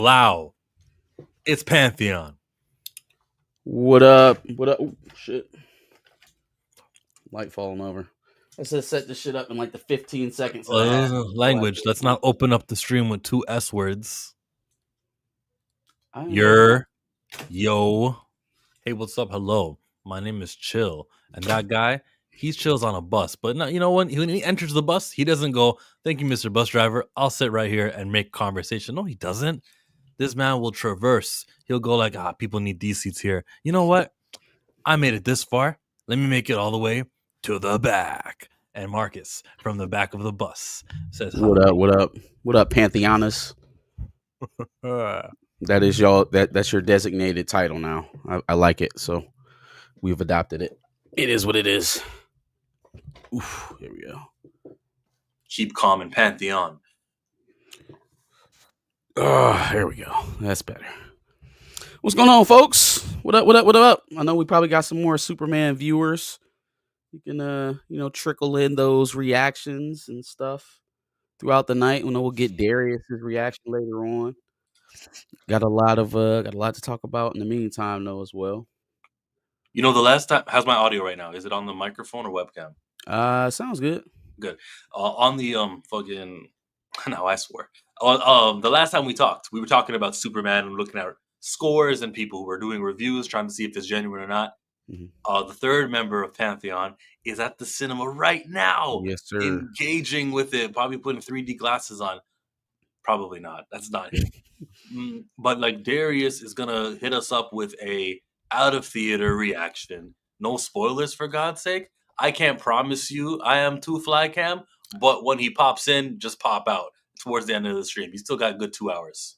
Blau. It's Pantheon. What up? What up? Ooh, shit. Light falling over. I said set this shit up in like the 15 seconds. Language. Let's not open up the stream with 2 S words. Yo. Hey, what's up? Hello. My name is Chill. And that guy, he chills on a bus. But no, you know when he enters the bus, he doesn't go, "Thank you, Mr. Bus Driver. I'll sit right here and make conversation." No, he doesn't. This man will traverse. He'll go like, people need these seats here. You know what? I made it this far. Let me make it all the way to the back. And Marcus, from the back of the bus, says, "What up? What up? What up, Pantheonus?" That is y'all. That's your designated title now. I like it. So we've adopted it. It is what it is. Oof, here we go. Keep calm in Pantheon. Here we go. That's better. What's going on, folks? What up? What up? What up? I know we probably got some more Superman viewers. You can trickle in those reactions and stuff throughout the night. We'll get Darius's reaction later on. Got a lot to talk about in the meantime, though, as well. You know, the last time, how's my audio right now? Is it on the microphone or webcam? Sounds good. Good. On the fucking, no, I swear. The last time we talked, we were talking about Superman and looking at scores and people who were doing reviews, trying to see if it's genuine or not. Mm-hmm. The third member of Pantheon is at the cinema right now. Yes, sir. Engaging with it, probably putting 3D glasses on. Probably not. That's not him. But like Darius is gonna hit us up with a out of theater reaction. No spoilers, for God's sake. I can't promise you I am too fly cam, but when he pops in, just pop out towards the end of the stream. He's still got a good 2 hours.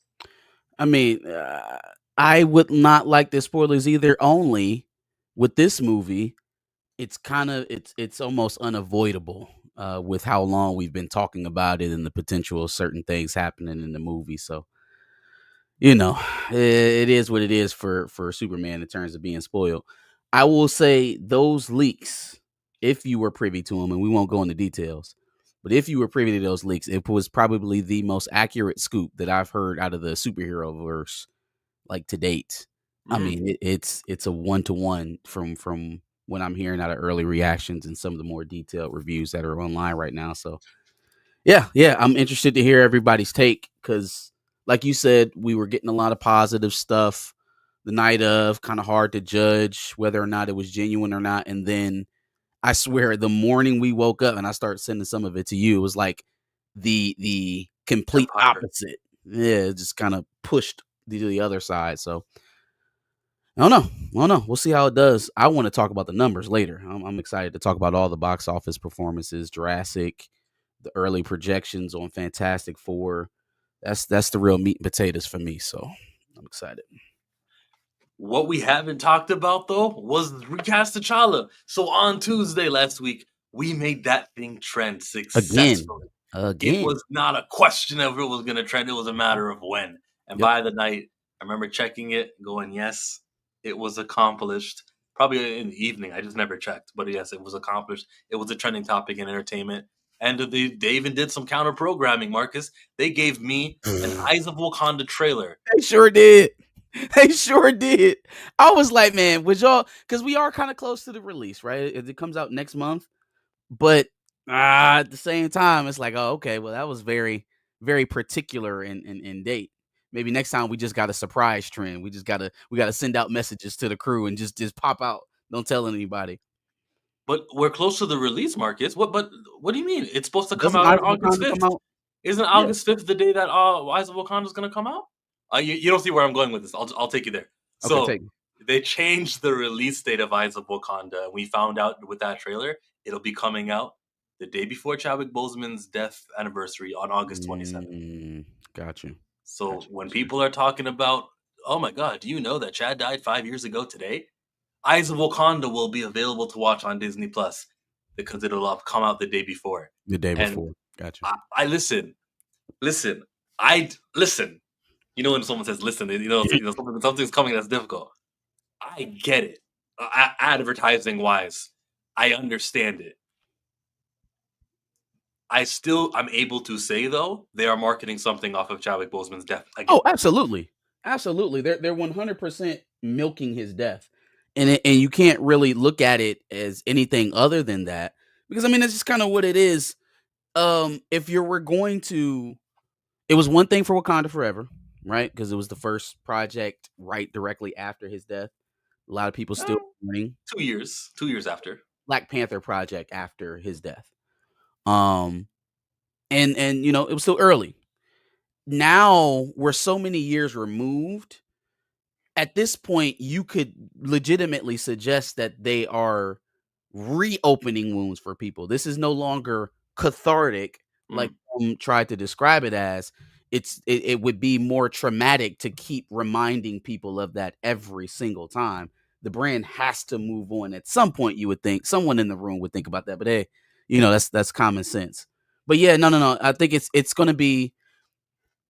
I mean, I would not like the spoilers either. Only with this movie, it's almost unavoidable with how long we've been talking about it and the potential of certain things happening in the movie. So, it is what it is for Superman in terms of being spoiled. I will say those leaks, if you were privy to them, and we won't go into details, but if you were privy to those leaks, it was probably the most accurate scoop that I've heard out of the superhero verse, like, to date. I mean, it's a 1-to-1 from when I'm hearing out of early reactions and some of the more detailed reviews that are online right now. So, yeah, I'm interested to hear everybody's take because, like you said, we were getting a lot of positive stuff the night of, kind of hard to judge whether or not it was genuine or not. And then I swear the morning we woke up and I started sending some of it to you, it was like the complete opposite. Yeah, it just kind of pushed to the other side. So I don't know. We'll see how it does. I want to talk about the numbers later. I'm excited to talk about all the box office performances, Jurassic, the early projections on Fantastic Four. That's the real meat and potatoes for me. So I'm excited. What we haven't talked about, though, was recast T'Challa. So on Tuesday last week, we made that thing trend successfully. Again. It was not a question of it was going to trend. It was a matter of when. And by the night, I remember checking it, going, yes, it was accomplished. Probably in the evening. I just never checked. But yes, it was accomplished. It was a trending topic in entertainment. And they even did some counter programming, Marcus. They gave me an Eyes of Wakanda trailer. They sure did. They sure did. I was like, man, would y'all, because we are kind of close to the release, right? It comes out next month. But at the same time, it's like, oh, okay, well, that was very, very particular in date. Maybe next time we just got a surprise trend. We gotta send out messages to the crew and just pop out. Don't tell anybody. But we're close to the release, Marcus. What do you mean? It's supposed to come out on August 5th. Isn't August 5th the day that Eyes of Wakanda is going to come out? You don't see where I'm going with this. I'll take you there. So they changed the release date of Eyes of Wakanda. We found out with that trailer, it'll be coming out the day before Chadwick Boseman's death anniversary on August 27th. Got you. So when people are talking about, oh my God, do you know that Chad died 5 years ago today? Eyes of Wakanda will be available to watch on Disney Plus because it'll come out the day before. Gotcha. I listen. You know when someone says listen, something's coming that's difficult. I get it. Advertising wise, I understand it. I'm able to say though they are marketing something off of Chadwick Boseman's death Oh, again. absolutely, absolutely. They're 100% milking his death, and you can't really look at it as anything other than that because I mean that's just kind of what it is. If you were going to, it was one thing for Wakanda Forever, right? Because it was the first project right directly after his death. A lot of people Uh, still mourning. 2 years, 2 years after. Black Panther project after his death. Um, and you know it was still early. Now we're so many years removed. At this point, you could legitimately suggest that they are reopening wounds for people. This is no longer cathartic like Mm. some tried to describe it as. It would be more traumatic to keep reminding people of that every single time. The brand has to move on at some point. You would think someone in the room would think about that, but hey, you know that's common sense. But yeah, no. I think it's going to be.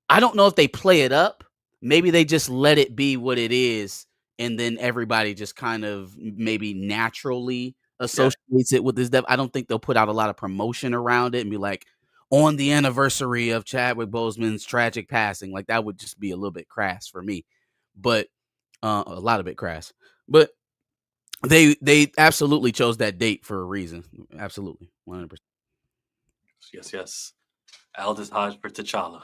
I don't know if they play it up. Maybe they just let it be what it is, and then everybody just kind of maybe naturally Yeah. associates it with this death. I don't think they'll put out a lot of promotion around it and be like, on the anniversary of Chadwick Boseman's tragic passing. Like that would just be a little bit crass for me. But a lot of bit crass. But they absolutely chose that date for a reason. Absolutely. 100%. Yes, yes. Aldous Hodge for T'Challa.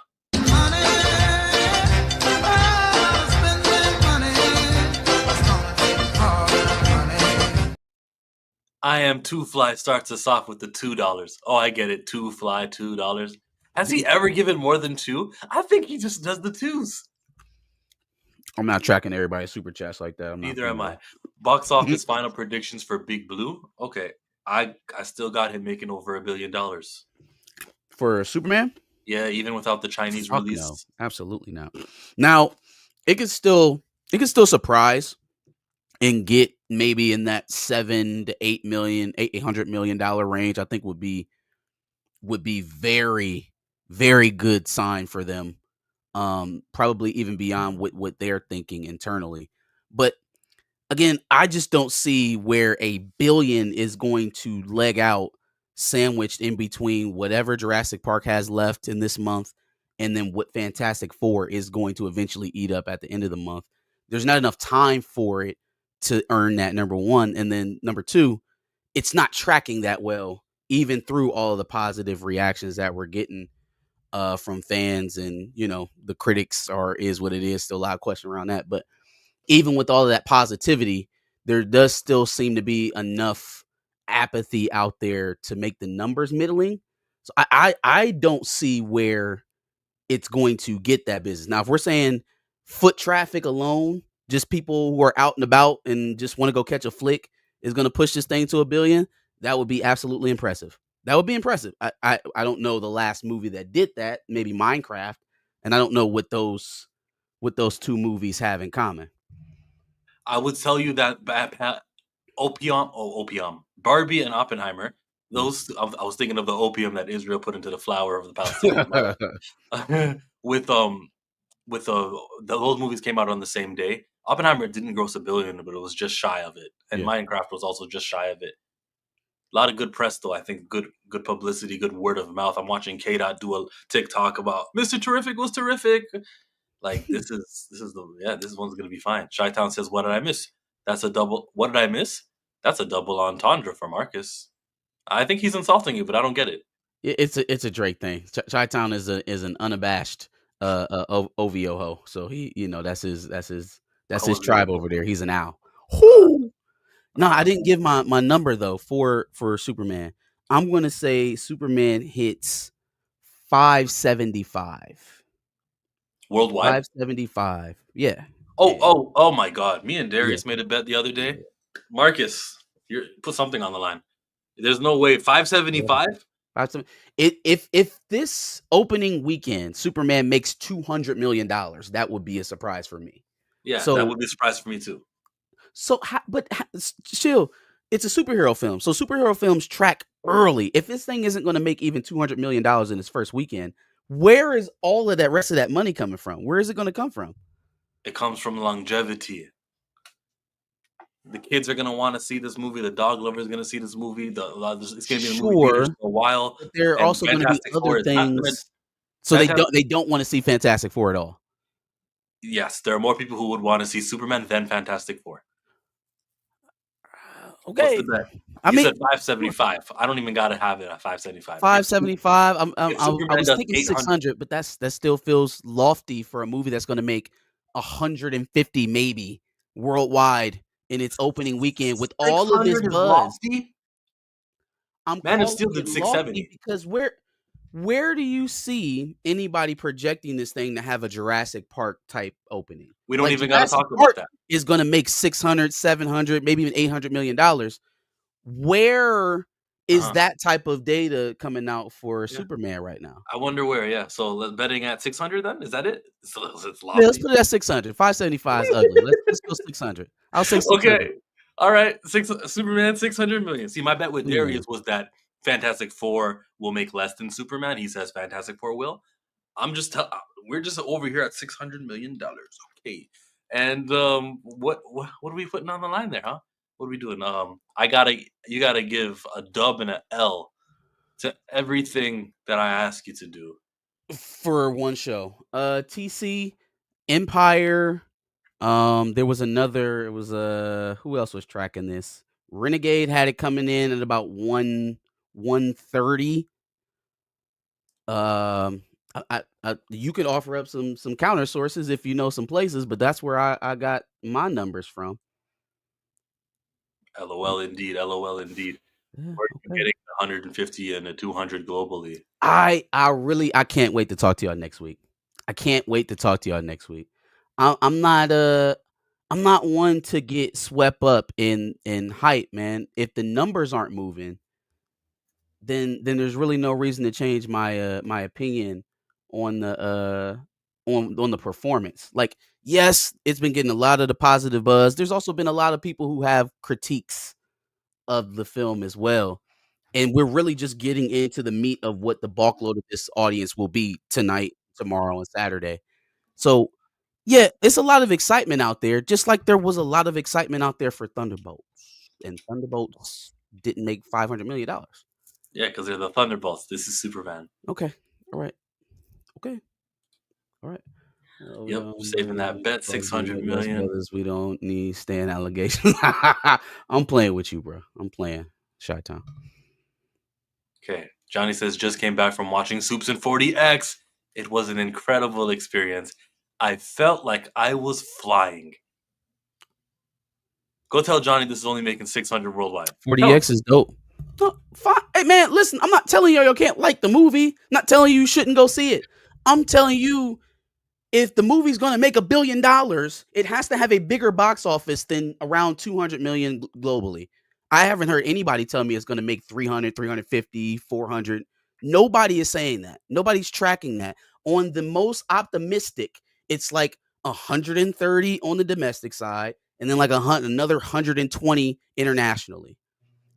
I am Two Fly starts us off with the $2. Oh, I get it. Two Fly, $2. Has he ever given more than two? I think he just does the twos. I'm not tracking everybody's super chats like that. I'm not Neither am familiar. I. Box office final predictions for Big Blue. Okay, I still got him making over $1 billion. For Superman? Yeah, even without the Chinese Fuck no, release. absolutely not. Now, it could still surprise and get maybe in that 7 to 8 million, $800 million range. I think would be very very good sign for them. Probably even beyond what they're thinking internally. But again, I just don't see where $1 billion is going to leg out sandwiched in between whatever Jurassic Park has left in this month and then what Fantastic Four is going to eventually eat up at the end of the month. There's not enough time for it to earn that, number one. And then number two, it's not tracking that well, even through all of the positive reactions that we're getting from fans and, you know, the critics is what it is. Still a lot of question around that. But even with all of that positivity, there does still seem to be enough apathy out there to make the numbers middling. So I don't see where it's going to get that business. Now, if we're saying foot traffic alone, just people who are out and about and just want to go catch a flick is going to push this thing to $1 billion, that would be absolutely impressive. That would be impressive. I don't know the last movie that did that, maybe Minecraft, and I don't know what those two movies have in common. I would tell you that opium, Barbie and Oppenheimer. Those I was thinking of the opium that Israel put into the flour of the Palestinians. with those movies came out on the same day. Oppenheimer didn't gross $1 billion, but it was just shy of it, and Yeah. Minecraft was also just shy of it. A lot of good press, though. I think good publicity, good word of mouth. I'm watching K Dot do a TikTok about Mr. Terrific was terrific. Like this is this one's gonna be fine. Chi-Town says, "What did I miss?" That's a double. What did I miss? That's a double entendre for Marcus. I think he's insulting you, but I don't get it. It's a Drake thing. Chi-Town is an unabashed OVO ho. So he, you know, that's his tribe over there. He's an owl. No, I didn't give my number though for Superman. I'm gonna say Superman hits 575. Worldwide. 575. Yeah. Oh my God! Me and Yeah. Darius made a bet the other day. Marcus, you put something on the line. There's no way 575. If this opening weekend Superman makes $200 million, that would be a surprise for me. Yeah, that So would be a surprise for me too. Chill. It's a superhero film. So superhero films track early. If this thing isn't going to make even $200 million in its first weekend, where is all of that rest of that money coming from? Where is it going to come from? It comes from longevity. The kids are gonna want to see this movie. The dog lover is gonna see this movie. It's gonna be in the movie theaters Sure, for a while. but there are And also gonna be Fantastic other Four is not gonna. things. So Fantastic. they don't wanna see Fantastic Four at all. Yes, there are more people who would want to see Superman than Fantastic Four. What's the Okay. bet? I You mean, said 575. I don't even gotta have it at 575. If 575. if I Superman was does thinking 800, 600, but that still feels lofty for a movie that's gonna make 150 maybe worldwide in its opening weekend with all of this 600 is buzz. lofty. I'm Man of calling Steel it did lofty 670. because where do you see anybody projecting this thing to have a Jurassic Park type opening? We don't Like even gotta Jurassic talk about Park that. is gonna make 600, 700, maybe even $800 million. Where is Uh-huh. that type of data coming out for Yeah. Superman right now? I wonder where. Yeah. So betting at 600 then? Is that it? So it's Yeah, let's lofty. put it at 600. 575 is ugly. Let's go 600. I'll say 600. Okay. All right. Superman 600 million. See, my bet with Ooh. Darius was that Fantastic Four will make less than Superman. He says Fantastic Four will. I'm just tell we're just over here at $600 million. Okay. And what are we putting on the line there, huh? What are we doing? You gotta give a dub and a L to everything that I ask you to do. For one show. TC, Empire, there was another, it was who else was tracking this? Renegade had it coming in at about 130. You could offer up some counter sources if you know some places, but that's where I got my numbers from. LOL indeed, LOL indeed. Yeah, Where are you okay. getting the 150 and the 200 globally? I can't wait to talk to y'all next week. I can't wait to talk to y'all next week. I'm not I'm not one to get swept up in hype, man. If the numbers aren't moving, then there's really no reason to change my opinion on the performance. Like, yes, it's been getting a lot of the positive buzz. There's also been a lot of people who have critiques of the film as well. And we're really just getting into the meat of what the bulk load of this audience will be tonight, tomorrow, and Saturday. So, yeah, it's a lot of excitement out there, just like there was a lot of excitement out there for Thunderbolts, and Thunderbolts didn't make $500 million. Yeah, because they're the Thunderbolts. This is Superman. Okay, all right, okay, all right. We Yep, don't saving that bet fuck the 600 Midwest million. brothers. We don't need stand allegations. I'm playing with you, bro. I'm playing. Chi-Town. Okay, Johnny says just came back from watching Soups and 40X. It was an incredible experience. I felt like I was flying. Go tell Johnny this is only making 600 worldwide. Tell him. 40X is dope. No, fine. Hey man, listen, I'm not telling you can't like the movie. Not telling you shouldn't go see it. I'm telling you, if the movie's gonna make $1 billion, it has to have a bigger box office than around 200 million globally. I haven't heard anybody tell me it's gonna make 300, 350, 400. Nobody is saying that. Nobody's tracking that. On the most optimistic, it's like 130 on the domestic side, and then like another 120 internationally.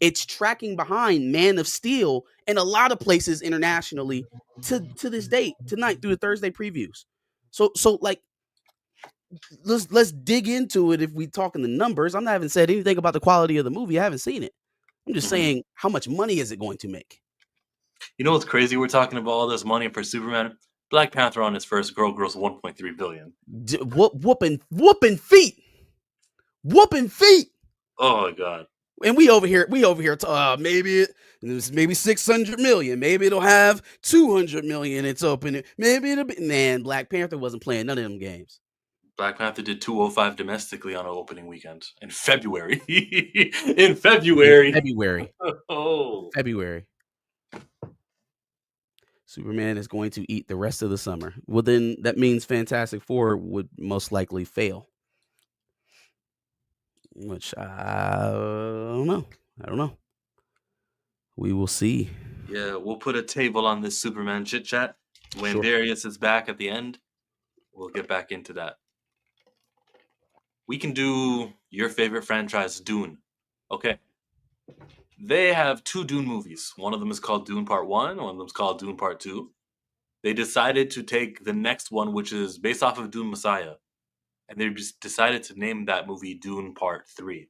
It's tracking behind Man of Steel in a lot of places internationally to this date tonight through the Thursday previews. So like let's dig into it. If we talking the numbers, I'm not having said anything about the quality of the movie. I haven't seen it. I'm just Mhm. saying how much money is it going to make? You know what's crazy? We're talking about all this money for Superman. Black Panther on his first girl grossed 1.3 billion. Whooping feet, whooping feet. Oh my god. And we over here. Maybe 600 million. Maybe it'll have 200 million. It's open. Maybe it'll be. Man, Black Panther wasn't playing none of them games. Black Panther did 205 domestically on an opening weekend in February. In February. February. Oh. February. Superman is going to eat the rest of the summer. Well, then that means Fantastic Four would most likely fail. Which I don't know. I don't know. We will see. Yeah, we'll put a table on this Superman chit chat. When Sure. Darius is back at the end, we'll get back into that. We can do your favorite franchise, Dune. Okay. They have two Dune movies. One of them is called Dune Part 1, one of them is called Dune Part 2. They decided to take the next one, which is based off of Dune Messiah, and they just decided to name that movie Dune Part 3.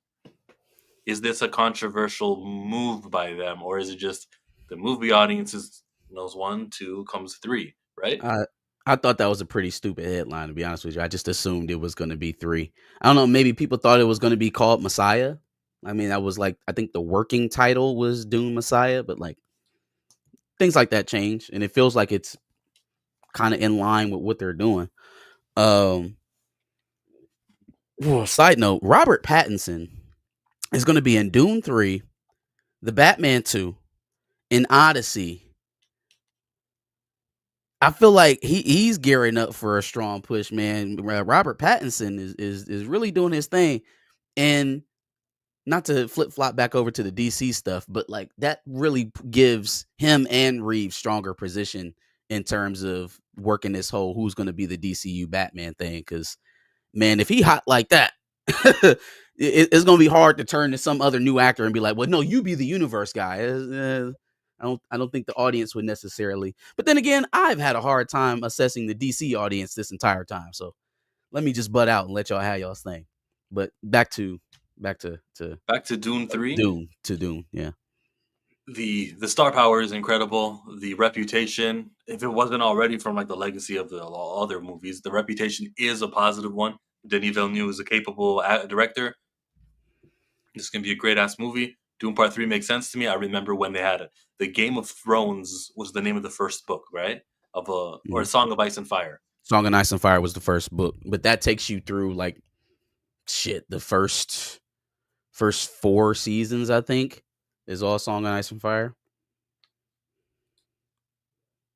is this a controversial move by them, or is it just the movie audiences knows one, two, comes three, right? I I thought that was a pretty stupid headline, to be honest with you. I just assumed it was going to be three. I don't know. Maybe people thought it was going to be called Messiah. I mean, that was like I think the working title was Dune Messiah, but like things like that change, and it feels like it's kind of in line with what they're doing. Um, Side note: Robert Pattinson is going to be in Dune 3, The Batman 2, in Odyssey. I feel like he's gearing up for a strong push, man. Robert Pattinson is really doing his thing, and not to flip flop back over to the DC stuff, but like that really gives him and Reeves stronger position in terms of working this whole who's going to be the DCU Batman thing. Because man, if he hot like that, it's going to be hard to turn to some other new actor and be like, "Well, no, you be the universe guy." I don't think the audience would necessarily. But then again, I've had a hard time assessing the DC audience this entire time. So let me just butt out and let y'all have y'all's thing. But back to Back to Dune 3. Dune. Yeah. The star power is incredible. The reputation, if it wasn't already from like the legacy of the other movies, the reputation is a positive one. Denis Villeneuve is a capable director. This can be a great ass movie. Dune Part 3 makes sense to me. I remember when they had the Game of Thrones was the name of the first book, right? Of a or Mhm. Song of Ice and Fire. Song of Ice and Fire was the first book, but that takes you through like shit. The first 4 seasons, I think, is all Song of Ice and Fire.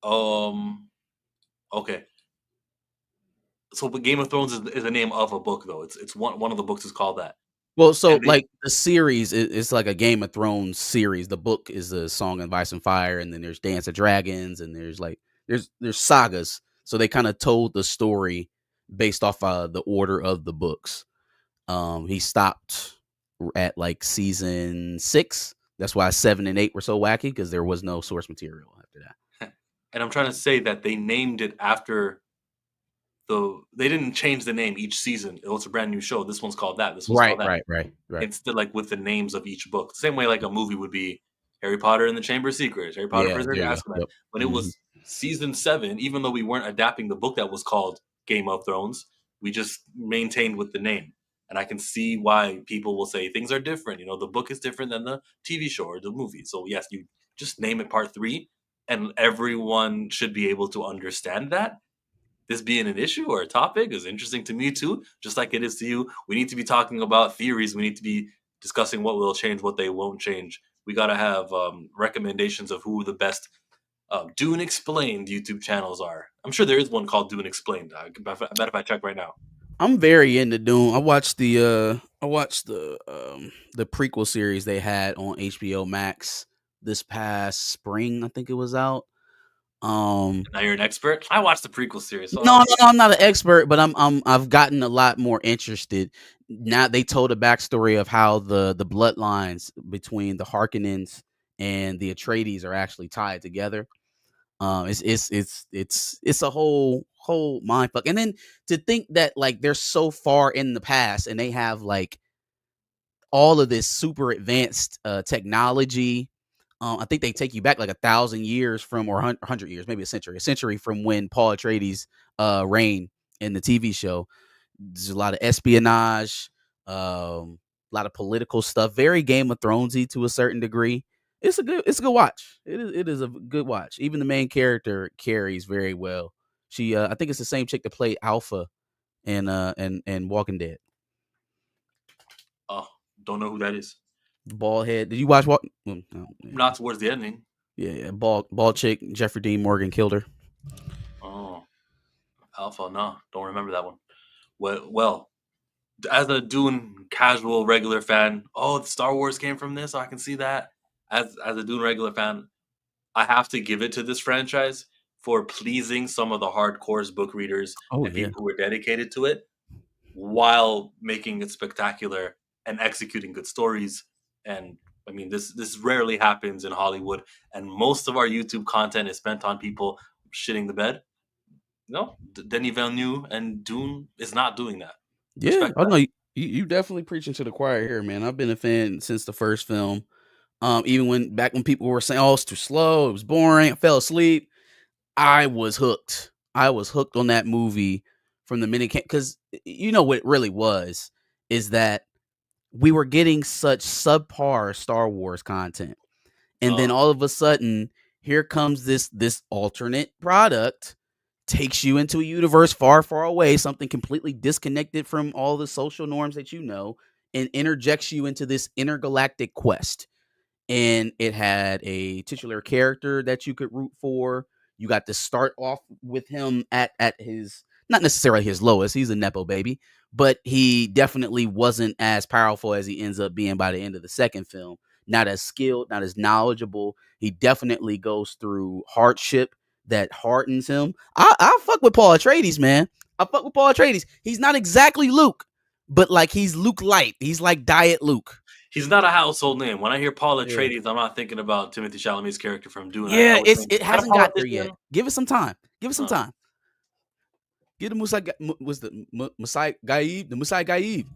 Um okay. So but Game of Thrones is the name of a book though. It's one of the books is called that. Well, so And they like the series is like a Game of Thrones series. The book is the Song of Ice and Fire, and then there's Dance of Dragons, and there's like there's sagas. So they kind of told the story based off the order of the books. He stopped at like season 6. That's why 7 and 8 were so wacky because there was no source material after that. and I'm trying to say that they named it after they didn't change the name each season. It was a brand new show. This one's called that. This one's Right, called that. right, right, right. Instead, like with the names of each book. Same way like a movie would be Harry Potter and the Chamber of Secrets, Harry Potter Yeah, Prisoner of there you go. Azkaban. Yep. When it Mhm. was season 7, even though we weren't adapting the book that was called Game of Thrones, we just maintained with the name. And I can see why people will say things are different. You know, the book is different than the TV show or the movie. So yes, you just name it Part 3, and everyone should be able to understand that this being an issue or a topic is interesting to me too, just like it is to you. We need to be talking about theories. We need to be discussing what will change, what they won't change. We got to have recommendations of who the best Dune Explained YouTube channels are. I'm sure there is one called Dune Explained. I bet if I check right now. I'm very into Dune. I watched the prequel series they had on HBO Max this past spring. I think it was out. Um Now you're an expert. I watched the prequel series, so no, I'll no, no, I'm not an expert, but I've gotten a lot more interested. Now they told a backstory of how the bloodlines between the Harkonnens and the Atreides are actually tied together. It's a whole mind fuck. And then to think that like they're so far in the past and they have like all of this super advanced technology. I think they take you back like 1,000 years from, or 100 years, maybe a century from when Paul Atreides reigned in the TV show. There's a lot of espionage, a lot of political stuff, very Game of Thronesy to a certain degree. It's a good watch. It is a good watch. Even the main character carries very well. She I think it's the same chick that played Alpha and Walking Dead. oh, don't know who that is. The bald head. Did you watch Walk? No, yeah. Not towards the ending. Yeah, yeah. Bald chick. Jeffrey Dean Morgan killed her. Oh, Alpha, no, don't remember that one. Well, as a Dune casual regular fan, oh, Star Wars came from this. I can see that. As a Dune regular fan, I have to give it to this franchise for pleasing some of the hardcore book readers Oh and yeah. people who are dedicated to it, while making it spectacular and executing good stories. And I mean, this rarely happens in Hollywood, and most of our YouTube content is spent on people shitting the bed. No, Denis Villeneuve and Dune is not doing that. Yeah. Respect Oh that. no. You definitely preaching to the choir here, man. I've been a fan since the first film. Even when people were saying, "Oh, it's too slow, it was boring," I fell asleep. I was hooked. I was hooked on that movie from the minute because you know what it really was is that we were getting such subpar Star Wars content, and then Oh, all of a sudden, here comes this alternate product, takes you into a universe far, far away, something completely disconnected from all the social norms that you know, and interjects you into this intergalactic quest. And it had a titular character that you could root for. You got to start off with him at his not necessarily his lowest. He's a nepo baby, but he definitely wasn't as powerful as he ends up being by the end of the second film. Not as skilled, not as knowledgeable. He definitely goes through hardship that hardens him. I fuck with Paul Atreides, man. I fuck with Paul Atreides. He's not exactly Luke, but like he's Luke light. He's like Diet Luke. he's not a household name. When I hear Paul Yeah. Atreides, I'm not thinking about Timothy Chalamet's character from Dune. I Yeah, would it's think, it is that a hasn't got there yet. politician? Give it some time. Give it some Huh. time. Give the Musai was the Musai Gaib, the Musai Gaib,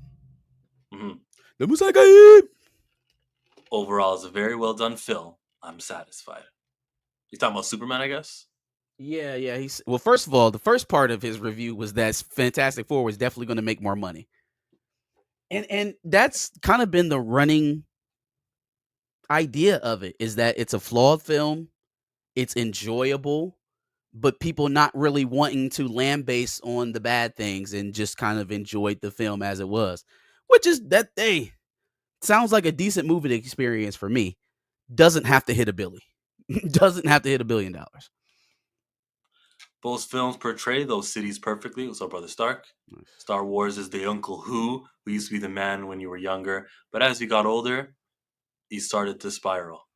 Hmm. the Musai Gaib. Overall, it's a very well done film. I'm satisfied. You're talking about Superman, I guess? Yeah, yeah. He's well. First of all, the first part of his review was that Fantastic Four was definitely going to make more money, and that's kind of been the running idea of it. Is that it's a flawed film, it's enjoyable, but people not really wanting to land base on the bad things and just kind of enjoyed the film as it was, which is that they sounds like a decent movie experience for me. Doesn't have to hit a billy. Doesn't have to hit $1 billion. Both films portray those cities perfectly. What's up, Brother Stark? Star Wars is the Uncle who used to be the man when you were younger, but as you got older, he started to spiral.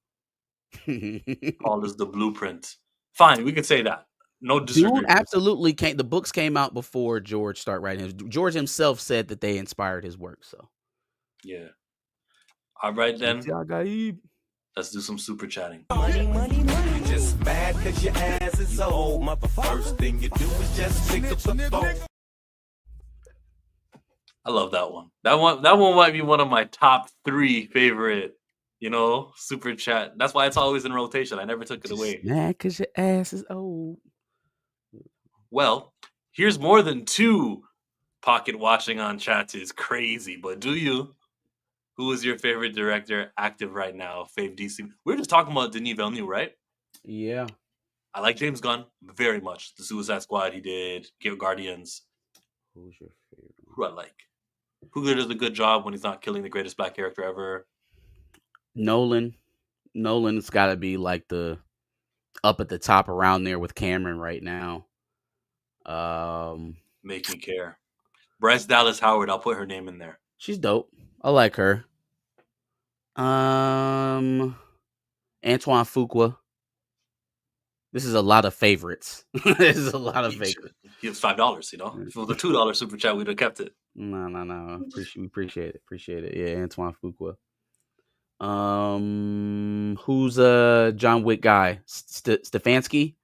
Paul is the blueprint. Fine, we can say that. No Dune disagreements. absolutely came. The books came out before George started writing. George himself said that they inspired his work. So, Yeah. All right, then. Gaib. Let's do some super chatting. You just mad cause your ass is old, motherfucker. First thing you do is just pick up the phone. I love that one. That one might be one of my top 3 favorite, super chat. That's why it's always in rotation. I never took it away. Mad cause your ass is old. Well, here's more than 2 pocket watching on chats is crazy, but do you? Who is your favorite director active right now? Fave DC. We were just talking about Denis Villeneuve, right? Yeah. I like James Gunn very much. The Suicide Squad he did, Guardians. Who's your favorite? Who I like. Who does a good job when he's not killing the greatest black character ever? Nolan. Nolan's got to be like the up at the top around there with Cameron right now. Make me care. Bryce Dallas Howard, I'll put her name in there. She's dope. I like her. Antoine Fuqua. This is a lot of favorites. This is a lot of favorites. He was $5, If it was a $2 super chat, we'd have kept it. No. We appreciate it. Appreciate it. Yeah, Antoine Fuqua. Who's John Wick guy? Stefanski?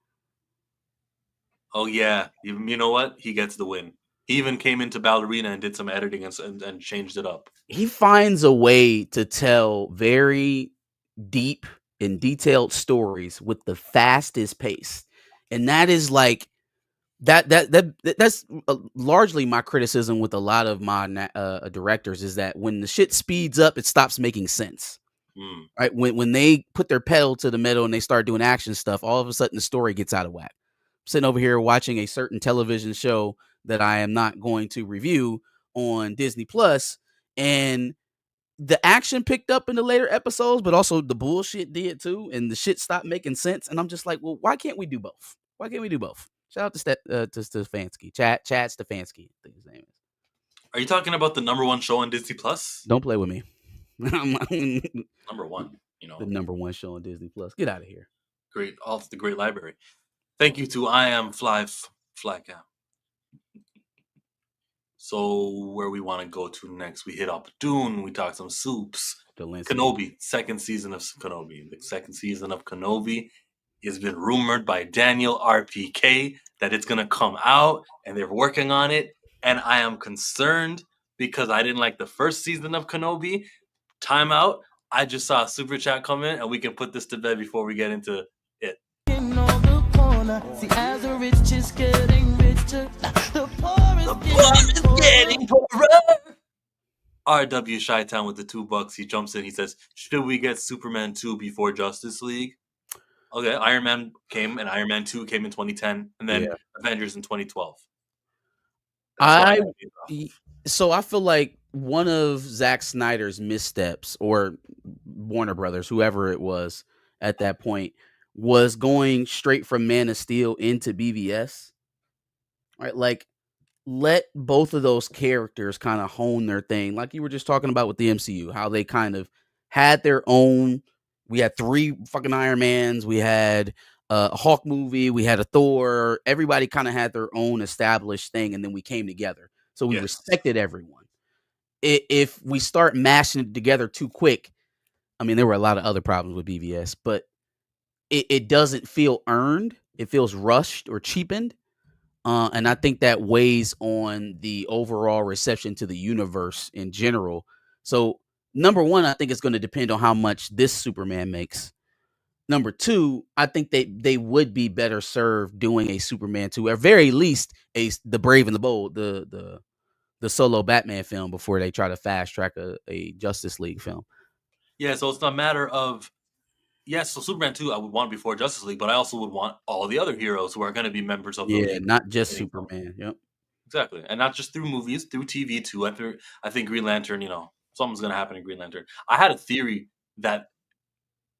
Oh yeah. You know what? He gets the win. He even came into Ballerina and did some editing and changed it up. He finds a way to tell very deep and detailed stories with the fastest pace. And that is like that's largely my criticism with a lot of my directors is that when the shit speeds up, it stops making sense. Right? When they put their pedal to the metal and they start doing action stuff, all of a sudden the story gets out of whack. I'm sitting over here watching a certain television show that I am not going to review on Disney Plus, and the action picked up in the later episodes, but also the bullshit did too, and the shit stopped making sense. And I'm just like, well, why can't we do both? Why can't we do both? Shout out to Stefanski, Chad Stefanski, I think his name is. Are you talking about the number 1 show on Disney Plus? Don't play with me. Number 1, the number 1 show on Disney Plus. Get out of here. Great, all the great library. Thank you to I Am Flycam. So where we want to go to next? We hit up Dune. We talked some soups. Kenobi, second season of Kenobi. The second season of Kenobi has been rumored by Daniel RPK that it's gonna come out, and they're working on it. And I am concerned because I didn't like the first season of Kenobi. Time out. I just saw a super chat come in, and we can put this to bed before we get into it. See, as the rich is getting richer, the poor is getting poorer. RW Chi-Town with the $2. He jumps in. He says, "Should we get Superman 2 before Justice League?" Okay, Iron Man came, and Iron Man 2 came in 2010, and then Avengers in 2012. So I feel like one of Zack Snyder's missteps, or Warner Brothers, whoever it was at that point, was going straight from Man of Steel into BVS. Right, like let both of those characters kind of hone their thing, like you were just talking about with the MCU, how they kind of had their own. We had 3 fucking Iron Mans, we had a Hawk movie, we had a Thor. Everybody kind of had their own established thing, and then we came together. So we respected everyone. If we start mashing it together too quick, I mean, there were a lot of other problems with BVS, but it doesn't feel earned. It feels rushed or cheapened. And I think that weighs on the overall reception to the universe in general. So, number one, I think it's going to depend on how much this Superman makes. Number two, I think they would be better served doing a Superman 2, or very least the Brave and the Bold, the solo Batman film, before they try to fast track a Justice League film. Yeah, so it's not a matter of so Superman 2 I would want before Justice League, but I also would want all the other heroes who are going to be members of the league. Not just Superman. Yep. Exactly. And not just through movies, through TV too. I think Green Lantern, something's going to happen in Green Lantern. I had a theory that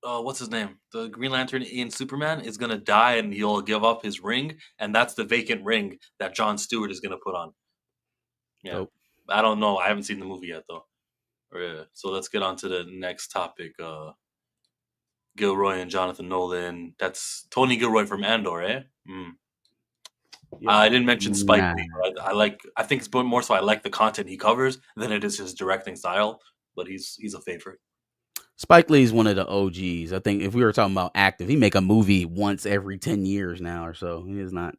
what's his name? The Green Lantern in Superman is going to die and he'll give up his ring, and that's the vacant ring that Jon Stewart is going to put on. Yeah. Dope. I don't know. I haven't seen the movie yet though. So let's get on to the next topic. Gilroy and Jonathan Nolan. That's Tony Gilroy from Andor, eh? I didn't mention Spike Lee. I think it's more so I like the content he covers than it is his directing style. But he's a favorite. Spike Lee's one of the OGs. I think if we were talking about active, he make a movie once every 10 years now or so. He is not,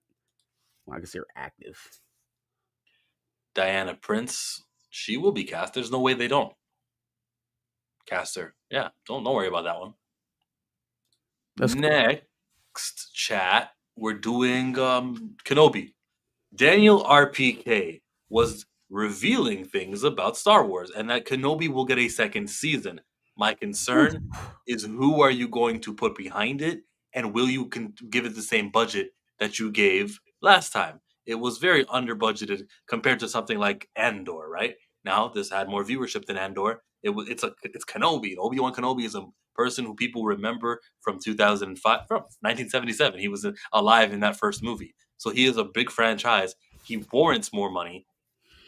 I consider, active. Diana Prince, she will be cast. There's no way they don't cast her. Yeah, don't worry about that one. That's next cool. Chat, we're doing Kenobi. Daniel RPK was revealing things about Star Wars and that Kenobi will get a second season. My concern is, who are you going to put behind it, and will you give it the same budget that you gave last time? It was very under budgeted compared to something like Andor, right? Now this had more viewership than Andor. It's Kenobi. Obi-Wan Kenobi is a person who people remember from 2005, from 1977. He was alive in that first movie. So he is a big franchise. He warrants more money.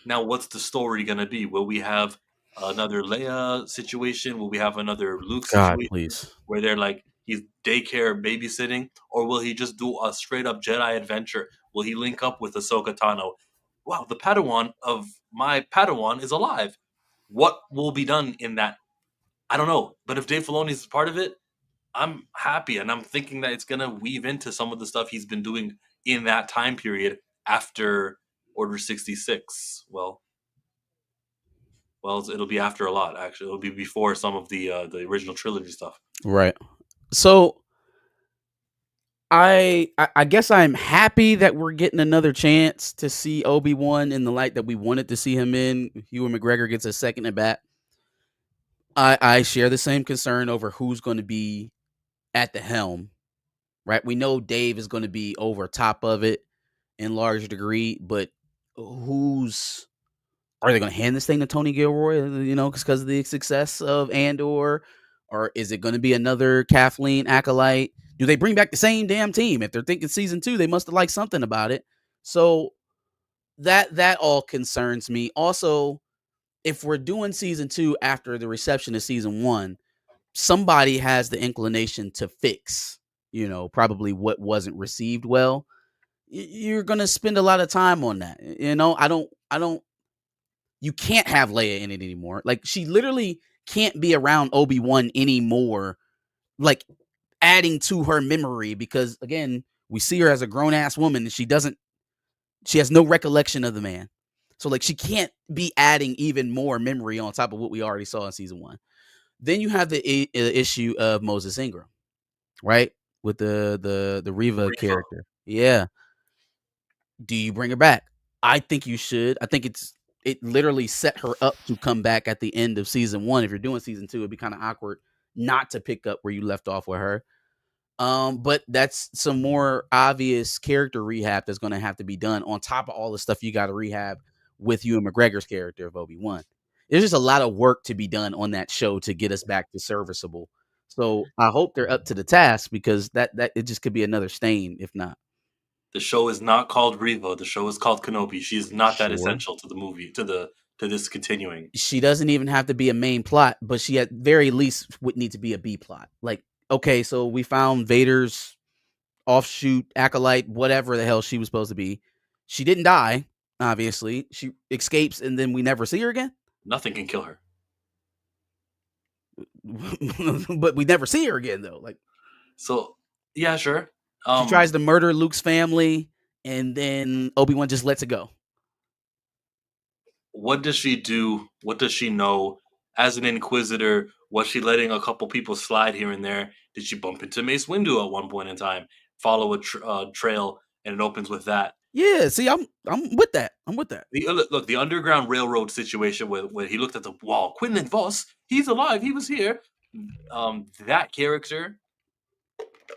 Now, what's the story going to be? Will we have another Leia situation? Will we have another Luke situation where they're like, he's daycare babysitting? Or will he just do a straight up Jedi adventure? Will he link up with Ahsoka Tano? Wow, the Padawan of my Padawan is alive. What will be done in that? I don't know. But if Dave Filoni is part of it, I'm happy. And I'm thinking that it's going to weave into some of the stuff he's been doing in that time period after Order 66. Well, it'll be after a lot, actually. It'll be before some of the original trilogy stuff. Right. So I guess I'm happy that we're getting another chance to see Obi-Wan in the light that we wanted to see him in. Ewan McGregor gets a second at bat. I share the same concern over who's going to be at the helm, right? We know Dave is going to be over top of it in large degree, but are they going to hand this thing to Tony Gilroy, because of the success of Andor? Or is it going to be another Kathleen Acolyte? Do they bring back the same damn team? If they're thinking season 2, they must have liked something about it. So that all concerns me. Also, if we're doing season 2 after the reception of season 1, somebody has the inclination to fix, probably what wasn't received well. You're going to spend a lot of time on that. You can't have Leia in it anymore. Like, she literally can't be around Obi-Wan anymore, like adding to her memory, because again, we see her as a grown-ass woman and she has no recollection of the man. So like she can't be adding even more memory on top of what we already saw in season 1. Then you have the issue of Moses Ingram, right? With the Reva Riva. character. Yeah. Do you bring her back? I think you should. I think it literally set her up to come back at the end of season 1. If you're doing season 2, it'd be kind of awkward not to pick up where you left off with her. But that's some more obvious character rehab that's going to have to be done on top of all the stuff you got to rehab with Ewan McGregor's character of Obi-Wan. There's just a lot of work to be done on that show to get us back to serviceable. So I hope they're up to the task, because that it just could be another stain if not. The show is not called Riva. The show is called Kenobi. She's not that Sure. essential to the movie, to this continuing. She doesn't even have to be a main plot, but she at very least would need to be a B plot. Like, okay, so we found Vader's offshoot, acolyte, whatever the hell she was supposed to be. She didn't die, obviously. She escapes, and then we never see her again. Nothing can kill her. But we never see her again, though. Like, so yeah, sure. She tries to murder Luke's family, and then Obi-Wan just lets it go. What does she do? What does she know? As an Inquisitor, was she letting a couple people slide here and there? Did she bump into Mace Windu at one point in time? Follow a trail, and it opens with that. Yeah, see, I'm with that. I'm with that. Look, the Underground Railroad situation where he looked at the wall. Quinlan Voss, he's alive. He was here. That character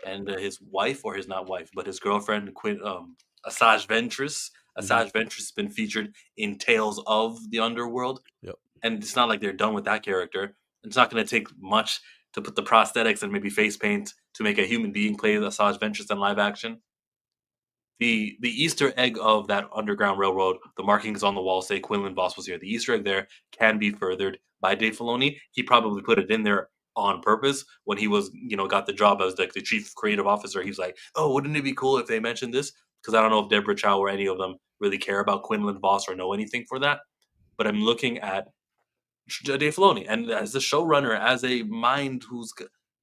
and his wife, or his not wife, but his girlfriend, Asajj Ventress. Asajj Ventress has been featured in Tales of the Underworld. Yep. And it's not like they're done with that character. It's not going to take much to put the prosthetics and maybe face paint to make a human being play Asajj Ventress in live action. The Easter egg of that Underground Railroad, the markings on the wall say Quinlan Voss was here. The Easter egg there can be furthered by Dave Filoni. He probably put it in there on purpose when he was, got the job as like the chief creative officer. He's like, oh, wouldn't it be cool if they mentioned this? Because I don't know if Deborah Chow or any of them really care about Quinlan Voss or know anything for that. But I'm looking at Dave Filoni, and as the showrunner, as a mind who's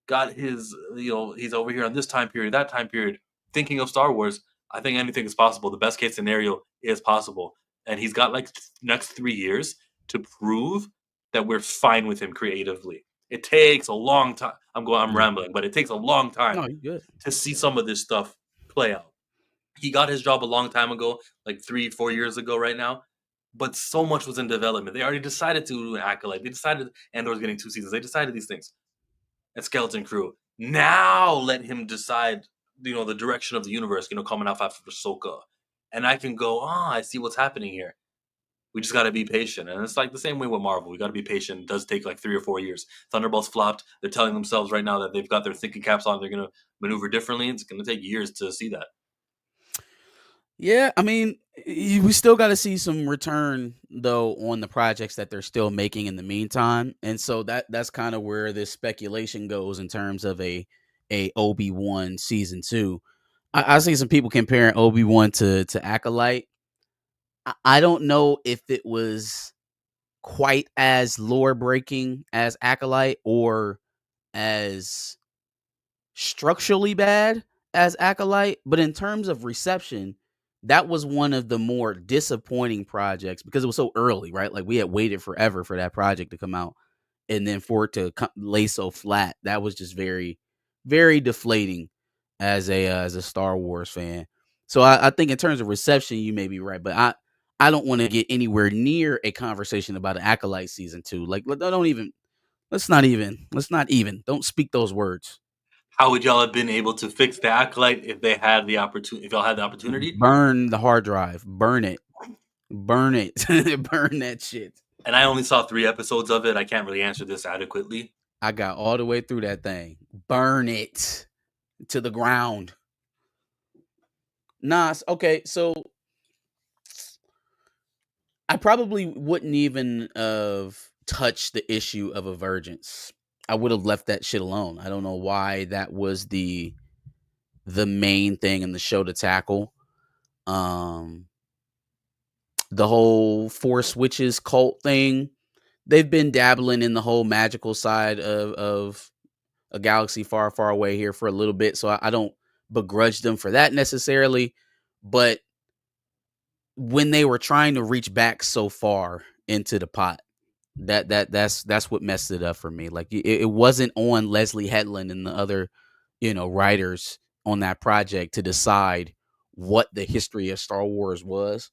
got his, he's over here on this time period, that time period, thinking of Star Wars. I think anything is possible. The best case scenario is possible. And he's got like next 3 years to prove that we're fine with him creatively. It takes a long time. I'm rambling, but it takes a long time to see some of this stuff play out. He got his job a long time ago, like 3-4 years ago right now. But so much was in development. They already decided to do an Acolyte. They decided Andor's getting 2 seasons. They decided these things. And Skeleton Crew. Now let him decide the direction of the universe, coming off after Ahsoka. And I can go, I see what's happening here. We just got to be patient. And it's like the same way with Marvel. We got to be patient. It does take like 3 or 4 years. Thunderbolts flopped. They're telling themselves right now that they've got their thinking caps on. They're going to maneuver differently. It's going to take years to see that. Yeah, I mean, we still got to see some return, though, on the projects that they're still making in the meantime. And so that's kind of where this speculation goes in terms of a Obi-Wan season 2. I see some people comparing Obi-Wan to Acolyte. I don't know if it was quite as lore breaking as Acolyte or as structurally bad as Acolyte, but in terms of reception, that was one of the more disappointing projects because it was so early, right? Like we had waited forever for that project to come out, and then for it to lay so flat, that was just very, very deflating as a Star Wars fan. So I think in terms of reception, you may be right, but I don't want to get anywhere near a conversation about an Acolyte season 2. Like let's not don't speak those words. How would y'all have been able to fix the Acolyte if they had the opportunity? If y'all had the opportunity, burn the hard drive, burn it, burn that shit. And I only saw 3 episodes of it. I can't really answer this adequately. I got all the way through that thing. Burn it to the ground. Okay, so I probably wouldn't even have touched the issue of Avergence. I would have left that shit alone. I don't know why that was the main thing in the show to tackle. The whole Force Witches cult thing. They've been dabbling in the whole magical side of a galaxy far, far away here for a little bit. So I don't begrudge them for that necessarily. But when they were trying to reach back so far into the pot, that's what messed it up for me. Like it wasn't on Leslie Hetland and the other, writers on that project to decide what the history of Star Wars was.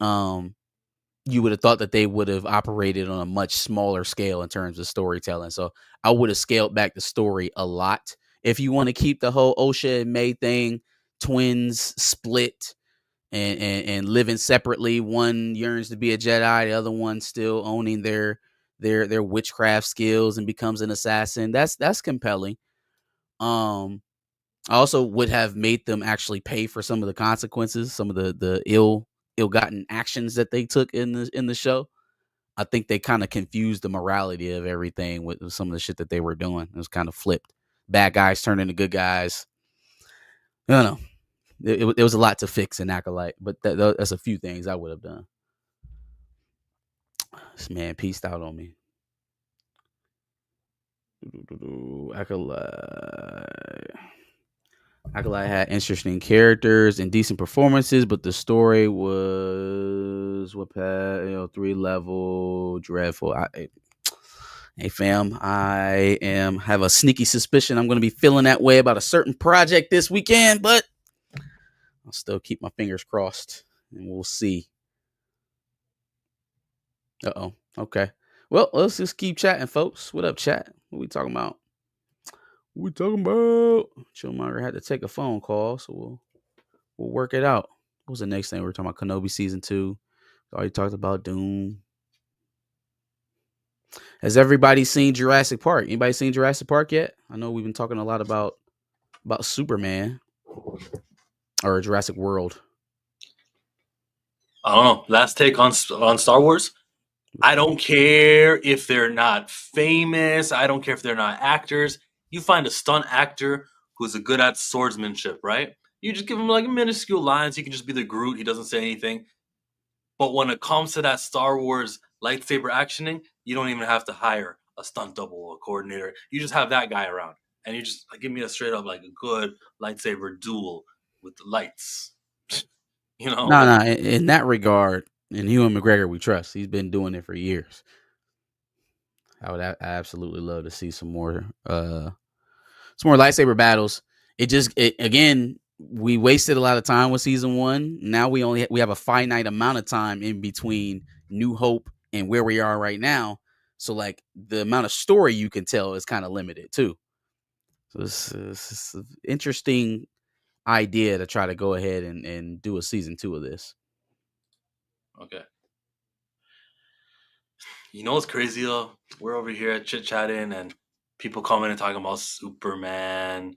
You would have thought that they would have operated on a much smaller scale in terms of storytelling. So I would have scaled back the story a lot. If you want to keep the whole Osha and May thing, twins split and living separately, one yearns to be a Jedi, the other one still owning their witchcraft skills and becomes an assassin. That's compelling. I also would have made them actually pay for some of the consequences, some of the ill-gotten actions that they took in the show. I think they kind of confused the morality of everything with some of the shit that they were doing. It was kind of flipped. Bad guys turned into good guys. I don't know. It was a lot to fix in Acolyte, but that's a few things I would have done. This man pieced out on me. Acolyte had interesting characters and decent performances, but the story was 3-level dreadful. Hey fam, I have a sneaky suspicion I'm going to be feeling that way about a certain project this weekend, but I'll still keep my fingers crossed, and we'll see. Okay. Well, let's just keep chatting, folks. What up, chat? What we talking about? Chillmonger had to take a phone call, so we'll work it out. What was the next thing? We were talking about Kenobi season 2. We already talked about Dune. Has everybody seen Jurassic Park? Anybody seen Jurassic Park yet? I know we've been talking a lot about Superman or Jurassic World. I don't know. Last take on Star Wars. I don't care if they're not famous. I don't care if they're not actors. You find a stunt actor who's good at swordsmanship, right? You just give him like minuscule lines. He can just be the Groot. He doesn't say anything. But when it comes to that Star Wars lightsaber actioning, you don't even have to hire a stunt double, a coordinator. You just have that guy around. And you just give me a straight up like a good lightsaber duel with the lights. No. In that regard, in Ewan McGregor, we trust. He's been doing it for years. I would absolutely love to see some more lightsaber battles. Again, we wasted a lot of time with season 1. Now we have a finite amount of time in between New Hope and where we are right now. So like the amount of story you can tell is kind of limited too. So it's an interesting idea to try to go ahead and do a season 2 of this. Okay. You know what's crazy though? We're over here chit-chatting and people coming and talking about Superman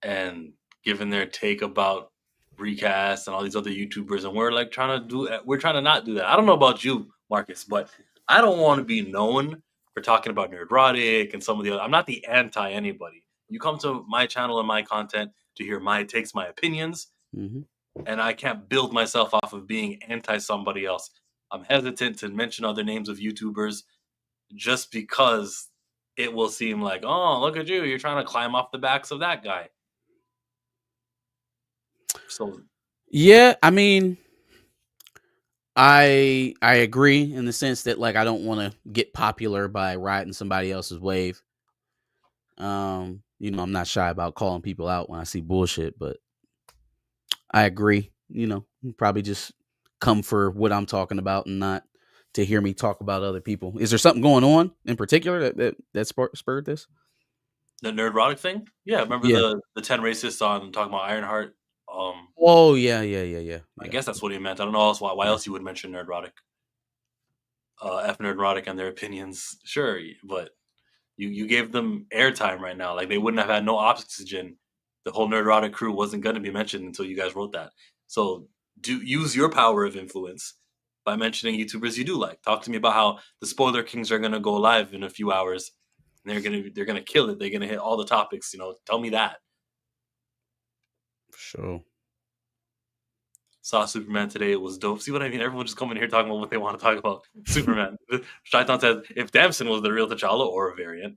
and giving their take about recast and all these other YouTubers, and we're trying to not do that. I don't know about you, Marcus, but I don't want to be known for talking about Nerdrotic and some of the other. I'm not the anti anybody. You come to my channel and my content to hear my takes, my opinions, and I can't build myself off of being anti somebody else. I'm hesitant to mention other names of YouTubers just because it will seem like, oh, look at you, you're trying to climb off the backs of that guy. So yeah, I mean, I agree in the sense that like I don't want to get popular by riding somebody else's wave. I'm not shy about calling people out when I see bullshit, but I agree. Probably just come for what I'm talking about and not to hear me talk about other people. Is there something going on in particular that spurred this? The Nerdrotic thing? Yeah, remember the 10 racists on talking about Ironheart? Oh yeah. I guess that's what he meant. I don't know why else you would mention Nerdrotic. F Nerdrotic and their opinions. Sure, but you gave them airtime right now. Like they wouldn't have had no oxygen. The whole Nerdrotic crew wasn't going to be mentioned until you guys wrote that. So use your power of influence by mentioning YouTubers you do like. Talk to me about how the Spoiler Kings are going to go live in a few hours. And they're gonna kill it. They're gonna hit all the topics. Tell me that. For sure. Saw Superman today. It was dope. See what I mean? Everyone just coming here talking about what they want to talk about. Superman. Shaitan says, if Damson was the real T'Challa or a variant,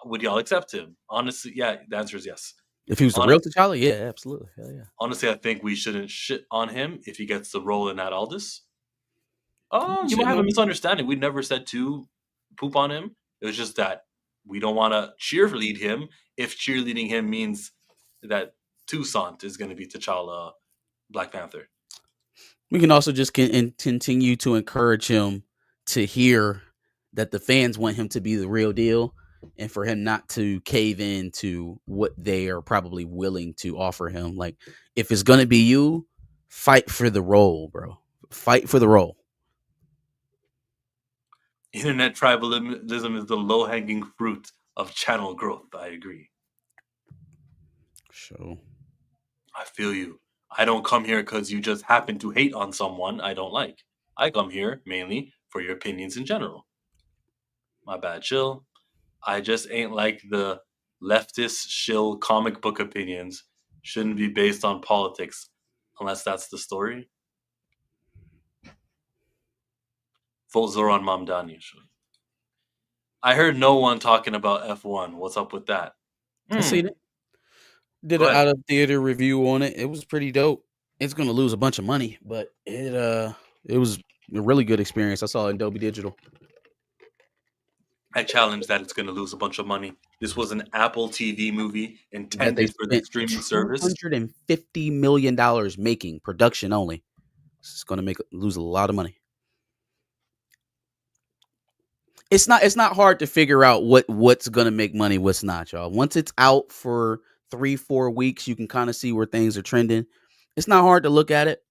would y'all accept him? Honestly, yeah. The answer is yes. If he was the real T'Challa, yeah, absolutely. Hell yeah. Honestly, I think we shouldn't shit on him if he gets the role in that Aldous. You might Shitting have a on him. misunderstanding. We never said to poop on him. It was just that we don't want to cheerlead him if cheerleading him means that Toussaint is going to be T'Challa, Black Panther. We can also just continue to encourage him to hear that the fans want him to be the real deal, and for him not to cave in to what they are probably willing to offer him. Like, if it's gonna be you, fight for the role, bro. Fight for the role. Internet tribalism is the low-hanging fruit of channel growth. I agree. So I feel you. I don't come here because you just happen to hate on someone I don't like. I come here mainly for your opinions in general. My bad, chill. I just ain't like the leftist shill comic book opinions shouldn't be based on politics unless that's the story. Vote Zoran Mamdani. I heard no one talking about F1. What's up with that? I seen it. Did Go an ahead. out of theater review on it. It was pretty dope. It's gonna lose a bunch of money, but it was a really good experience. I saw it in Dolby Digital. I challenge that it's going to lose a bunch of money. This was an Apple TV movie That they intended for the spent streaming service. $250 million making production only. It's going to lose a lot of money. It's not hard to figure out what's going to make money, what's not, y'all. Once it's out for 3-4 weeks, you can kind of see where things are trending. It's not hard to look at it.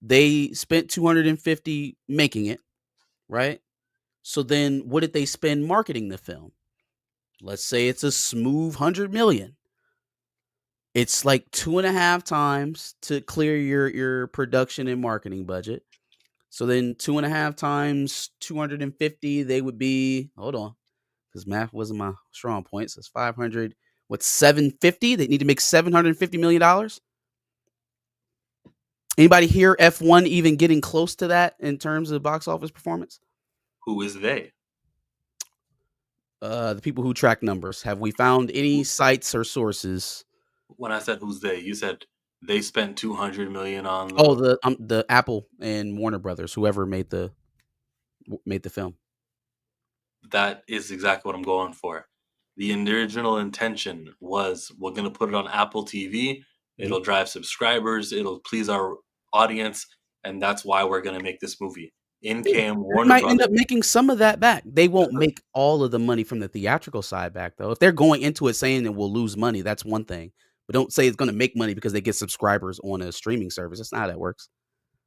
They spent 250 making it, right? So then what did they spend marketing the film? Let's say it's a smooth 100 million. It's like 2.5 times to clear your production and marketing budget. So then 2.5 times 250, they would be, hold on, because math wasn't my strong point. So it's 500. What's 750? They need to make $750 million. Anybody hear F1 even getting close to that in terms of box office performance? Who is they? The people who track numbers. Have we found any sites or sources? When I said who's they, you said they spent 200 million on the Apple and Warner Brothers, whoever made the film. That is exactly what I'm going for. The original intention was we're going to put it on Apple TV. It'll drive subscribers. It'll please our audience. And that's why we're going to make this movie. In came Warner They might Brothers. end up making some of that back. They won't make all of the money from the theatrical side back, though. If they're going into it saying that we'll lose money, that's one thing. But don't say it's going to make money because they get subscribers on a streaming service. That's not how that works.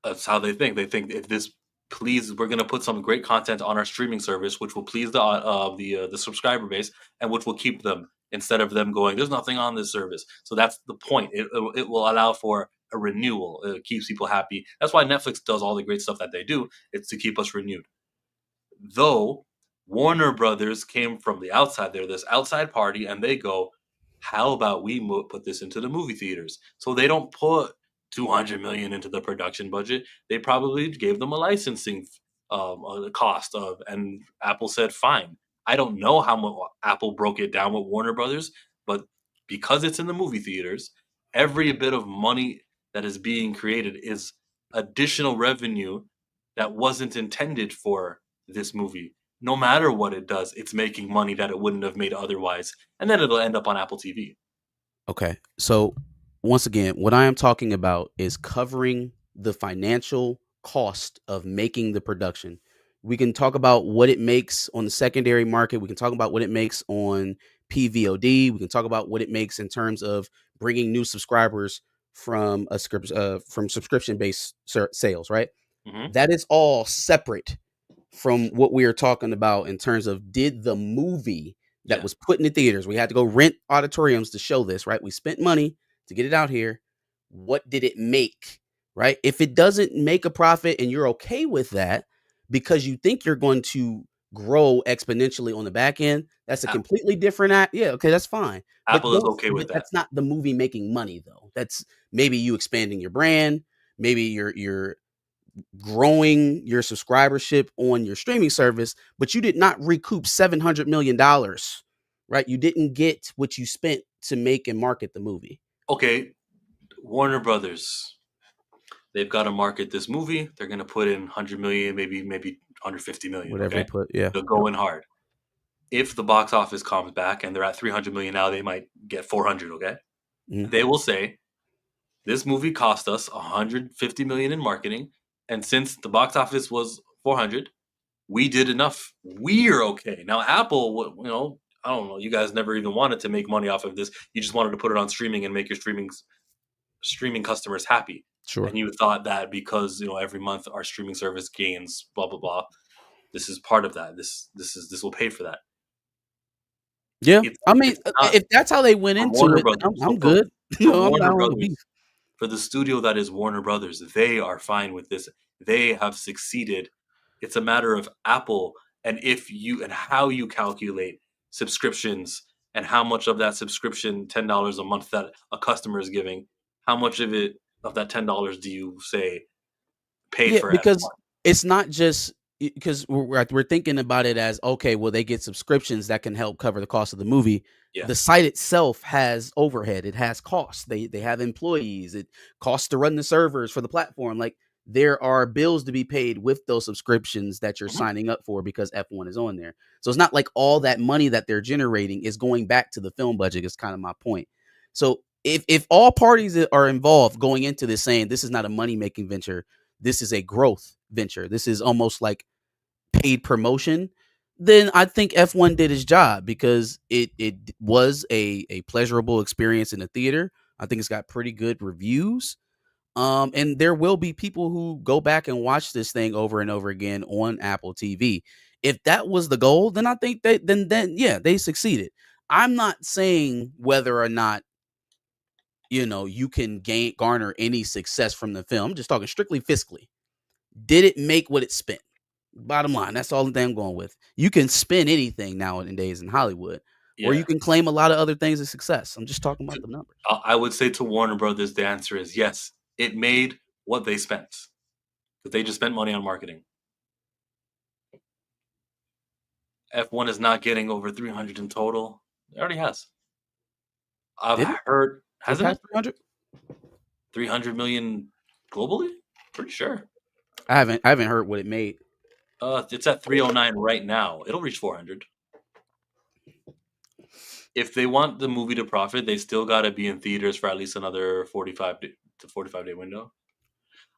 That's how they think. They think if this we're going to put some great content on our streaming service, which will please the subscriber base and which will keep them instead of them going, there's nothing on this service. So that's the point. It will allow for a renewal. It keeps people happy. That's why Netflix does all the great stuff that they do. It's to keep us renewed. Though Warner Brothers came from the outside, they're this outside party, and they go, how about we put this into the movie theaters? So they don't put 200 million into the production budget. They probably gave them a licensing cost of, and Apple said, fine. I don't know how much Apple broke it down with Warner Brothers, but because it's in the movie theaters, every bit of money that is being created is additional revenue that wasn't intended for this movie. No matter what it does, it's making money that it wouldn't have made otherwise, and then it'll end up on Apple TV. Okay, so once again, what I am talking about is covering the financial cost of making the production. We can talk about what it makes on the secondary market. We can talk about what it makes on PVOD. We can talk about what it makes in terms of bringing new subscribers from from subscription-based sales, right? Mm-hmm. That is all separate from what we are talking about in terms of did the movie that was put in the theaters, we had to go rent auditoriums to show this, right? We spent money to get it out here. What did it make, right? If it doesn't make a profit and you're okay with that because you think you're going to grow exponentially on the back end, that's a completely different act. Yeah, okay, that's fine. Apple is okay with that. That's not the movie making money, though. That's maybe you expanding your brand, maybe you're growing your subscribership on your streaming service, but you did not recoup $700 million, right? You didn't get what you spent to make and market the movie? Okay, Warner Brothers. They've got to market this movie. They're going to put in 100 million, maybe 150 million. Whatever they Okay, put, yeah. they'll go in hard. If the box office comes back and they're at 300 million now, they might get 400. Okay, they will say this movie cost us 150 million in marketing, and since the box office was 400, we did enough. We're okay. Now Apple, I don't know. You guys never even wanted to make money off of this. You just wanted to put it on streaming and make your streaming customers happy. Sure. And you thought that because every month our streaming service gains blah blah blah. This is part of that. This will pay for that. Yeah, I mean, if that's how they went into Warner it, Brothers. I'm good. Warner Brothers, for the studio that is Warner Brothers, they are fine with this. They have succeeded. It's a matter of Apple and how you calculate subscriptions and how much of that subscription, $10 a month that a customer is giving, how much of that $10 do you say paid for? Because it's not just because we're thinking about it as, okay, well, they get subscriptions that can help cover the cost of the movie. Yeah. The site itself has overhead. It has costs. They have employees. It costs to run the servers for the platform. Like, there are bills to be paid with those subscriptions that you're signing up for because F1 is on there. So it's not like all that money that they're generating is going back to the film budget. Is kind of my point. So if all parties are involved going into this saying this is not a money-making venture, this is a growth venture, this is almost like paid promotion, then I think F1 did his job because it was a pleasurable experience in the theater. I think it's got pretty good reviews. And there will be people who go back and watch this thing over and over again on Apple TV. If that was the goal, then I think they succeeded. I'm not saying whether or not you can garner any success from the film. I'm just talking strictly fiscally. Did it make what it spent? Bottom line, that's all the thing I'm going with. You can spend anything nowadays in Hollywood, or you can claim a lot of other things as success. I'm just talking about the numbers. I would say to Warner Brothers, the answer is yes. It made what they spent. But they just spent money on marketing. F1 is not getting over 300 in total. It already has. I've heard, hasn't it? 300? 300 million globally? Pretty sure. I haven't heard what it made. It's at 309 right now. It'll reach 400. If they want the movie to profit, they still got to be in theaters for at least another 45 day window.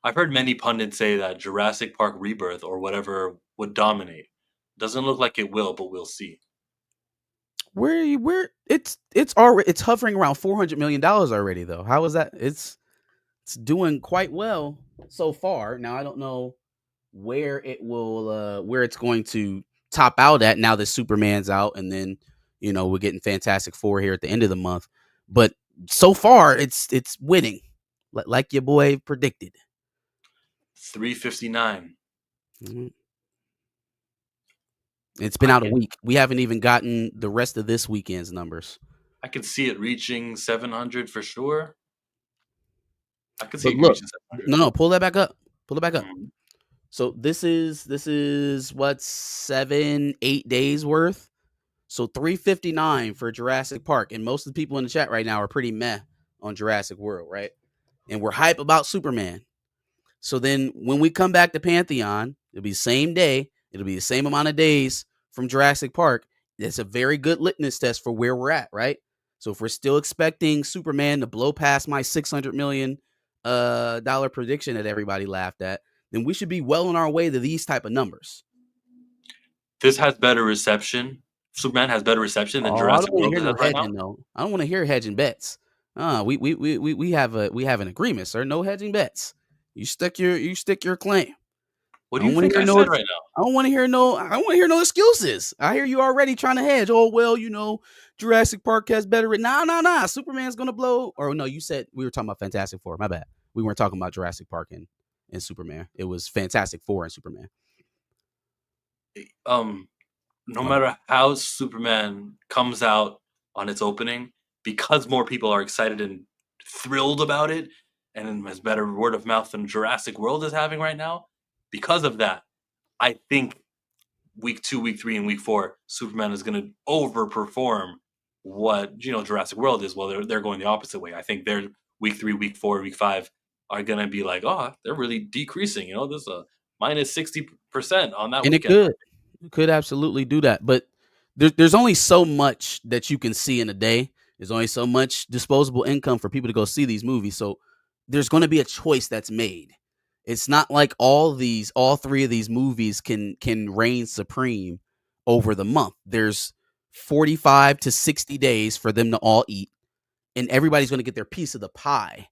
I've heard many pundits say that Jurassic Park Rebirth or whatever would dominate. Doesn't look like it will, but we'll see. It's hovering around $400 million already though. How is that? It's doing quite well so far. Now I don't know where it's going to top out at now that Superman's out, and then we're getting Fantastic Four here at the end of the month. But so far it's winning, like your boy predicted. 359. Mm-hmm. It's been out a week. We haven't even gotten the rest of this weekend's numbers. I can see it reaching 700 for sure. I can see it reaching 700. No, pull that back up. Mm-hmm. So this is what, 7-8 days worth. So 359 for Jurassic Park, and most of the people in the chat right now are pretty meh on Jurassic World, right? And we're hype about Superman. So then when we come back to Pantheon, it'll be the same day. It'll be the same amount of days from Jurassic Park. That's a very good litmus test for where we're at, right? So if we're still expecting Superman to blow past my $600 million dollar prediction that everybody laughed at, then we should be well on our way to these type of numbers. This has better reception. Superman has better reception than Jurassic World has right now. No. I don't want to hear hedging bets. We have an agreement, sir. No hedging bets. You stick your claim. What do you think I said right now? I don't want to hear no excuses. I hear you already trying to hedge. Oh, well, Jurassic Park has better. Nah. Superman's going to blow. Or no, you said we were talking about Fantastic Four. My bad. We weren't talking about Jurassic Park and Superman. It was Fantastic Four and Superman. No matter how Superman comes out on its opening, because more people are excited and thrilled about it and has better word of mouth than Jurassic World is having right now, because of that, I think week 2, week 3, and week 4, Superman is going to overperform what Jurassic World is. Well, they're going the opposite way. I think they're week 3, week 4, week 5 are gonna be like, oh, they're really decreasing. There's a minus 60% on that And it weekend. could absolutely do that. But there's only so much that you can see in a day. There's only so much disposable income for people to go see these movies. So there's going to be a choice that's made. It's not like all 3 of these movies can reign supreme over the month. There's 45 to 60 days for them to all eat, and everybody's going to get their piece of the pie.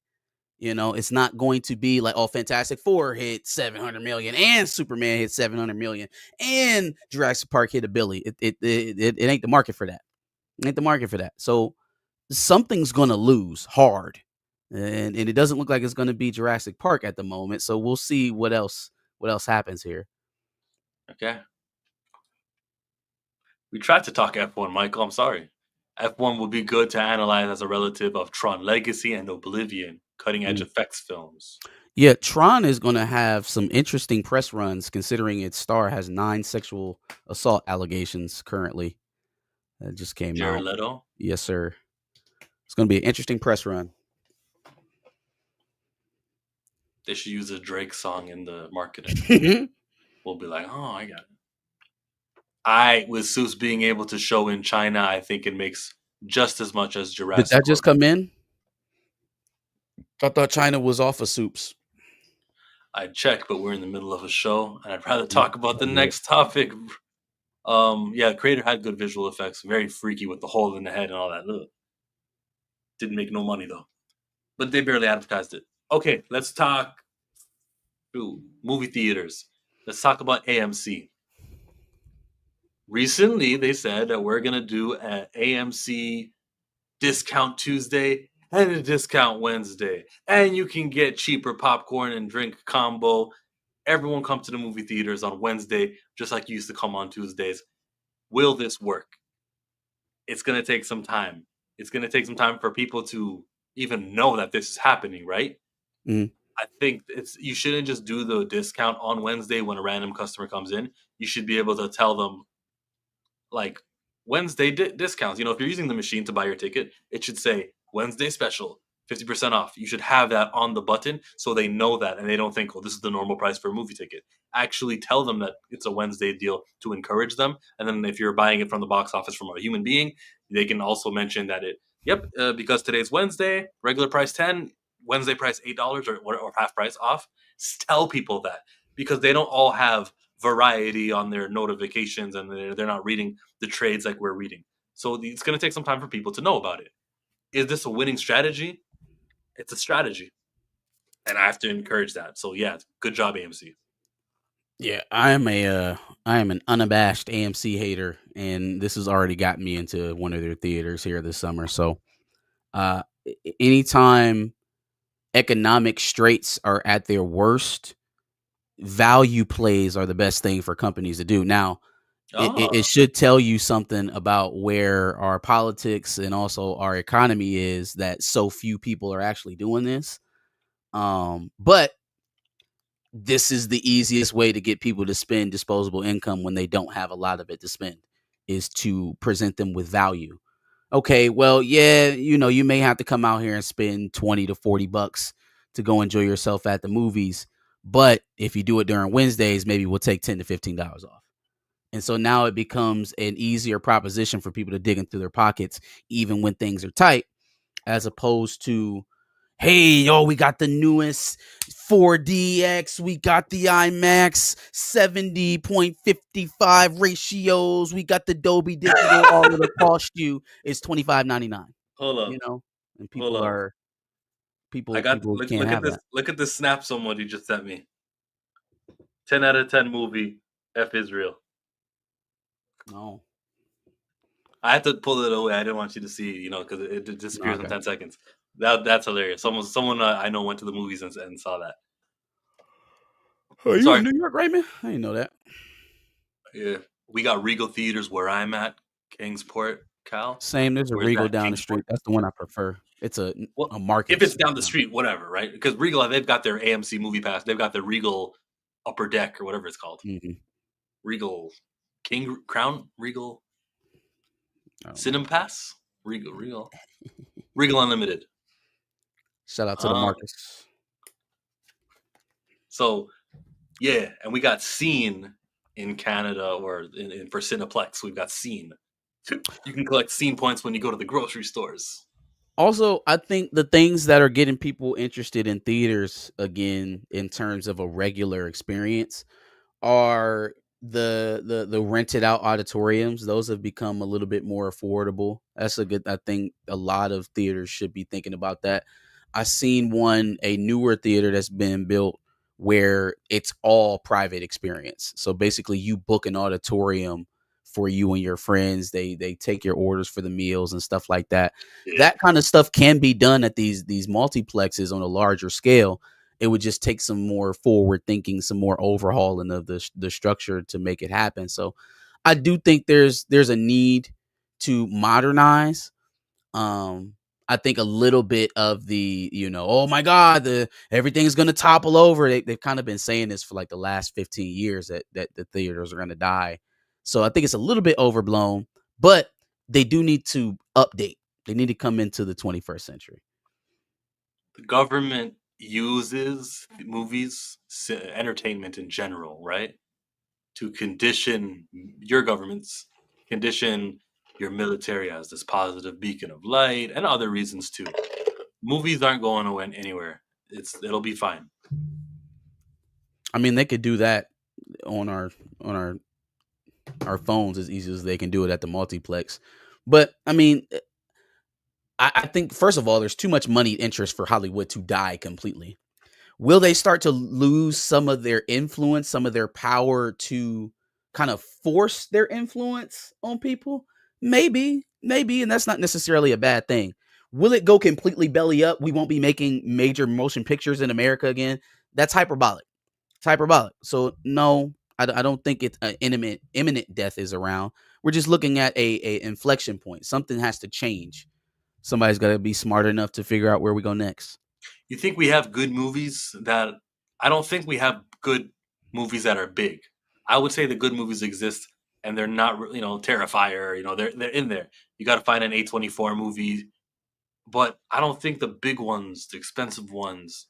It's not going to be like, oh, Fantastic Four hit 700 million and Superman hit 700 million and Jurassic Park hit a billy. It ain't the market for that. It ain't the market for that. So something's going to lose hard. And it doesn't look like it's going to be Jurassic Park at the moment. So we'll see what else happens here. Okay. We tried to talk F1, Michael. I'm sorry. F1 would be good to analyze as a relative of Tron Legacy and Oblivion, cutting edge effects films. Yeah, Tron is going to have some interesting press runs considering its star has 9 sexual assault allegations currently. That just came Jared out. Leto? Yes, sir. It's going to be an interesting press run. They should use a Drake song in the marketing. We'll be like, oh, I got it. With Suits being able to show in China, I think it makes just as much as Jurassic Did that just World. come in? I thought China was off of Soups. I'd check, but we're in the middle of a show, and I'd rather talk about the next topic. The creator had good visual effects, very freaky with the hole in the head and all that. Ugh. Didn't make no money though, but they barely advertised it. Okay, let's talk movie theaters. Let's talk about AMC. Recently, they said that we're gonna do an AMC discount Tuesday and a discount Wednesday, and you can get cheaper popcorn and drink combo. Everyone come to the movie theaters on Wednesday, just like you used to come on Tuesdays. Will this work? It's going to take some time. It's going to take some time for people to even know that this is happening, right? Mm. I think you shouldn't just do the discount on Wednesday when a random customer comes in. You should be able to tell them, like, Wednesday discounts. If you're using the machine to buy your ticket, it should say Wednesday special, 50% off. You should have that on the button so they know that and they don't think, oh, this is the normal price for a movie ticket. Actually tell them that it's a Wednesday deal to encourage them. And then if you're buying it from the box office from a human being, they can also mention that because today's Wednesday, regular price 10, Wednesday price $8 or half price off. Tell people that, because they don't all have variety on their notifications and they're not reading the trades like we're reading. So it's going to take some time for people to know about it. Is this a winning strategy? It's a strategy, and I have to encourage that. So yeah, good job, AMC. Yeah, I am an unabashed AMC hater, and this has already gotten me into one of their theaters here this summer. So, anytime economic straits are at their worst, value plays are the best thing for companies to do. Now, it should tell you something about where our politics and also our economy is, that so few people are actually doing this. But this is the easiest way to get people to spend disposable income when they don't have a lot of it to spend, is to present them with value. Okay, well, yeah, you may have to come out here and spend 20 to 40 bucks to go enjoy yourself at the movies. But if you do it during Wednesdays, maybe we'll take $10 to $15 off. And so now it becomes an easier proposition for people to dig into their pockets, even when things are tight, as opposed to, hey, we got the newest 4DX, we got the IMAX 70.55 ratios, we got the Dolby Digital. All of the cost you is $25.99. Hold up, and people are people. I got people look, can't look have at this. that. Look at this snap somebody just sent me. 10 out of 10 movie. F Israel. No, I had to pull it away. I didn't want you to see, because it disappears in 10 seconds. That's hilarious. Someone I know went to the movies and saw that. Are you in New York, Raymond? I didn't know that. Yeah, we got Regal Theaters where I'm at, Kingsport, Cal. Same. There's a Regal down the street. That's the one I prefer. It's a market. If it's down the street, whatever, right? Because Regal, they've got their AMC Movie Pass. They've got their Regal Upper Deck or whatever it's called. Mm-hmm. Regal King Crown Regal Cinema Pass. Regal Unlimited. Shout out to the Marcus. So yeah, and we got Scene in Canada, or for Cineplex, we've got Scene. You can collect Scene points when you go to the grocery stores. Also, I think the things that are getting people interested in theaters again, in terms of a regular experience, are the rented out auditoriums. Those have become a little bit more affordable. That's a good. I think a lot of theaters should be thinking about that. I seen a newer theater that's been built where it's all private experience. So basically, you book an auditorium for you and your friends. They take your orders for the meals and stuff like that. Yeah. That kind of stuff can be done at these multiplexes on a larger scale. It would just take some more forward thinking, some more overhauling of the structure to make it happen. So I do think there's a need to modernize. I think a little bit of the, oh my God, everything's going to topple over. They've kind of been saying this for like the last 15 years that the theaters are going to die. So I think it's a little bit overblown, but they do need to update. They need to come into the 21st century. The government uses movies, entertainment in general, right, to condition your governments, condition your military as this positive beacon of light, and other reasons too. Movies aren't going away anywhere. It'll be fine. I mean, they could do that on our phones as easy as they can do it at the multiplex. But I mean, I think first of all, there's too much money interest for Hollywood to die completely. Will they start to lose some of their influence, some of their power to kind of force their influence on people? Maybe, and that's not necessarily a bad thing. Will it go completely belly up? We won't be making major motion pictures in America again. That's hyperbolic. It's hyperbolic. So no, I don't think it's imminent death is around. We're just looking at a inflection point. Something has to change. Somebody's got to be smart enough to figure out where we go next. You think we have good movies that... I don't think we have good movies that are big. I would say the good movies exist, and they're not, Terrifier, they're in there. You got to find an A24 movie, but I don't think the big ones, the expensive ones,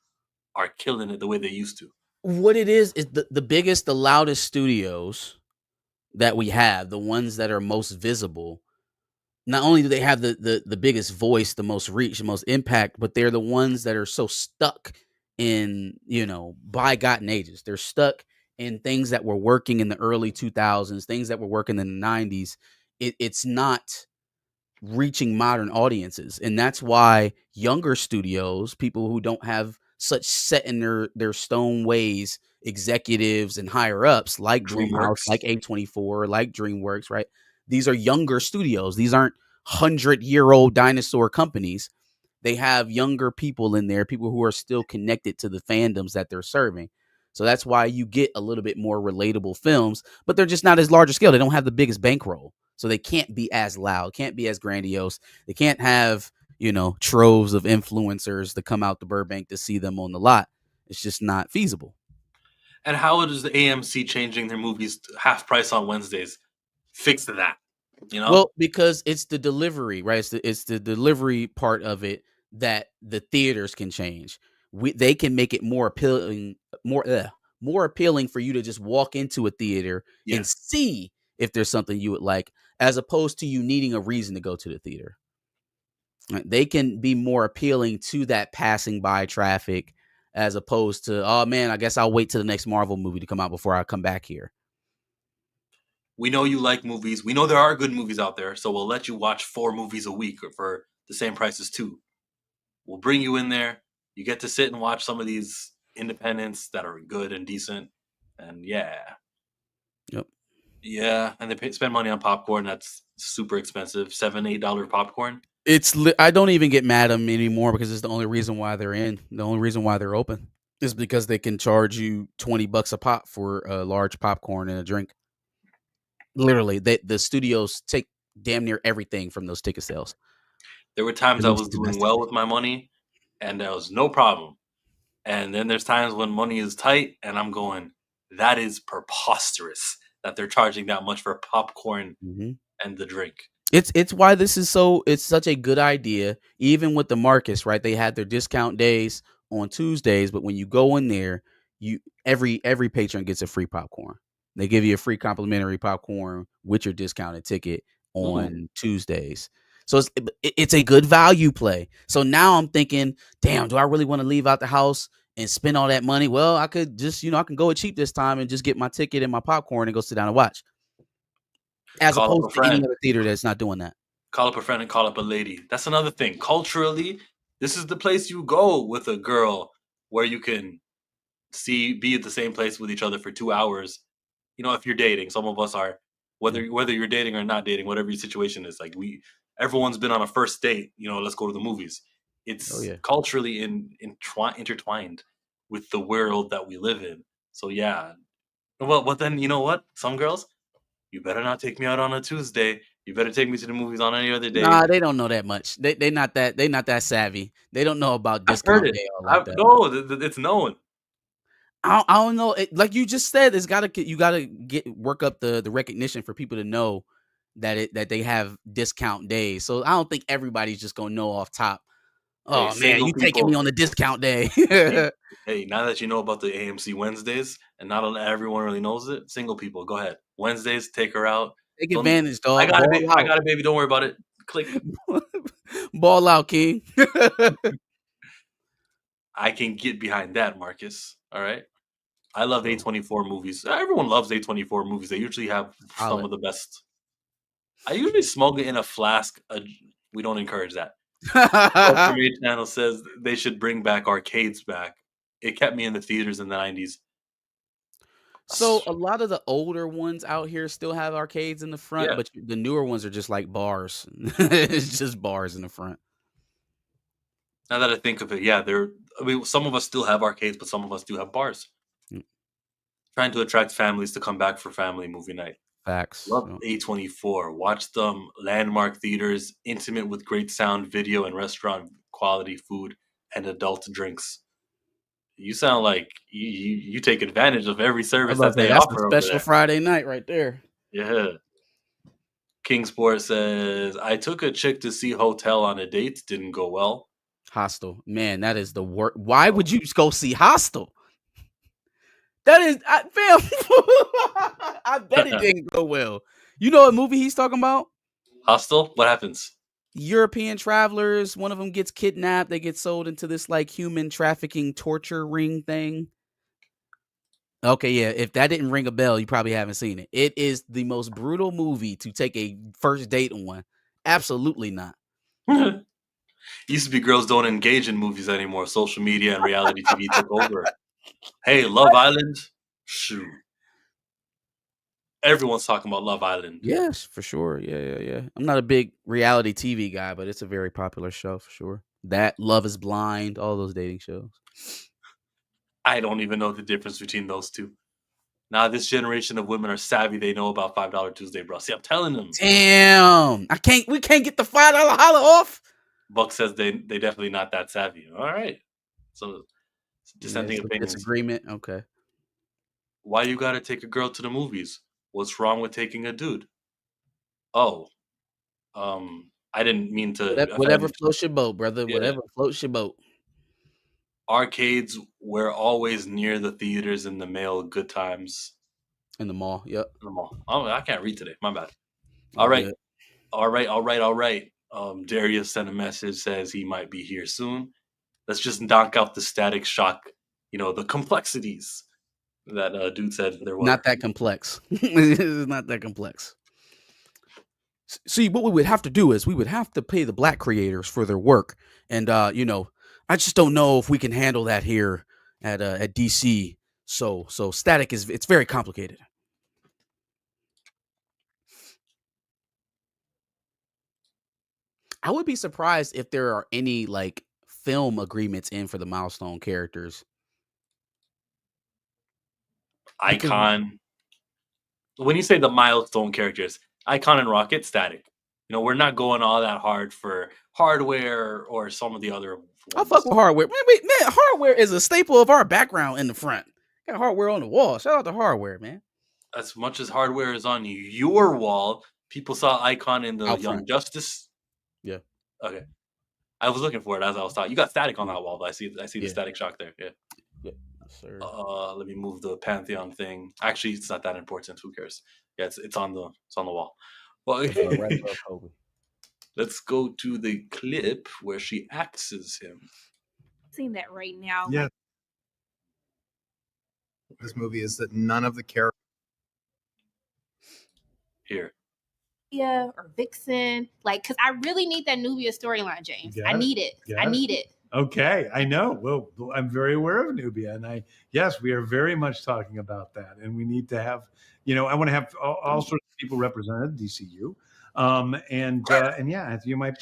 are killing it the way they used to. What it is the biggest, the loudest studios that we have, the ones that are most visible. Not only do they have the biggest voice, the most reach, the most impact, but they're the ones that are so stuck in, bygone ages. They're stuck in things that were working in the early 2000s, things that were working in the 90s. It's not reaching modern audiences. And that's why younger studios, people who don't have such set in their stone ways, executives and higher ups like Blumhouse, like A24, like DreamWorks, right? These are younger studios. These aren't 100-year-old dinosaur companies. They have younger people in there, people who are still connected to the fandoms that they're serving. So that's why you get a little bit more relatable films, but they're just not as large a scale. They don't have the biggest bankroll. So they can't be as loud, can't be as grandiose. They can't have, troves of influencers to come out to Burbank to see them on the lot. It's just not feasible. And how does the AMC changing their movies to half price on Wednesdays fix that? Well, because it's the delivery, right? It's the delivery part of it that the theaters can change. They can make it more appealing, more appealing for you to just walk into a theater and see if there's something you would like, as opposed to you needing a reason to go to the theater. They can be more appealing to that passing by traffic, as opposed to, oh man, I guess I'll wait till the next Marvel movie to come out before I come back here. We know you like movies. We know there are good movies out there, so we'll let you watch 4 movies a week for the same price as 2. We'll bring you in there. You get to sit and watch some of these independents that are good and decent. And Yep. Yeah, and they spend money on popcorn. That's super expensive. $7-8 popcorn. I don't even get mad at them anymore, because it's the only reason why they're in. The only reason why they're open is because they can charge you $20 a pop for a large popcorn and a drink. Literally, the studios take damn near everything from those ticket sales. There were times I was doing well with my money, and there was no problem. And then there's times when money is tight, and I'm going, that is preposterous that they're charging that much for popcorn and the drink. It's why this is so it's such a good idea. Even with the Marcus, right? They had their discount days on Tuesdays, but when you go in there, you every patron gets a free popcorn. They give you a free complimentary popcorn with your discounted ticket Ooh, on Tuesdays. So it's a good value play. So now I'm thinking, damn, do I really want to leave out the house and spend all that money? Well, I could just, I can go it cheap this time and just get my ticket and my popcorn and go sit down and watch. As call up opposed a to any friend. other theater that's not doing that. Call up a friend and call up a lady. That's another thing. Culturally, this is the place you go with a girl where you can be at the same place with each other for 2 hours. If you're dating, some of us are, Yeah. whether you're dating or not dating, whatever your situation is, like everyone's been on a first date. Let's go to the movies. Oh It's yeah. culturally intertwined with the world that we live in. So yeah. Well, but then you know what? Some girls, you better not take me out on a Tuesday. You better take me to the movies on any other day. Nah, they don't know that much. They not that savvy. They don't know about I've heard discount it. day all like that. No, it's known. I don't know. Like you just said, you gotta work up the recognition for people to know that they have discount days. So I don't think everybody's just gonna know off top. Hey, Oh man, single you taking me people. on the discount day. Hey, hey, now that you know about the AMC Wednesdays, and not everyone really knows it, single people, go ahead. Wednesdays, take her out. Take Don't advantage, I dog. got a Ball baby. I out. got a baby. Don't worry about it. Click. Ball out, King. I can get behind that, Marcus. All right. I love So A24 movies. Everyone loves A24 movies. They usually have some solid. of the best. I usually smoke it in a flask. We don't encourage that. Culture Media Channel says they should bring back arcades back. It kept me in the theaters in the 90s. So a lot of the older ones out here still have arcades in the front, Yeah. but the newer ones are just like bars. It's just bars in the front. Now that I think of it, yeah, some of us still have arcades, but some of us do have bars. Mm. Trying to attract families to come back for family movie night. Facts. Love A24. Watch them landmark theaters, intimate with great sound, video, and restaurant quality food and adult drinks. You sound like you take advantage of every I service love that that. they That's the offer over special there. Friday night right there. Yeah. Kingsport says, I took a chick to see Hotel on a date. Didn't go well. Hostel. Man, that is the worst. Why would you go see Hostel? That is, fam. I bet it didn't go well. You know what movie he's talking about? Hostel? What happens? European travelers. One of them gets kidnapped. They get sold into this like human trafficking torture ring thing. Okay, yeah. If that didn't ring a bell, you probably haven't seen it. It is the most brutal movie to take a first date on. Absolutely not. Used to be girls don't engage in movies anymore. Social media and reality TV took over. Hey, Love Island? Shoot. Everyone's talking about Love Island. Yes, for sure. Yeah. I'm not a big reality TV guy, but it's a very popular show for sure. That Love is Blind, all those dating shows. I don't even know the difference between those two. Now, this generation of women are savvy. They know about $5 Tuesday, bro. See, I'm telling them. Damn. We can't get the $5 holla off. Buck says they definitely not that savvy. All right. So, dissenting It's a opinions. disagreement. Okay. Why you gotta take a girl to the movies? What's wrong with taking a dude? Oh, I didn't mean to Whatever offend. floats your boat, brother. Yeah. Whatever floats your boat. Arcades were always near the theaters in the male good times. In the mall. Yep. In the mall. Oh, I can't read today. My bad. All All right. good. All right. Darius sent a message, says he might be here soon. Let's just knock out the static shock, the complexities that dude said there were. Not that complex. It's not that complex. See, what we would have to do is we would have to pay the black creators for their work. And I just don't know if we can handle that here at DC. So static it's very complicated. I would be surprised if there are any like film agreements in for the milestone characters. Because Icon. When you say the milestone characters, Icon and Rocket, static. We're not going all that hard for hardware or some of the other I ones. fuck with hardware. Man, hardware is a staple of our background in the front. Got hardware on the wall. Shout out to hardware, man. As much as hardware is on your wall, people saw Icon in the Out Young front. Justice. Yeah. Okay. I was looking for it as I was talking. You got static on Yeah. that wall, but I see the Yeah. Static Shock there. Yeah. Yes, sir. Let me move the Pantheon thing. Actually, it's not that important. Who cares? Yeah, it's on the wall. Well, It's right above Kobe. let's go to the clip where she axes him. Seeing that right now. Yeah. This movie is that none of the characters. Here. Yeah, or Vixen, like, because I really need that Nubia storyline, James. I need it. I need it. Okay, I know. Well, I'm very aware of Nubia, and yes, we are very much talking about that, and we need to have, I want to have all sorts of people represented, DCU, and yeah, you might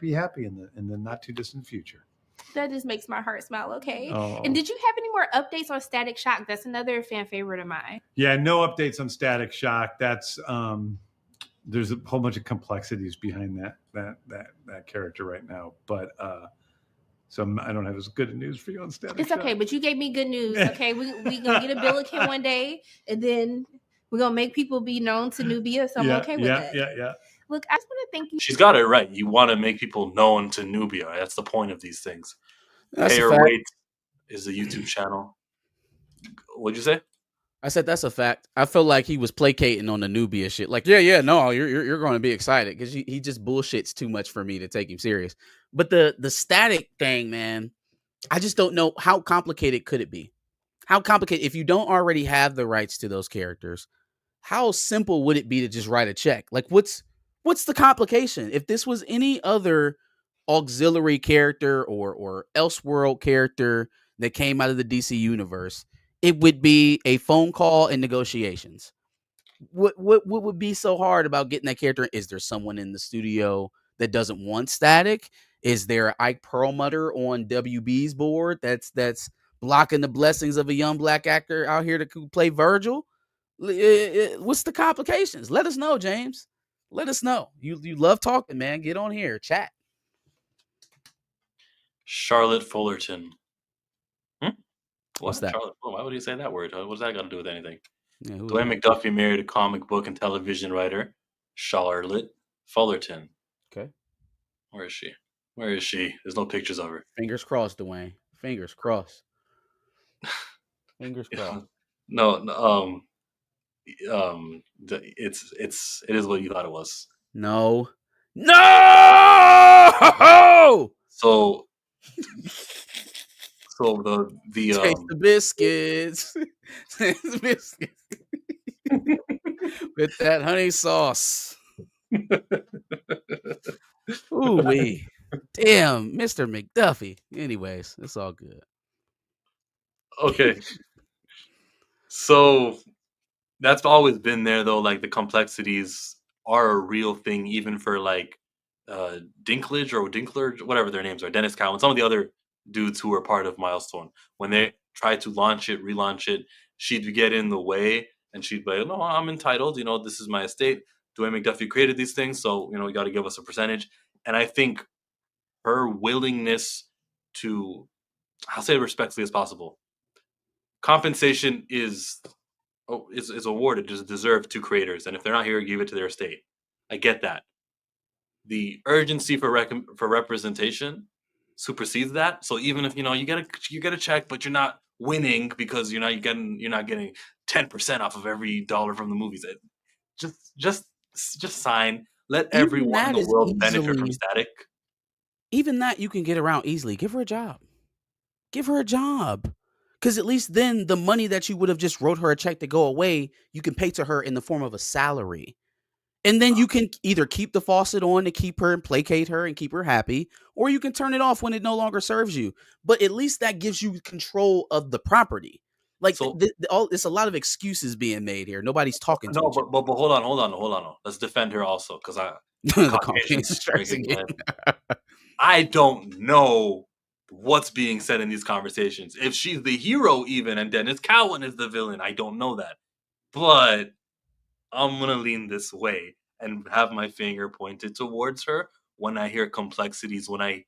be happy in the not too distant future. That just makes my heart smile. Okay. Oh. And did you have any more updates on Static Shock? That's another fan favorite of mine. Yeah, no updates on Static Shock. That's there's a whole bunch of complexities behind that character right now, but so I don't have as good news for you on Static It's Shock. okay, but you gave me good news. Okay, we gonna get a Billiken one day, and then we're gonna make people be known to Nubia. So I'm okay with that. Yeah. Look, I just want to thank you. She's got it right. You want to make people known to Nubia. That's the point of these things. That's Pay a her fact. weight is the YouTube channel. What'd you say? I said that's a fact. I feel like he was placating on the Nubia shit. Like, no, you're going to be excited because he just bullshits too much for me to take him serious. But the static thing, man, I just don't know how complicated could it be. How complicated if you don't already have the rights to those characters? How simple would it be to just write a check? Like, what's the complication? If this was any other auxiliary character or Elseworld character that came out of the DC universe, it would be a phone call and negotiations. What would be so hard about getting that character? Is there someone in the studio that doesn't want static? Is there Ike Perlmutter on WB's board that's blocking the blessings of a young black actor out here to play Virgil? What's the complications? Let us know, James. Let us know. You love talking, man. Get on here, chat. Charlotte Fullerton. What's that? Charlotte? Why would you say that word? What's that got to do with anything? Yeah, Dwayne McDuffie married a comic book and television writer, Charlotte Fullerton. Okay. Where is she? There's no pictures of her. Fingers crossed, Dwayne. Fingers crossed. Fingers crossed. No. It is what you thought it was. No. So the Taste the biscuits. Taste the biscuits. With that honey sauce. Ooh wee. Damn, Mr. McDuffie. Anyways, it's all good. Okay. So that's always been there though. Like the complexities are a real thing, even for like Dinklage, whatever their names are, Dennis Cowan, some of the other dudes who were part of Milestone. When they tried to relaunch it, she'd get in the way and she'd be like, no, I'm entitled. This is my estate. Dwayne McDuffie created these things, so you got to give us a percentage. And I think her willingness to, I'll say it respectfully as possible, compensation is awarded, is deserved to creators, and if they're not here, give it to their estate. I get that. The urgency for representation supersedes that. So even if you get a check, but you're not winning because you're not getting 10% off of every dollar from the movies. Just sign. Let Even everyone in that the is world benefit from easily- static. Even that you can get around easily. Give her a job. Because at least then the money that you would have just wrote her a check to go away, you can pay to her in the form of a salary. And then you can either keep the faucet on to keep her and placate her and keep her happy, or you can turn it off when it no longer serves you. But at least that gives you control of the property. Like, So- it's a lot of excuses being made here. Nobody's talking to No, each other. but hold on. Let's defend her also, because The Caucasian Caucasian strikes again. I don't know what's being said in these conversations. If she's the hero even and Dennis Cowan is the villain, I don't know that. But I'm going to lean this way and have my finger pointed towards her when I hear complexities, when I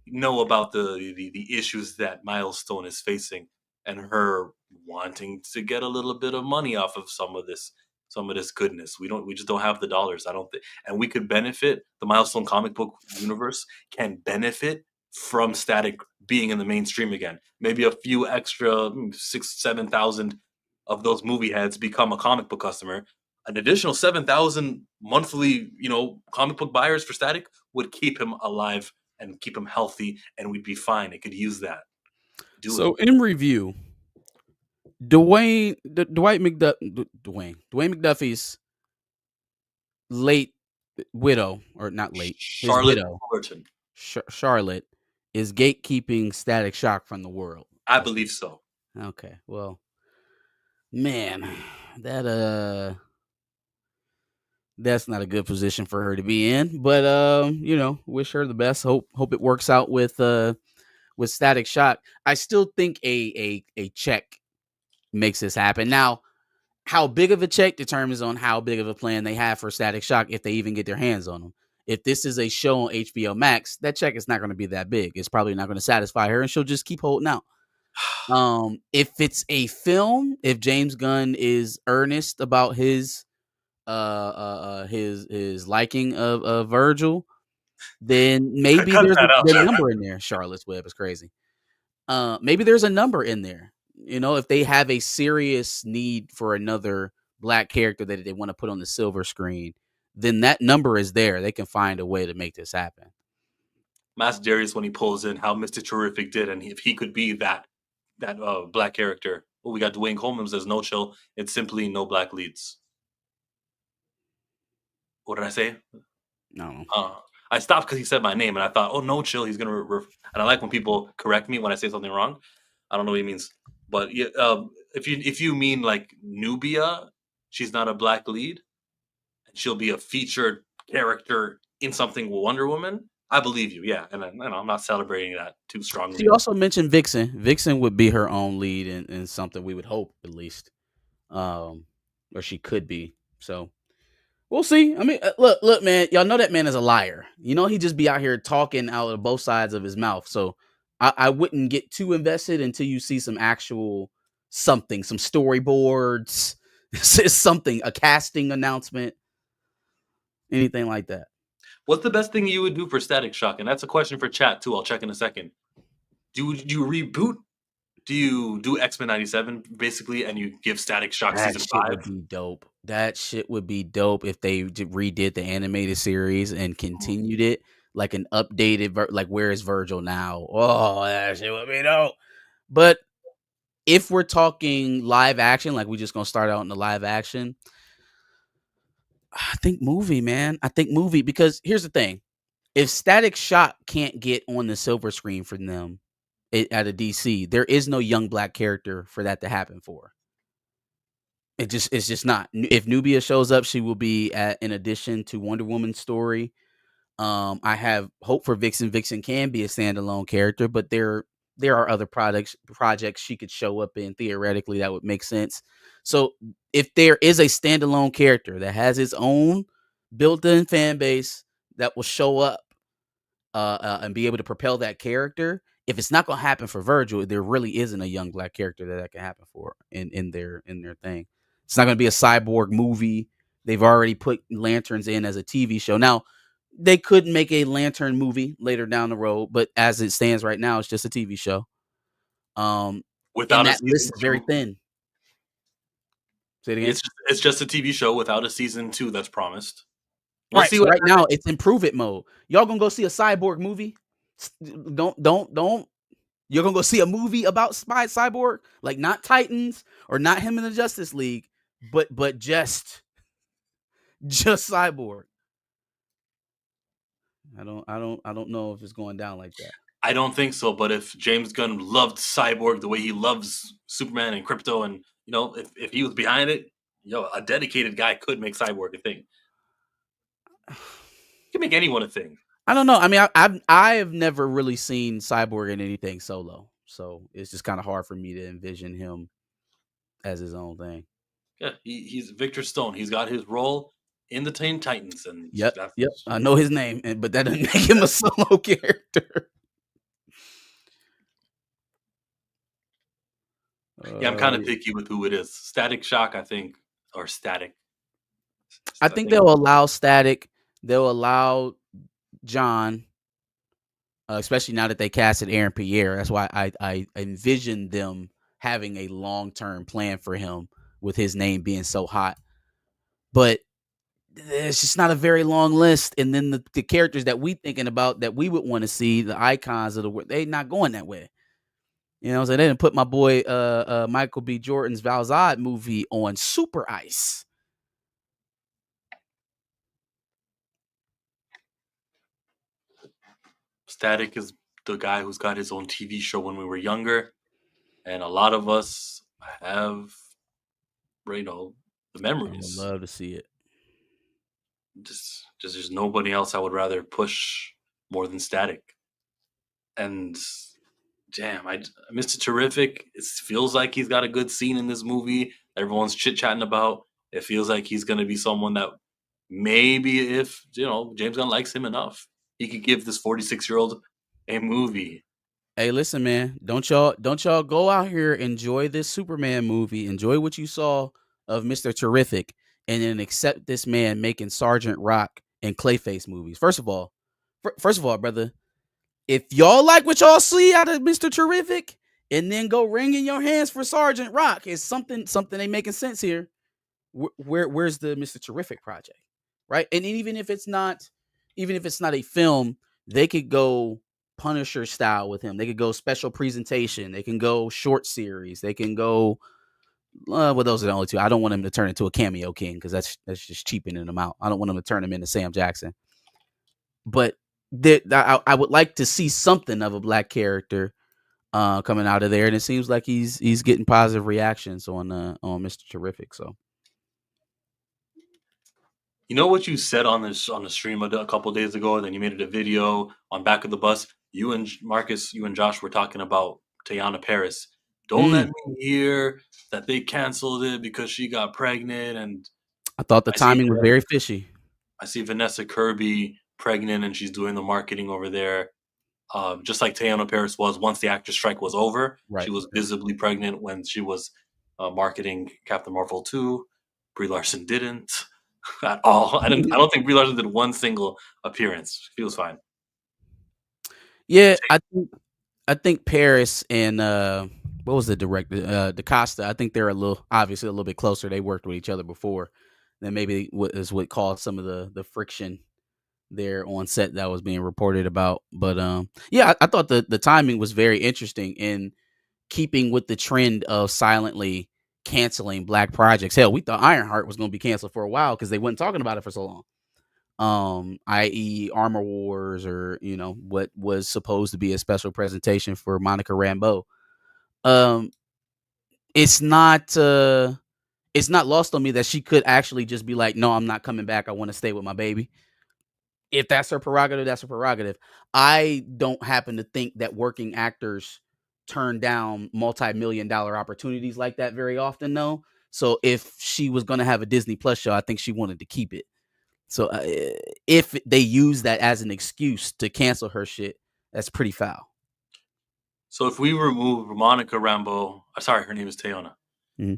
know about the issues that Milestone is facing and her wanting to get a little bit of money off of some of this. some of this goodness. We just don't have the dollars. I don't think, and we could benefit. The Milestone comic book universe can benefit from Static being in the mainstream again. Maybe a few extra 6,000-7,000 of those movie heads become a comic book customer. An additional 7,000 monthly, comic book buyers for Static would keep him alive and keep him healthy, and we'd be fine. It could use that. So in review, Dwayne McDuffie's late widow, or not late, his Charlotte widow, Fullerton. Charlotte, is gatekeeping Static Shock from the world. I believe so. Okay, well, man, that's not a good position for her to be in. But wish her the best. Hope it works out with Static Shock. I still think a check makes this happen. Now, how big of a check determines on how big of a plan they have for Static Shock, if they even get their hands on them. If this is a show on HBO Max, that check is not going to be that big. It's probably not going to satisfy her, and she'll just keep holding out. If it's a film, if James Gunn is earnest about his liking of Virgil, then maybe there's a number in there. Charlotte's Web is crazy. Maybe there's a number in there. If they have a serious need for another black character that they want to put on the silver screen, then that number is there. They can find a way to make this happen. Mass Darius, when he pulls in how Mr. Terrific did, and if he could be that black character. Well, we got Dwayne Coleman says no chill. It's simply no black leads. What did I say? No. I stopped because he said my name, and I thought, oh, no chill. He's gonna. And I like when people correct me when I say something wrong. I don't know what he means, but yeah, if you mean like Nubia, she's not a black lead, and she'll be a featured character in something with Wonder Woman. I believe you, yeah, and I'm not celebrating that too strongly. She also mentioned Vixen. Vixen would be her own lead in something, we would hope, at least, or she could be. So we'll see. I mean, look, man, y'all know that man is a liar. He just be out here talking out of both sides of his mouth. So I wouldn't get too invested until you see some actual something, some storyboards, something, a casting announcement, anything like that. What's the best thing you would do for Static Shock? And that's a question for chat too. I'll check in a second. Do you reboot? Do you do X-Men 97 basically, and you give Static Shock season 5? That would be dope. That shit would be dope if they redid the animated series and continued it like an updated, like where is Virgil now? Oh, that shit would be dope. But if we're talking live action, like we just gonna start out in the live action, I think movie, man. I think movie, because here's the thing. If Static Shock can't get on the silver screen for them at a DC, there is no young black character for that to happen for. It's just not. If Nubia shows up, she will be in addition to Wonder Woman's story. I have hope for Vixen. Vixen can be a standalone character, but there are other projects she could show up in theoretically that would make sense. So if there is a standalone character that has its own built-in fan base that will show up and be able to propel that character, if it's not going to happen for Virgil, there really isn't a young black character that can happen for in their thing. It's not going to be a Cyborg movie. They've already put Lanterns in as a TV show. Now, they could make a Lantern movie later down the road, but as it stands right now, it's just a TV show. Without that list is very thin. Say it again. It's just a TV show without a season 2 that's promised. Right. So right now, it's improve it mode. Y'all gonna go see a Cyborg movie? Don't. You're gonna go see a movie about Cyborg, like not Titans or not him in the Justice League, but just Cyborg. I don't know if it's going down like that. I don't think so. But if James Gunn loved Cyborg the way he loves Superman and Krypto, and if he was behind it, a dedicated guy could make Cyborg a thing. He can make anyone a thing. I don't know. I mean, I've never really seen Cyborg in anything solo, so it's just kind of hard for me to envision him as his own thing. Yeah, he's Victor Stone. He's got his role in the Teen Titans, and yep. I know his name, but that doesn't make him a solo character. Yeah, I'm kind of picky with who it is. Static Shock, I think, or Static. I think they'll allow Static. They'll allow John, especially now that they casted Aaron Pierre. That's why I envision them having a long-term plan for him with his name being so hot. But it's just not a very long list. And then the characters that we thinking about that we would want to see, the icons of the world, they not going that way. You know, so they didn't put my boy Michael B. Jordan's Valzad movie on Super Ice. Static is the guy who's got his own TV show when we were younger, and a lot of us have, the I would memories. love to see it. Just there's nobody else I would rather push more than Static. And damn, Mr. Terrific. It feels like he's got a good scene in this movie. Everyone's chit chatting about. It feels like he's gonna be someone that maybe if James Gunn likes him enough, he could give this 46-year-old a movie. Hey, listen, man, don't y'all go out here, enjoy this Superman movie, enjoy what you saw of Mr. Terrific, and then accept this man making Sergeant Rock and Clayface movies. First of all, brother, if y'all like what y'all see out of Mr. Terrific, and then go wringing your hands for Sergeant Rock, is something ain't making sense here. Where's the Mr. Terrific project, right? And even if it's not a film, they could go Punisher style with him. They could go special presentation. They can go short series. They can go. Well, those are the only two. I don't want him to turn into a cameo king because that's just cheapening him out. I don't want him to turn him into Sam Jackson. But I would like to see something of a black character coming out of there, and it seems like he's getting positive reactions on Mr. Terrific. So. You know what you said on the stream a couple of days ago, and then you made it a video on Back of the Bus. You and Marcus, you and Josh were talking about Teyana Paris. Don't let me hear that they canceled it because she got pregnant. And I thought the timing was very fishy. I see Vanessa Kirby pregnant, and she's doing the marketing over there. Just like Teyana Paris was once the actor strike was over. Right. She was visibly pregnant when she was marketing Captain Marvel 2. Brie Larson didn't. At all. I don't think Brie Larson did one single appearance. She was fine. Yeah, I think Paris and what was the director? DaCosta. I think they're obviously a little bit closer. They worked with each other before. Then maybe what caused some of the friction there on set that was being reported about. But yeah, I thought the timing was very interesting in keeping with the trend of silently canceling black projects. Hell, we thought Ironheart was going to be canceled for a while because they weren't talking about it for so long. I.e. Armor Wars, or what was supposed to be a special presentation for Monica Rambeau. It's not lost on me that she could actually just be like, no, I'm not coming back. I want to stay with my baby. If that's her prerogative, that's her prerogative. I don't happen to think that working actors turn down multi-million-dollar opportunities like that very often, though. So if she was going to have a Disney Plus show, I think she wanted to keep it. So if they use that as an excuse to cancel her shit, that's pretty foul. So if we remove Monica Rambeau, sorry, her name is Teyana. Mm-hmm.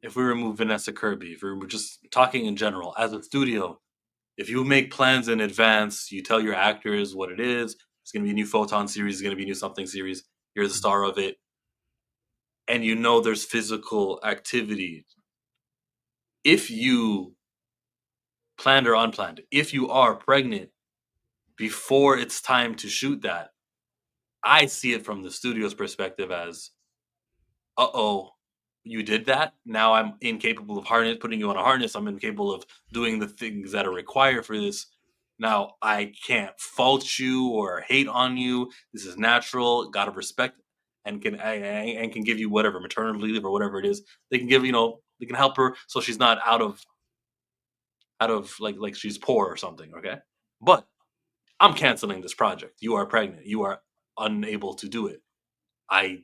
If we remove Vanessa Kirby, if we're just talking in general, as a studio, if you make plans in advance, you tell your actors what it is. It's going to be a new Photon series. It's going to be a new something series. You're the star of it. And there's physical activity. If you planned or unplanned, if you are pregnant before it's time to shoot that, I see it from the studio's perspective as, you did that. Now I'm incapable of putting you on a harness. I'm incapable of doing the things that are required for this. Now I can't fault you or hate on you. This is natural. Gotta respect and can give you whatever maternity leave or whatever it is. They can give they can help her so she's not out of like she's poor or something. Okay, but I'm canceling this project. You are pregnant. You are unable to do it. I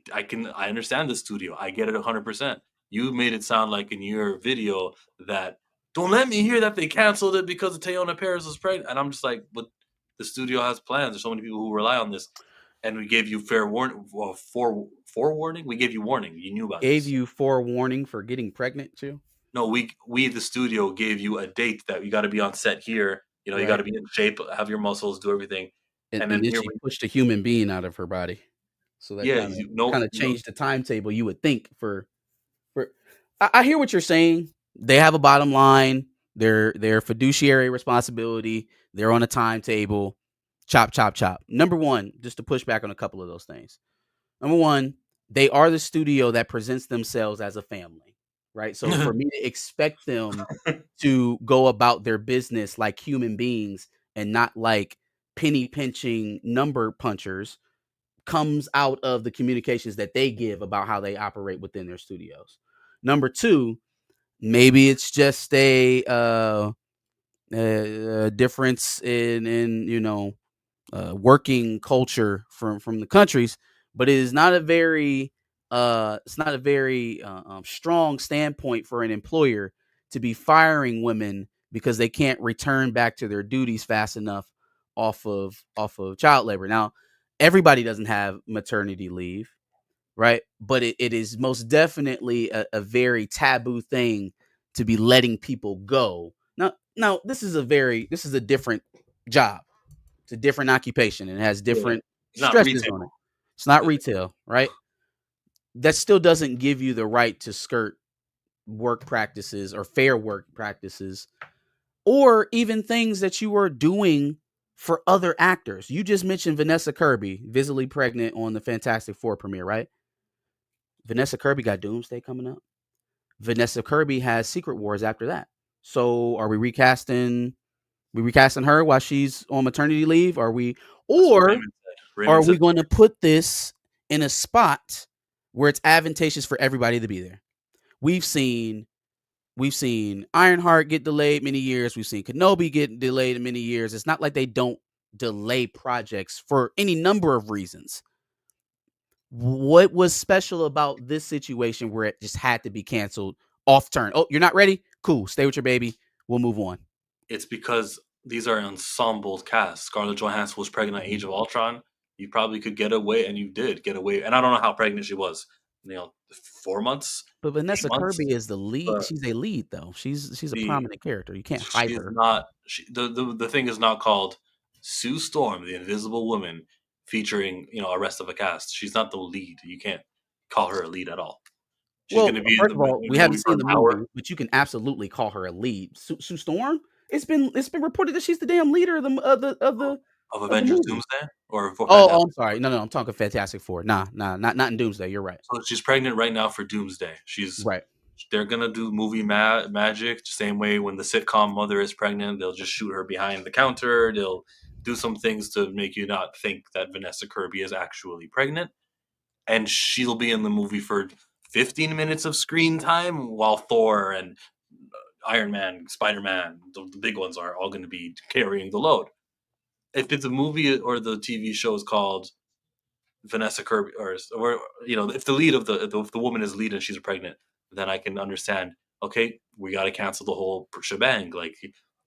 understand the studio. I get it 100%. You made it sound like in your video that don't let me hear that they canceled it because of Teyana Paris was pregnant. And I'm just like, but the studio has plans. There's so many people who rely on this. And we gave you fair warning. Forewarning. We gave you warning. You knew about Gave this. you forewarning for getting pregnant too. No, we the studio gave you a date that you got to be on set here. You know, you got Right. to be in shape, have your muscles, do everything, and And then then here she we pushed a human being out of her body. So that yeah, kind of you no, no changed the timetable you would think for I hear what you're saying. They have a bottom line. Their fiduciary responsibility. They're on a timetable. Chop, chop, chop. Number one, just to push back on a couple of those things. Number one, they are the studio that presents themselves as a family, right? So for me to expect them to go about their business like human beings and not like penny pinching number punchers comes out of the communications that they give about how they operate within their studios. Number two, maybe it's just a difference in working culture from the countries, but it is not a very strong standpoint for an employer to be firing women because they can't return back to their duties fast enough off of child labor. Now, everybody doesn't have maternity leave, right? But it is most definitely a very taboo thing to be letting people go. Now this is a different job. It's a different occupation and it has yeah, different it's not stresses retail. on it. It's not retail, right? That still doesn't give you the right to skirt work practices or fair work practices or even things that you are doing for other actors. You just mentioned Vanessa Kirby, visibly pregnant on the Fantastic Four premiere, right? Vanessa Kirby got Doomsday coming up. Vanessa Kirby has Secret Wars after that. So are we recasting? We recasting her while she's on maternity leave? Are we, That's what or Raymond said. are Raymond we said going to put this in a spot where it's advantageous for everybody to be there? We've seen Ironheart get delayed many years. We've seen Kenobi get delayed in many years. It's not like they don't delay projects for any number of reasons. What was special about this situation where it just had to be canceled off turn? Oh, you're not ready? Cool. Stay with your baby. We'll move on. it's because these are ensemble casts. Scarlett Johansson was pregnant at Age of Ultron. You probably could get away, and you did get away. And I don't know how pregnant she was. 4 months, But 8 Vanessa months. Kirby is the lead. But She's a lead though. She's a the prominent character. You can't she hide is her. not. The thing is not called Sue Storm, the Invisible Woman, featuring a rest of a cast. She's not the lead. You can't call her a lead at all. She's going Well, to be first of all, in we the haven't movie for seen an the hour movie, but you can absolutely call her a lead. Sue Storm. It's been reported that she's the damn leader of of the Avengers movie. Doomsday or for Oh, Fantastic I'm sorry. No, I'm talking Fantastic Four. Nah, not in Doomsday. You're right. So she's pregnant right now for Doomsday. Right. They're gonna do movie magic the same way when the sitcom mother is pregnant. They'll just shoot her behind the counter. They'll do some things to make you not think that Vanessa Kirby is actually pregnant, and she'll be in the movie for 15 minutes of screen time, while Thor and Iron Man, Spider Man, the big ones are all going to be carrying the load. If it's a movie or the TV show is called Vanessa Kirby, or if the lead of if the woman is lead and she's pregnant, then I can understand. Okay, we got to cancel the whole shebang. Like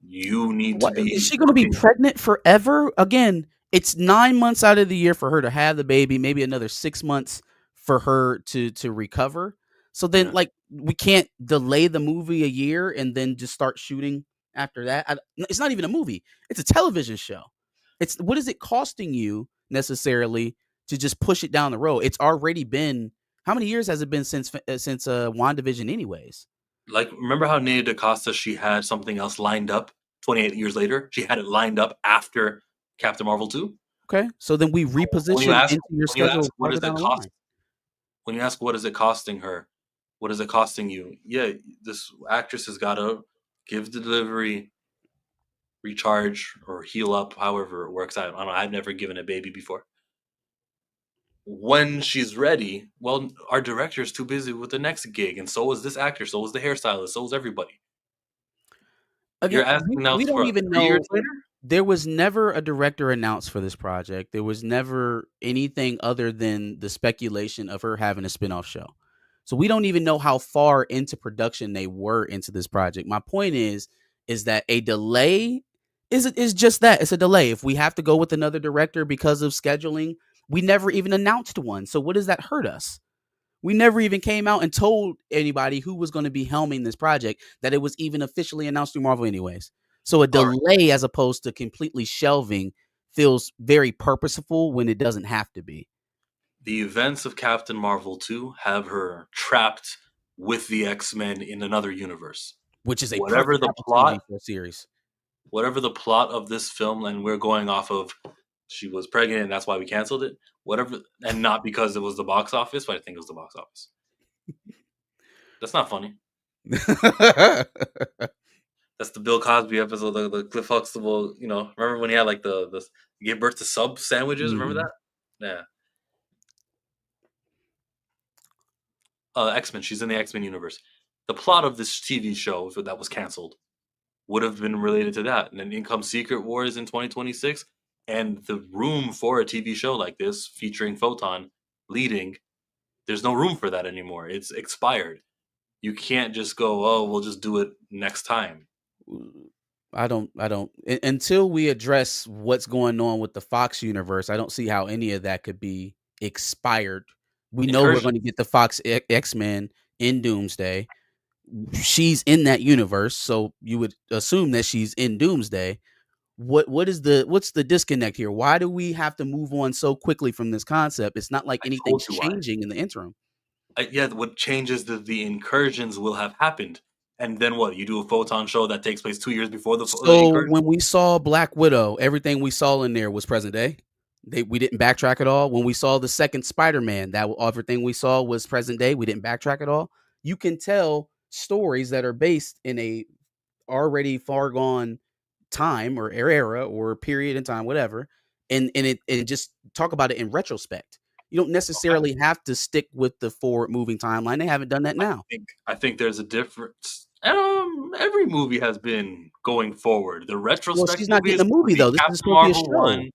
you need to What is be she going to be working. pregnant forever? Again, it's 9 months out of the year for her to have the baby. Maybe another 6 months for her to recover. So then, Yeah. like, we can't delay the movie a year and then just start shooting after that. It's not even a movie; it's a television show. It's what is it costing you necessarily to just push it down the road? It's already been how many years has it been since WandaVision, anyways? Like remember how Nia DaCosta she had something else lined up 28 years later. She had it lined up after Captain Marvel 2. Okay, so then we When you reposition ask into your when you ask schedule what farther is down it the cost line. when you ask what is it costing her, what is it costing you? Yeah, this actress has got to give the delivery, recharge or heal up, however it works out. I don't know. I've never given a baby before. When she's ready, well, our director's too busy with the next gig, and so is this actor, so is the hairstylist, so is everybody. Again, You're asking now we don't for even 3 years know. later? There was never a director announced for this project. There was never anything other than the speculation of her having a spinoff show. So we don't even know how far into production they were into this project. My point is that a delay is just that. It's a delay. If we have to go with another director because of scheduling, we never even announced one. So what does that hurt us? We never even came out and told anybody who was going to be helming this project, that it was even officially announced through Marvel anyways. So a delay as opposed to completely shelving feels very purposeful when it doesn't have to be. The events of Captain Marvel 2 have her trapped with the X-Men in another universe. Which is a Whatever perfect the opportunity plot, for a series. whatever the plot of this film, and we're going off of she was pregnant and that's why we canceled it. Whatever, and not because it was the box office, but I think it was the box office. That's not funny. That's the Bill Cosby episode, the Cliff Huxtable. You know, remember when he had like the gave birth to sub sandwiches? Remember that? Yeah. X-Men. She's in the X-Men universe. The plot of this TV show that was canceled would have been related to that. And then in comes Secret Wars in 2026, and the room for a TV show like this featuring Photon leading, there's no room for that anymore. It's expired. You can't just go, oh, we'll just do it next time. I don't until we address what's going on with the Fox universe, I don't see how any of that could be expired. We know we're going to get the Fox X-Men in Doomsday. She's in that universe, so you would assume that she's in Doomsday. What's the disconnect here? Why do we have to move on so quickly from this concept? It's not like anything's changing in the interim. Yeah, what changes the incursions will have happened. And then what? You do a Photon show that takes place 2 years before the incursion? When we saw Black Widow, everything we saw in there was present day. We didn't backtrack at all. When we saw the second Spider-Man, everything we saw was present day. We didn't backtrack at all. You can tell stories that are based in a already far gone time or era or period in time, whatever, and just talk about it in retrospect. You don't necessarily have to stick with the forward moving timeline. They haven't done that now. I think there's a difference. Every movie has been going forward. The retrospect. Well, she's not getting a movie though. This is supposed to be a show.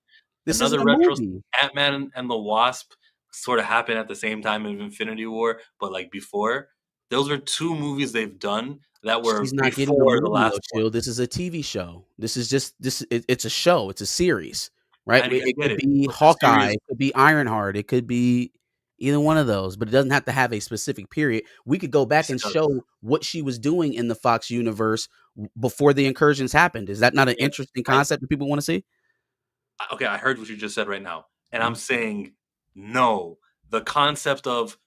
This is a movie. Ant-Man and the Wasp sort of happened at the same time of Infinity War, but like before, those are two movies they've done that were she's not getting before a the movie, last though, one. This is a TV show. This is just it's a show. It's a series, right? It could be But Hawkeye. It could be Ironheart. It could be either one of those, but it doesn't have to have a specific period. We could go back and show what she was doing in the Fox universe before the incursions happened. Is that not an interesting concept that people want to see? Okay, I heard what you just said right now, and I'm saying no. The concept of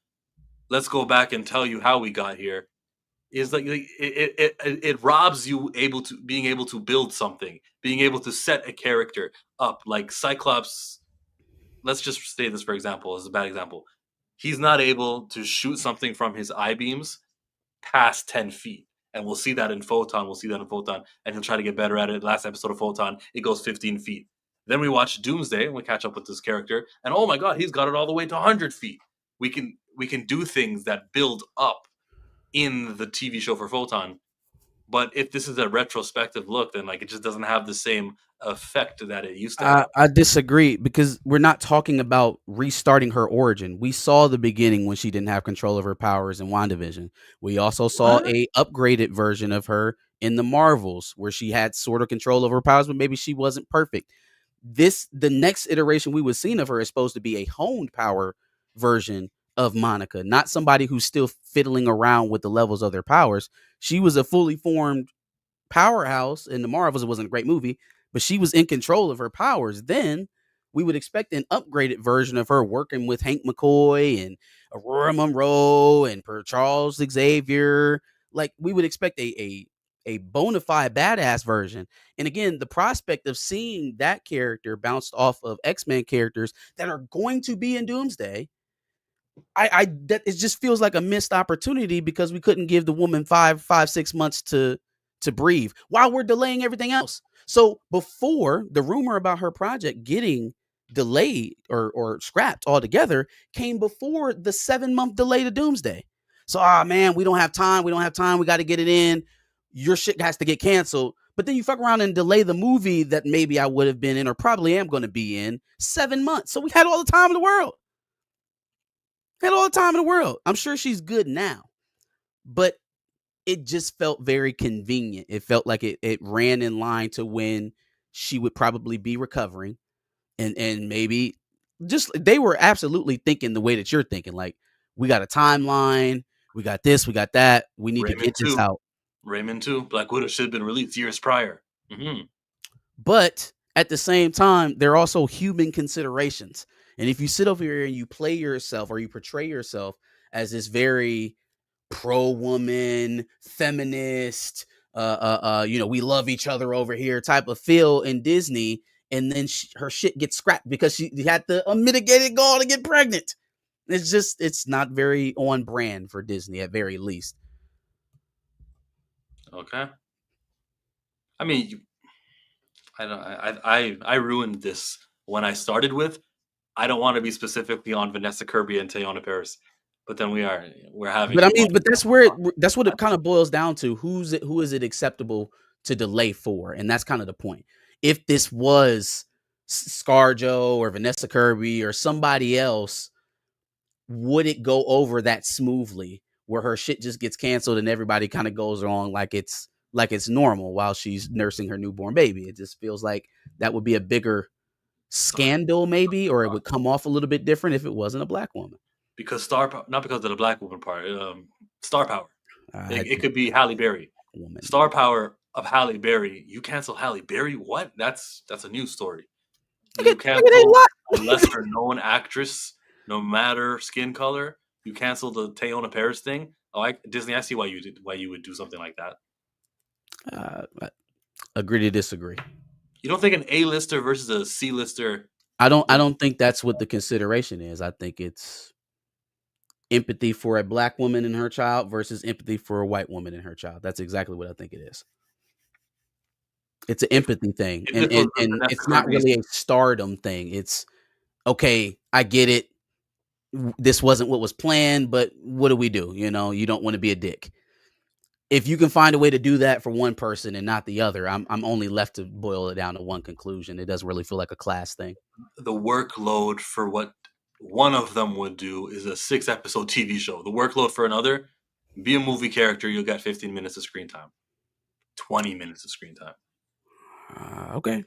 let's go back and tell you how we got here is like it robs you being able to build something, being able to set a character up. Like Cyclops, let's just say this for example, as a bad example. He's not able to shoot something from his eye beams past 10 feet. And we'll see that in Photon. And he'll try to get better at it. Last episode of Photon, it goes 15 feet. Then we watch Doomsday and we catch up with this character. And oh my God, he's got it all the way to 100 feet. We can do things that build up in the TV show for Photon. But if this is a retrospective look, then like it just doesn't have the same effect that it used to have. I disagree because we're not talking about restarting her origin. We saw the beginning when she didn't have control of her powers in WandaVision. We also saw a upgraded version of her in the Marvels where she had sort of control of her powers, but maybe she wasn't perfect. The next iteration we was seeing of her is supposed to be a honed power version of Monica, not somebody who's still fiddling around with the levels of their powers. She was a fully formed powerhouse in the Marvels. It wasn't a great movie, but she was in control of her powers. Then we would expect an upgraded version of her working with Hank McCoy and Aurora Monroe and Charles Xavier. Like we would expect a bona fide badass version. And again, the prospect of seeing that character bounced off of X-Men characters that are going to be in Doomsday, that it just feels like a missed opportunity because we couldn't give the woman 6 months to breathe while we're delaying everything else. So before the rumor about her project getting delayed or scrapped altogether came before the 7-month delay to Doomsday. So, man, we don't have time. We got to get it in. Your shit has to get canceled. But then you fuck around and delay the movie that maybe I would have been in or probably am going to be in 7 months. So we had all the time in the world. I'm sure she's good now, but it just felt very convenient. It felt like it ran in line to when she would probably be recovering. And maybe just they were absolutely thinking the way that you're thinking. Like, we got a timeline, we got this, we got that. We need to get this out. Raymond 2, Black Widow should have been released years prior. Mm-hmm. But at the same time, there are also human considerations. And if you sit over here and you play yourself or you portray yourself as this very pro-woman, feminist, we love each other over here type of feel in Disney, and then her shit gets scrapped because she had the unmitigated goal to get pregnant. It's not very on brand for Disney at very least. Okay. I mean, I ruined this when I started with. I don't want to be specifically on Vanessa Kirby and Teyonah Parris, but then we're having. But I mean, but that's what it kind of boils down to. Who is it acceptable to delay for? And that's kind of the point. If this was ScarJo or Vanessa Kirby or somebody else, would it go over that smoothly where her shit just gets canceled and everybody kind of goes on like it's normal while she's nursing her newborn baby? It just feels like that would be a bigger scandal maybe, or it would come off a little bit different if it wasn't a black woman. Because not because of the black woman part, star power. It could be Halle Berry. Woman. Star power of Halle Berry. You cancel Halle Berry? What? That's a new story. You cancel a lesser known actress, no matter skin color. You cancel the Teyonah Parris thing. Disney, I see why you would do something like that. Agree to disagree. You don't think an A-lister versus a C-lister? I don't think that's what the consideration is. I think it's empathy for a black woman and her child versus empathy for a white woman and her child. That's exactly what I think it is. It's an empathy thing. And it's not really a stardom thing. It's, okay, I get it. This wasn't what was planned, but what do we do? You don't want to be a dick. If you can find a way to do that for one person and not the other, I'm only left to boil it down to one conclusion. It doesn't really feel like a class thing. The workload for what one of them would do is a 6-episode TV show. The workload for another, be a movie character, you'll get 15 minutes of screen time. 20 minutes of screen time. Okay.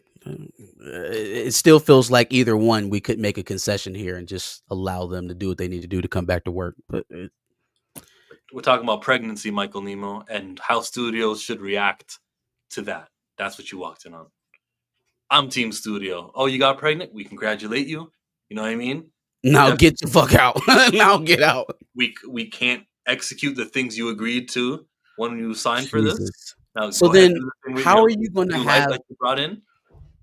It still feels like either one, we could make a concession here and just allow them to do what they need to do to come back to work. But we're talking about pregnancy, Michael Nemo, and how studios should react to that. That's what you walked in on. I'm team studio. Oh, you got pregnant? We congratulate you. You know what I mean? Now get the fuck out. Now get out. We can't execute the things you agreed to when you signed for this. Now, so then how are you going to have that you brought in?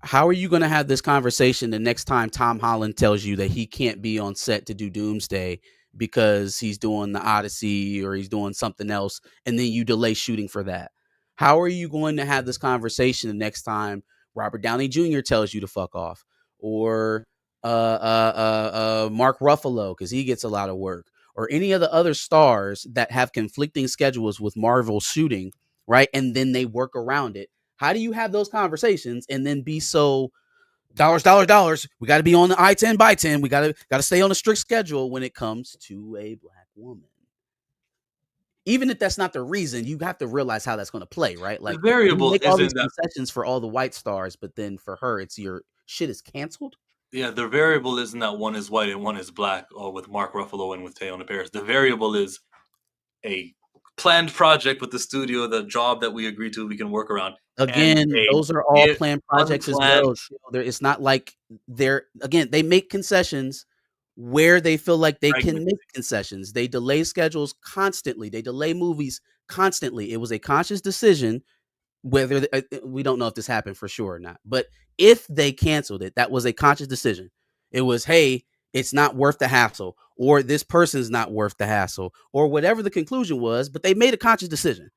How are you going to have this conversation the next time Tom Holland tells you that he can't be on set to do Doomsday because he's doing the Odyssey or he's doing something else, and then you delay shooting for that? How are you going to have this conversation the next time Robert Downey Jr. tells you to fuck off, or Mark Ruffalo because he gets a lot of work, or any of the other stars that have conflicting schedules with Marvel shooting, right? And then they work around it. How do you have those conversations and then be so dollars? We got to be on the I-10 by 10. We got to stay on a strict schedule when it comes to a black woman. Even if that's not the reason, you have to realize how that's going to play, right? Like, the variable you make all these that concessions for all the white stars, but then for her, it's your shit is canceled. Yeah, the variable isn't that one is white and one is black, or with Mark Ruffalo and with Teyonah Parris. The variable is a planned project with the studio, the job that we agreed to, we can work around. Again, those are all planned projects as well. It's not like they make concessions where they feel like they can make concessions. They delay schedules constantly. They delay movies constantly. It was a conscious decision, whether we don't know if this happened for sure or not. But if they canceled it, that was a conscious decision. It was, hey, it's not worth the hassle, or this person's not worth the hassle, or whatever the conclusion was, but they made a conscious decision.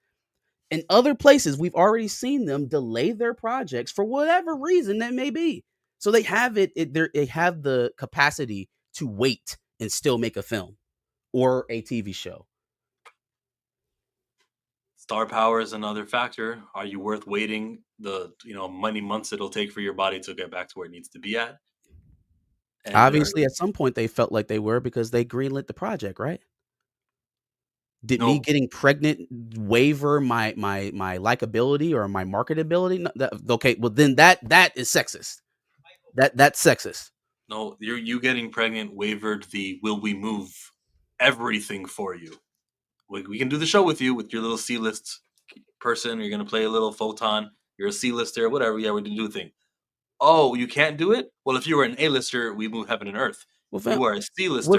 In other places, we've already seen them delay their projects for whatever reason that may be. So they have they have the capacity to wait and still make a film or a TV show. Star power is another factor. Are you worth waiting the many months it'll take for your body to get back to where it needs to be at? And obviously, at some point, they felt like they were because they greenlit the project, right? Did me getting pregnant waiver my likability or my marketability? Okay, well then that is sexist. That's sexist. No, you getting pregnant wavered the will we move everything for you. We can do the show with you with your little C-list person. You're gonna play a little photon. You're a C-lister, whatever. Yeah, we're gonna do a thing. Oh, you can't do it? Well, if you were an A-lister, we move heaven and earth. Well, fam, You are a C-lister.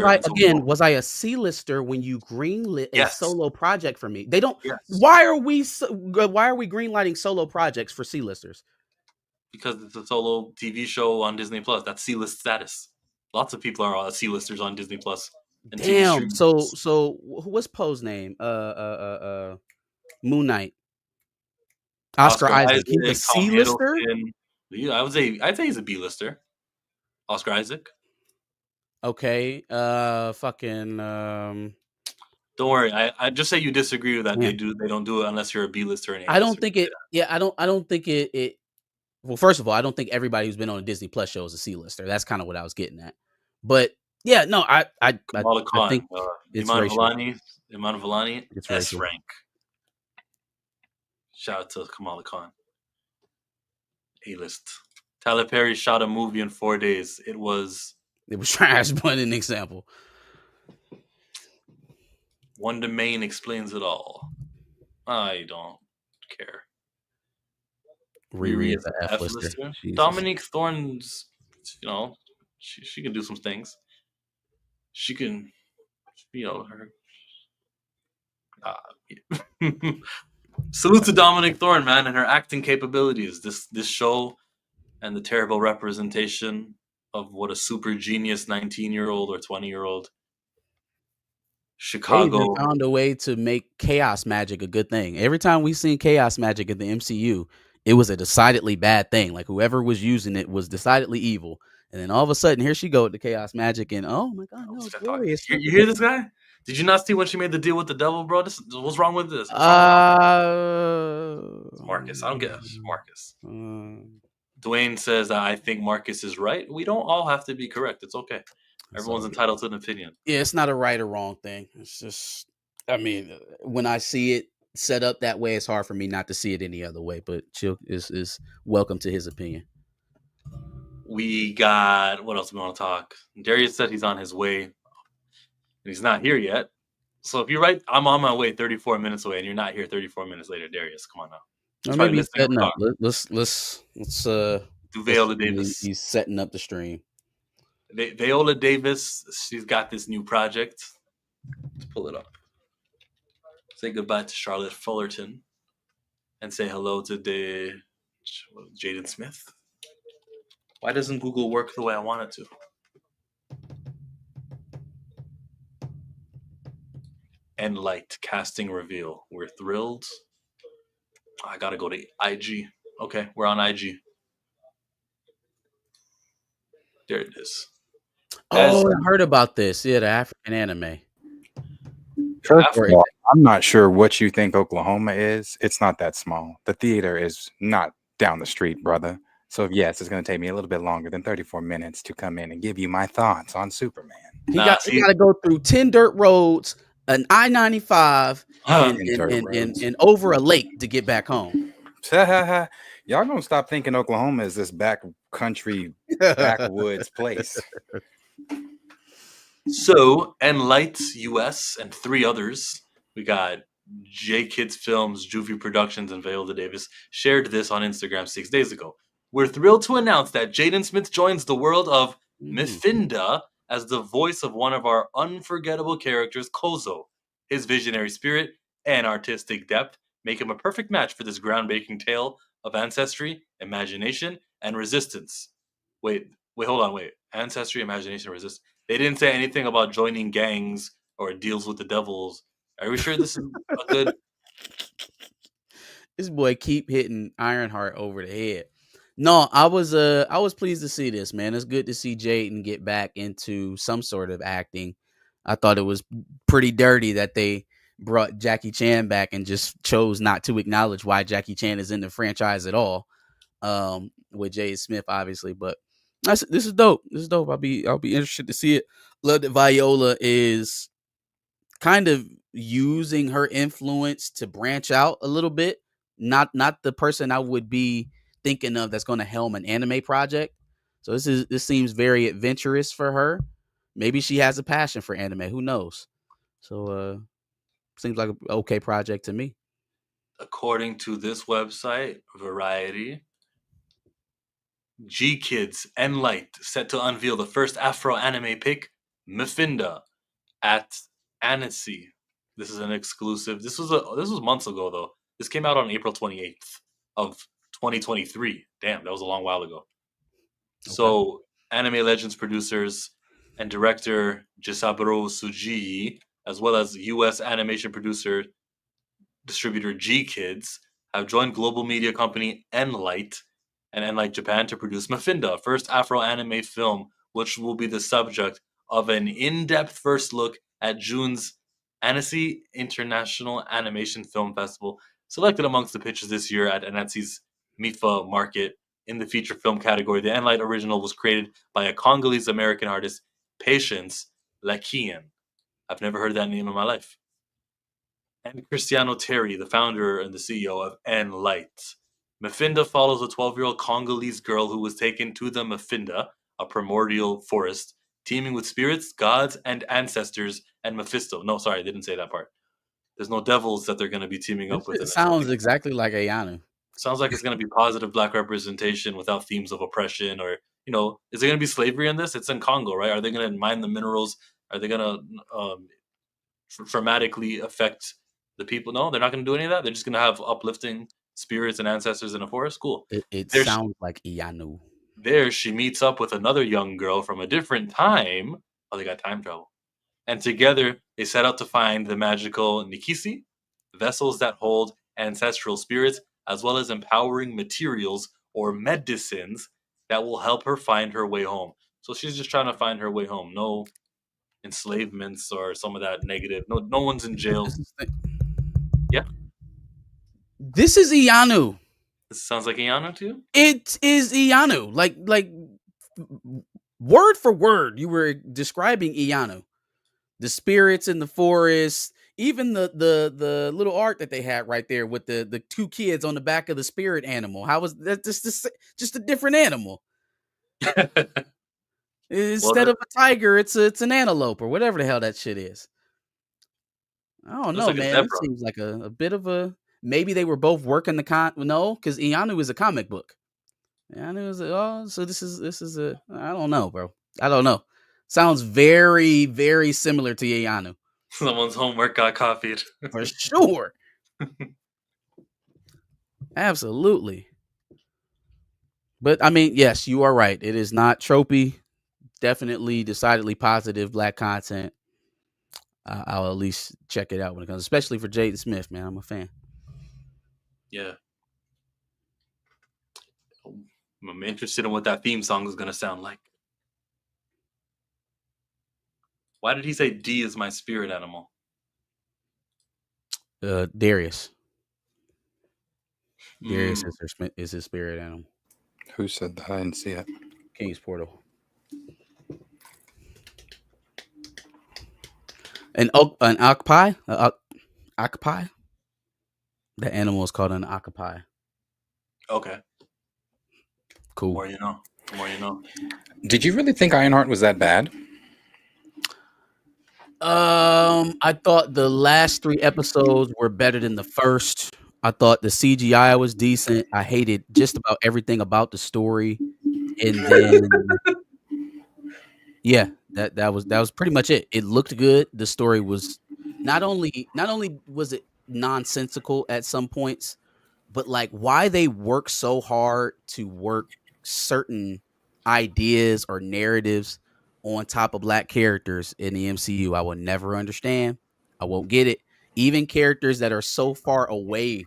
was I a C-lister when you greenlit a Yes. solo project for me? They don't. Yes. Why are we greenlighting solo projects for C-listers? Because it's a solo TV show on Disney Plus. That's C-list status. Lots of people are C-listers on Disney Plus. And Damn. So what's Poe's name? Moon Knight. Oscar Isaac. He's a C-lister. Yeah, I'd say he's a B-lister. Oscar Isaac. Okay. Fucking. Don't worry. I just say you disagree with that. Yeah. They don't do it unless you're a B-lister. Or an I don't think it. Yeah, I don't think it. Well, first of all, I don't think everybody who's been on a Disney Plus show is a C-lister. That's kind of what I was getting at. But yeah, no, I think it's Iman Vellani, it's S rank. Shout out to Kamala Khan. A-list. Tyler Perry shot a movie in 4 days. It was trash, but an example. One Domain explains it all. I don't care. Riri is an F-lister. Dominique Thorne's, she can do some things. She can, her. Salute to Dominique Thorne, man, and her acting capabilities. This show and the terrible representation of what a super genius 19-year-old or 20-year-old Chicago they found a way to make chaos magic a good thing. Every time we've seen chaos magic in the MCU, it was a decidedly bad thing. Like whoever was using it was decidedly evil. And then all of a sudden, here she go with the chaos magic, and oh my god, no, it's glorious. You hear this guy? Did you not see when she made the deal with the devil, bro? What's wrong with this? Marcus. I don't get it. Marcus. Dwayne says, I think Marcus is right. We don't all have to be correct. It's okay. Everyone's entitled to an opinion. Yeah, it's not a right or wrong thing. It's just, I mean, when I see it set up that way, it's hard for me not to see it any other way. But Chill is welcome to his opinion. We got, what else we want to talk? Darius said he's on his way. And he's not here yet. So if you're right, I'm on my way 34 minutes away, and you're not here 34 minutes later. Darius, come on now. Or maybe he's setting up. Let's do Viola Davis. He's setting up the stream. Viola Davis, she's got this new project. Let's pull it up. Say goodbye to Charlotte Fullerton. And say hello to Jaden Smith. Why doesn't Google work the way I want it to? And light casting reveal. We're thrilled. I gotta go to IG. Okay, we're on IG. There it is. Oh, I heard about this. Yeah, the African anime. First of all, I'm not sure what you think Oklahoma is. It's not that small. The theater is not down the street, brother. So yes, it's going to take me a little bit longer than 34 minutes to come in and give you my thoughts on Superman. He got to go through 10 dirt roads, an I-95, and over a lake to get back home. Y'all gonna stop thinking Oklahoma is this backcountry, backwoods place. So, Enlight US and 3 others, we got J Kids Films, Juvie Productions, and Viola Davis, shared this on Instagram 6 days ago. We're thrilled to announce that Jaden Smith joins the world of Mephinda as the voice of one of our unforgettable characters, Kozo. His visionary spirit and artistic depth make him a perfect match for this groundbreaking tale of ancestry, imagination, and resistance. Wait, hold on. Ancestry, imagination, resistance. They didn't say anything about joining gangs or deals with the devils. Are we sure this is a good... This boy keep hitting Ironheart over the head. No, I was pleased to see this, man. It's good to see Jaden get back into some sort of acting. I thought it was pretty dirty that they brought Jackie Chan back and just chose not to acknowledge why Jackie Chan is in the franchise at all. With Jaden Smith, obviously, but this is dope. This is dope. I'll be interested to see it. Love that Viola is kind of using her influence to branch out a little bit. Not the person I would be thinking of that's going to helm an anime project. So this seems very adventurous for her. Maybe she has a passion for anime. Who knows? So seems like an okay project to me. According to this website, Variety, G Kids and Light set to unveil the first Afro anime pick, Mephinda, at Annecy. This is an exclusive. This was months ago though. This came out on April 28th of 2023. Damn, that was a long while ago. Okay. So, Anime Legends producers and director Jisaburo Suji, as well as U.S. animation producer distributor G Kids, have joined global media company Enlight and Enlight Japan to produce Mephinda, first Afro anime film, which will be the subject of an in-depth first look at June's Annecy International Animation Film Festival, selected amongst the pitches this year at Annecy's MIFA market. In the feature film category, the Enlight original was created by a Congolese American artist, Patience Lakian. I've never heard that name in my life. And Cristiano Terry, the founder and the CEO of Enlight. Mephinda follows a 12-year-old Congolese girl who was taken to the Mephinda, a primordial forest, teeming with spirits, gods, and ancestors, and Mephisto. No, sorry, they didn't say that part. There's no devils that they're going to be teaming up with. It sounds exactly like Ayanu. Sounds like it's going to be positive black representation without themes of oppression or, is there going to be slavery in this? It's in Congo, right? Are they going to mine the minerals? Are they going to dramatically affect the people? No, they're not going to do any of that. They're just going to have uplifting spirits and ancestors in a forest. Cool. It sounds like Ayanu. There, she meets up with another young girl from a different time. Oh, they got time travel. And together, they set out to find the magical Nikisi, vessels that hold ancestral spirits, as well as empowering materials or medicines that will help her find her way home. So she's just trying to find her way home. No enslavements or some of that negative. No one's in jail. Yeah. This is Ayanu. This sounds like Ayanu to you? It is Ayanu. Like word for word, you were describing Ayanu. The spirits in the forest, even the little art that they had right there with the two kids on the back of the spirit animal. How was that just a different animal? Instead of a tiger, it's an antelope or whatever the hell that shit is. I don't know, man. It seems like a bit of a, maybe they were both working no, because Ayanu is a comic book. Ayanu is so this is a, I don't know, bro. I don't know. Sounds very, very similar to Ayanu. Someone's homework got copied. For sure. Absolutely. But I mean, yes, you are right. It is not tropey. Definitely, decidedly positive black content. I'll at least check it out when it comes, especially for Jaden Smith, man. I'm a fan. Yeah. I'm interested in what that theme song is going to sound like. Why did he say D is my spirit animal? Darius. Darius is his spirit animal. Who said that? I didn't see it. King's Portal. An octopi? Octopi? The animal is called an octopi. Okay. Cool. The more you know. Did you really think Ironheart was that bad? I thought the last 3 episodes were better than the first. I thought the CGI was decent. I hated just about everything about the story. And then yeah, that was pretty much it. It looked good. The story was not only was it nonsensical at some points, but like why they work so hard to work certain ideas or narratives on top of black characters in the MCU, I will never understand. I won't get it. Even characters that are so far away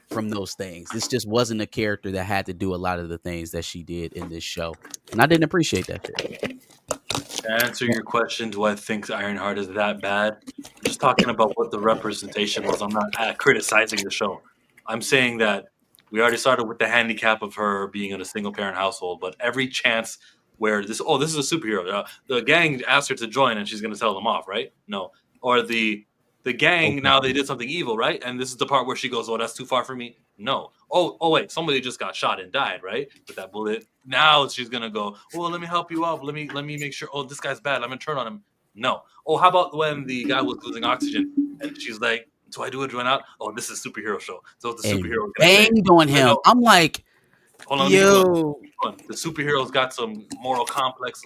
from those things. This just wasn't a character that had to do a lot of the things that she did in this show. And I didn't appreciate that shit. To answer your question, do I think Ironheart is that bad? I'm just talking about what the representation was. I'm not criticizing the show. I'm saying that we already started with the handicap of her being in a single parent household, but every chance where this is a superhero. The gang asked her to join and she's going to tell them off, right? No. Or the gang, now they did something evil, right? And this is the part where she goes, oh, that's too far for me. No. Oh, wait, somebody just got shot and died, right? With that bullet. Now she's going to go, well, let me help you out. Let me make sure, oh, this guy's bad. I'm going to turn on him. No. Oh, how about when the guy was losing oxygen and she's like, do I do it? Do I not? Oh, this is a superhero show. So the And superhero is gonna say, banged on him. know. I'm like, hold on, let me keep going. yo, The superhero's got some moral complex.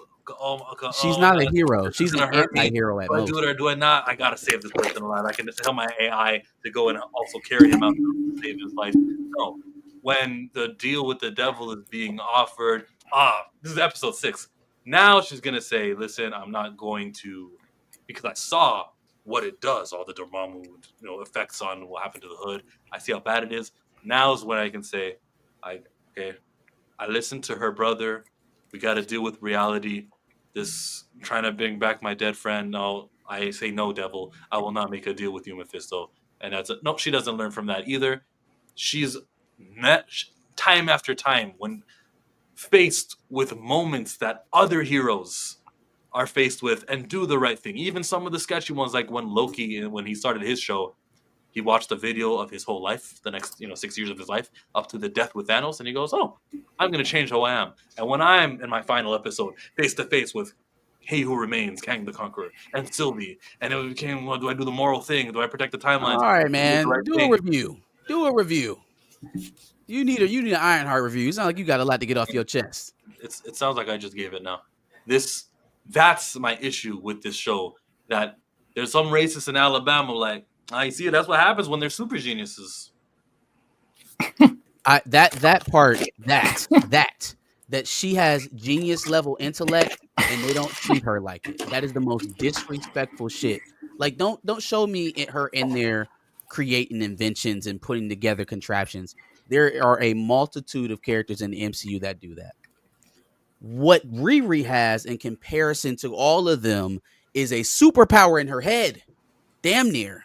she's not a hero. This is She's an gonna hurt me. anti-hero at Do I most. do it or do I not? I gotta save this person alive. I can just tell my AI to go and also carry him out to save his life. No. When the deal with the devil is being offered, this is episode 6. Now she's gonna say, listen, I'm not going to, because I saw what it does, all the Dormammu, effects on what happened to the hood. I see how bad it is. Now is when I can say, okay, I listened to her brother. We got to deal with reality. This trying to bring back my dead friend. No, I say no, devil. I will not make a deal with you, Mephisto. And no, she doesn't learn from that either. She's met time after time when faced with moments that other heroes are faced with and do the right thing. Even some of the sketchy ones, like when Loki, when he started his show, he watched a video of his whole life, the next 6 years of his life, up to the death with Thanos, and he goes, "Oh, I'm going to change who I am." And when I'm in my final episode, face to face with He Who Remains, Kang the Conqueror, and Sylvie, and it became, well, do I do the moral thing? Do I protect the timelines? All right, man. Do a review. You need an Ironheart review. It's not like you got a lot to get off your chest. It sounds like I just gave it now. That's my issue with this show. That there's some racists in Alabama like, I see it. That's what happens when they're super geniuses. That she has genius level intellect and they don't treat her like it. That is the most disrespectful shit. Like, don't show me her in there creating inventions and putting together contraptions. There are a multitude of characters in the MCU that do that. What Riri has in comparison to all of them is a superpower in her head. Damn near.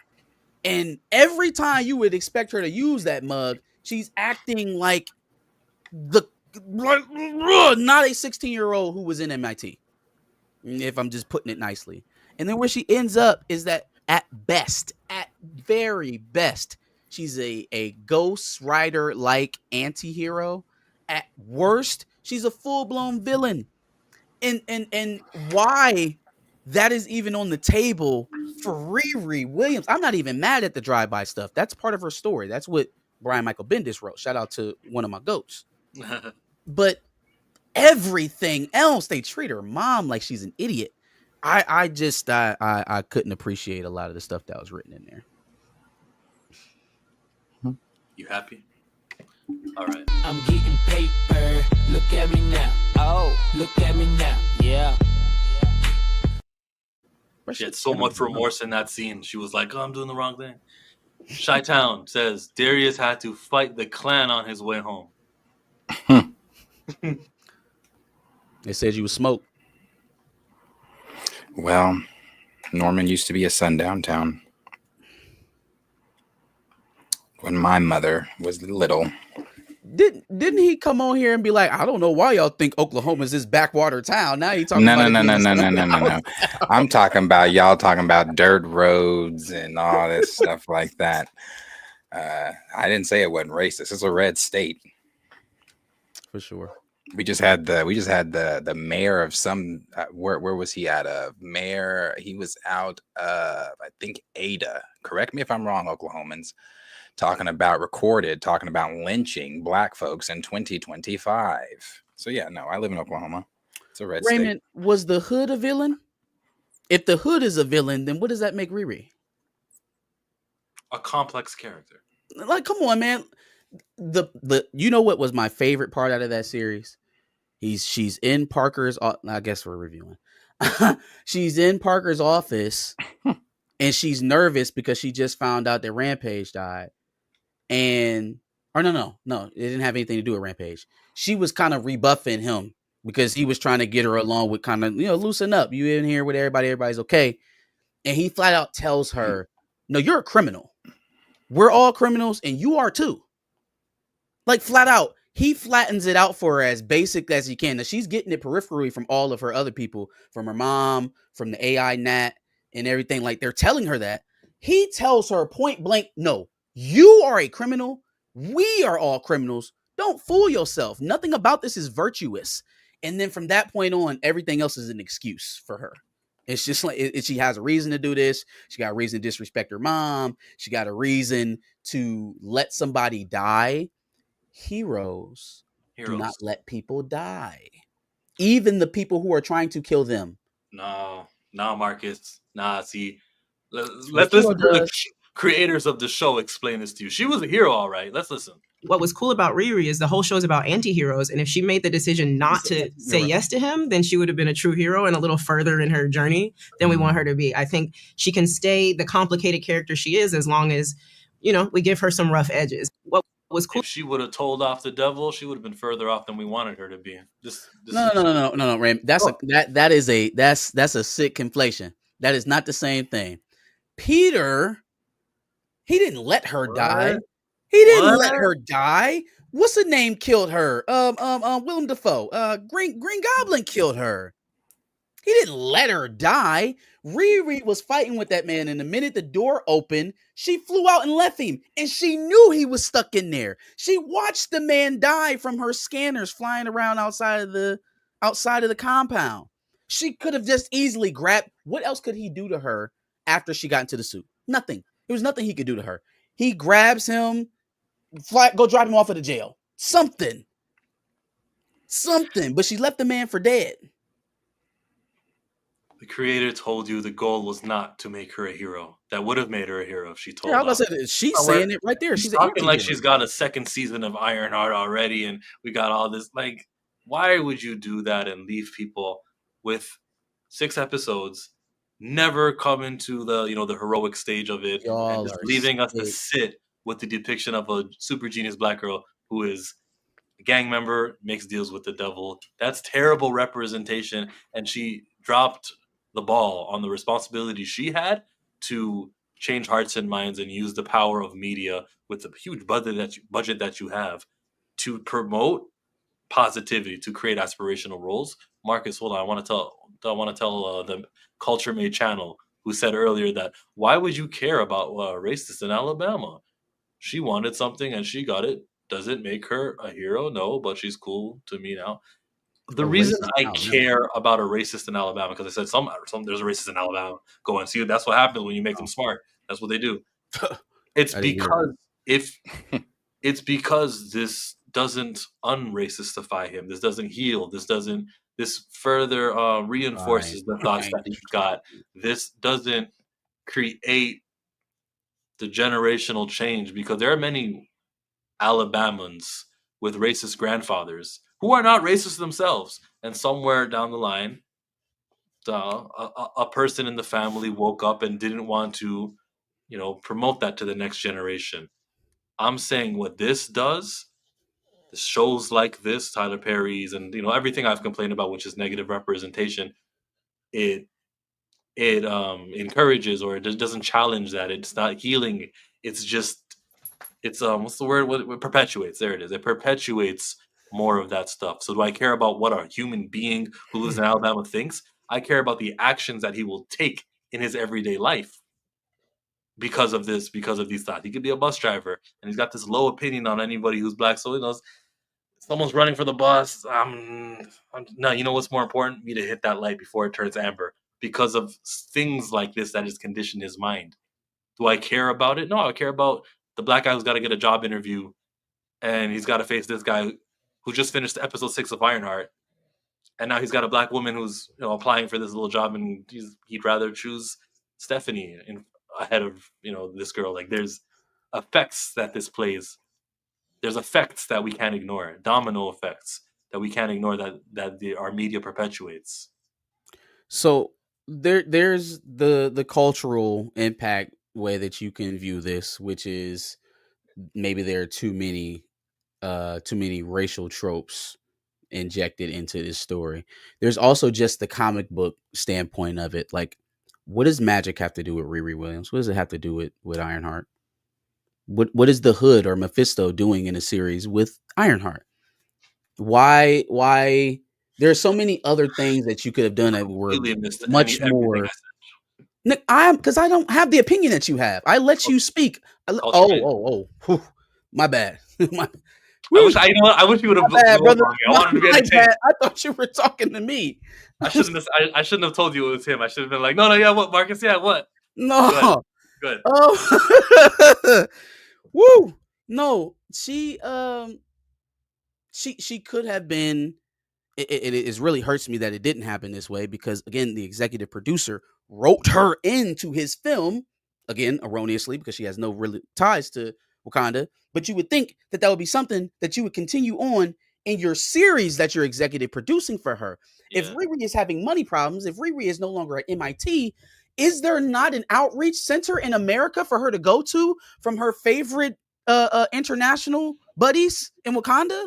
And every time you would expect her to use that mug, she's acting like not a 16-year-old who was in MIT, if I'm just putting it nicely. And then where she ends up is that at very best, she's a Ghost Rider-like anti-hero. At worst, she's a full-blown villain. And why that is even on the table for Riri Williams. I'm not even mad at the drive-by stuff. That's part of her story. That's what Brian Michael Bendis wrote. Shout out to one of my goats. But everything else, they treat her mom like she's an idiot. I couldn't appreciate a lot of the stuff that was written in there. You happy? All right. I'm getting paper. Look at me now. Oh, look at me now. Yeah. She had so much remorse in that scene. She was like, "Oh, I'm doing the wrong thing." Chi-Town says Darius had to fight the clan on his way home. It says you was smoked. Well, Norman used to be a sundown town. When my mother was little. Didn't he come on here and be like, I don't know why y'all think Oklahoma's this backwater town? Now you talking No. about I'm talking about y'all talking about dirt roads and all this stuff like that. I didn't say it wasn't racist. It's a red state. For sure. We just had the mayor of some where was he at? Mayor, he was out of I think Ada. Correct me if I'm wrong, Oklahomans. Talking about lynching black folks in 2025. So yeah, no, I live in Oklahoma. It's a red Raymond, state. Was the hood a villain? If the hood is a villain, then what does that make Riri? A complex character. Like, come on, man. You know what was my favorite part out of that series? She's in Parker's. I guess we're reviewing. She's in Parker's office, and she's nervous because she just found out that Rampage died. No, it didn't have anything to do with Rampage. She was kind of rebuffing him because he was trying to get her along with kind of, loosen up. You in here with everybody, everybody's okay. And he flat out tells her, no, you're a criminal. We're all criminals and you are too. Like flat out, he flattens it out for her as basic as he can. Now she's getting it peripherally from all of her other people, from her mom, from the AI Nat and everything. Like they're telling her that. He tells her point blank, no, you are a criminal. We are all criminals. Don't fool yourself. Nothing about this is virtuous. And then from that point on, everything else is an excuse for her. It's just like she has a reason to do this. She got a reason to disrespect her mom. She got a reason to let somebody die. Heroes do not let people die. Even the people who are trying to kill them. No, Marcus. Nah, see, let's listen to the creators of the show explain this to you. She was a hero, all right. Let's listen. What was cool about Riri is the whole show is about anti-heroes, and if she made the decision not to say yes to him, then she would have been a true hero and a little further in her journey than we want her to be. I think she can stay the complicated character she is as long as, we give her some rough edges. What was cool? If she would have told off the devil, she would have been further off than we wanted her to be. No, Ram. That's a sick conflation. That is not the same thing. Peter, he didn't let her die. He didn't let her die. What's the name killed her? Willem Dafoe. Green Goblin killed her. He didn't let her die. Riri was fighting with that man, and the minute the door opened, she flew out and left him. And she knew he was stuck in there. She watched the man die from her scanners flying around outside of the compound. She could have just easily grabbed. What else could he do to her after she got into the suit? Nothing. There was nothing he could do to her. He grabs him, go drop him off at the jail. Something. But she left the man for dead. The creator told you the goal was not to make her a hero. That would have made her a hero if she told. Yeah, I was gonna say, she's saying it right there. She's talking like she's got a second season of Ironheart already, and we got all this. Like, why would you do that and leave people with 6 episodes, never come into the the heroic stage of it, and just leaving us to sit with the depiction of a super genius black girl who is a gang member, makes deals with the devil? That's terrible representation, and she dropped the ball on the responsibility she had to change hearts and minds and use the power of media with the huge budget that you have to promote positivity, to create aspirational roles. Marcus, hold on, I want to tell the Culture Made channel, who said earlier that why would you care about racist in Alabama? She wanted something and she got it. Does it make her a hero? No, but she's cool to me now. The reason I care about a racist in Alabama, because I said some there's a racist in Alabama. Go and see. That's what happens when you make them smart. That's what they do. It's because this doesn't unracistify him. This doesn't heal. This further reinforces the thoughts that he's got. This doesn't create the generational change, because there are many Alabamans with racist grandfathers who are not racist themselves, and somewhere down the line, a person in the family woke up and didn't want to, promote that to the next generation. I'm saying what this does, the shows like this, Tyler Perry's, and everything I've complained about, which is negative representation, it encourages, or it doesn't challenge that. It's not healing. It's just, what's the word? What perpetuates? There it is. It perpetuates more of that stuff. So do I care about what a human being who lives in Alabama thinks? I care about the actions that he will take in his everyday life because of these thoughts. He could be a bus driver, and he's got this low opinion on anybody who's black. So someone's running for the bus. No, you know what's more important? Me to hit that light before it turns amber, because of things like this that has conditioned his mind. Do I care about it? No, I care about the black guy who's got to get a job interview, and he's got to face this guy who just finished episode 6 of Ironheart, and now he's got a black woman who's applying for this little job, and he'd rather choose Stephanie ahead of this girl. Like, there's effects that this plays. There's effects that we can't ignore, domino effects that we can't ignore, that our media perpetuates. So there's the cultural impact way that you can view this, which is maybe there are too many racial tropes injected into this story. There's also just the comic book standpoint of it. Like, what does magic have to do with Riri Williams? What does it have to do with Ironheart? What is the Hood or Mephisto doing in a series with Ironheart? Why there are so many other things that you could have done that were much more. Nick, because I don't have the opinion that you have. I let you speak. My bad. I wish you would have. Bad, brother. I thought you were talking to me. I shouldn't have told you it was him. I should have been like, no, yeah, what, Marcus? Yeah, what? No. Good. Oh. Woo. No, she could have been. It really hurts me that it didn't happen this way because again, the executive producer wrote her into his film again erroneously because she has no really ties to Wakanda. But you would think that would be something that you would continue on in your series that you're executive producing for her. Yeah. If Riri is having money problems, if Riri is no longer at MIT, is there not an outreach center in America for her to go to from her favorite international buddies in Wakanda?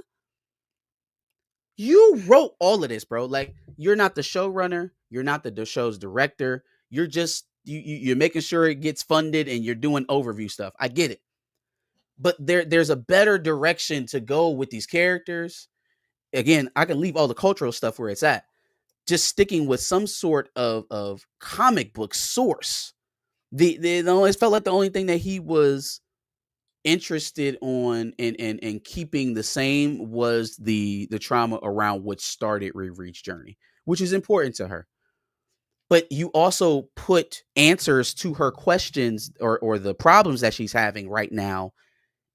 You wrote all of this, bro. Like, you're not the showrunner. You're not the show's director. You're just you're making sure it gets funded and you're doing overview stuff. I get it. But there's a better direction to go with these characters. Again, I can leave all the cultural stuff where it's at. Just sticking with some sort of comic book source. It felt like the only thing that he was interested on and keeping the same was the trauma around what started Riri's journey, which is important to her. But you also put answers to her questions or the problems that she's having right now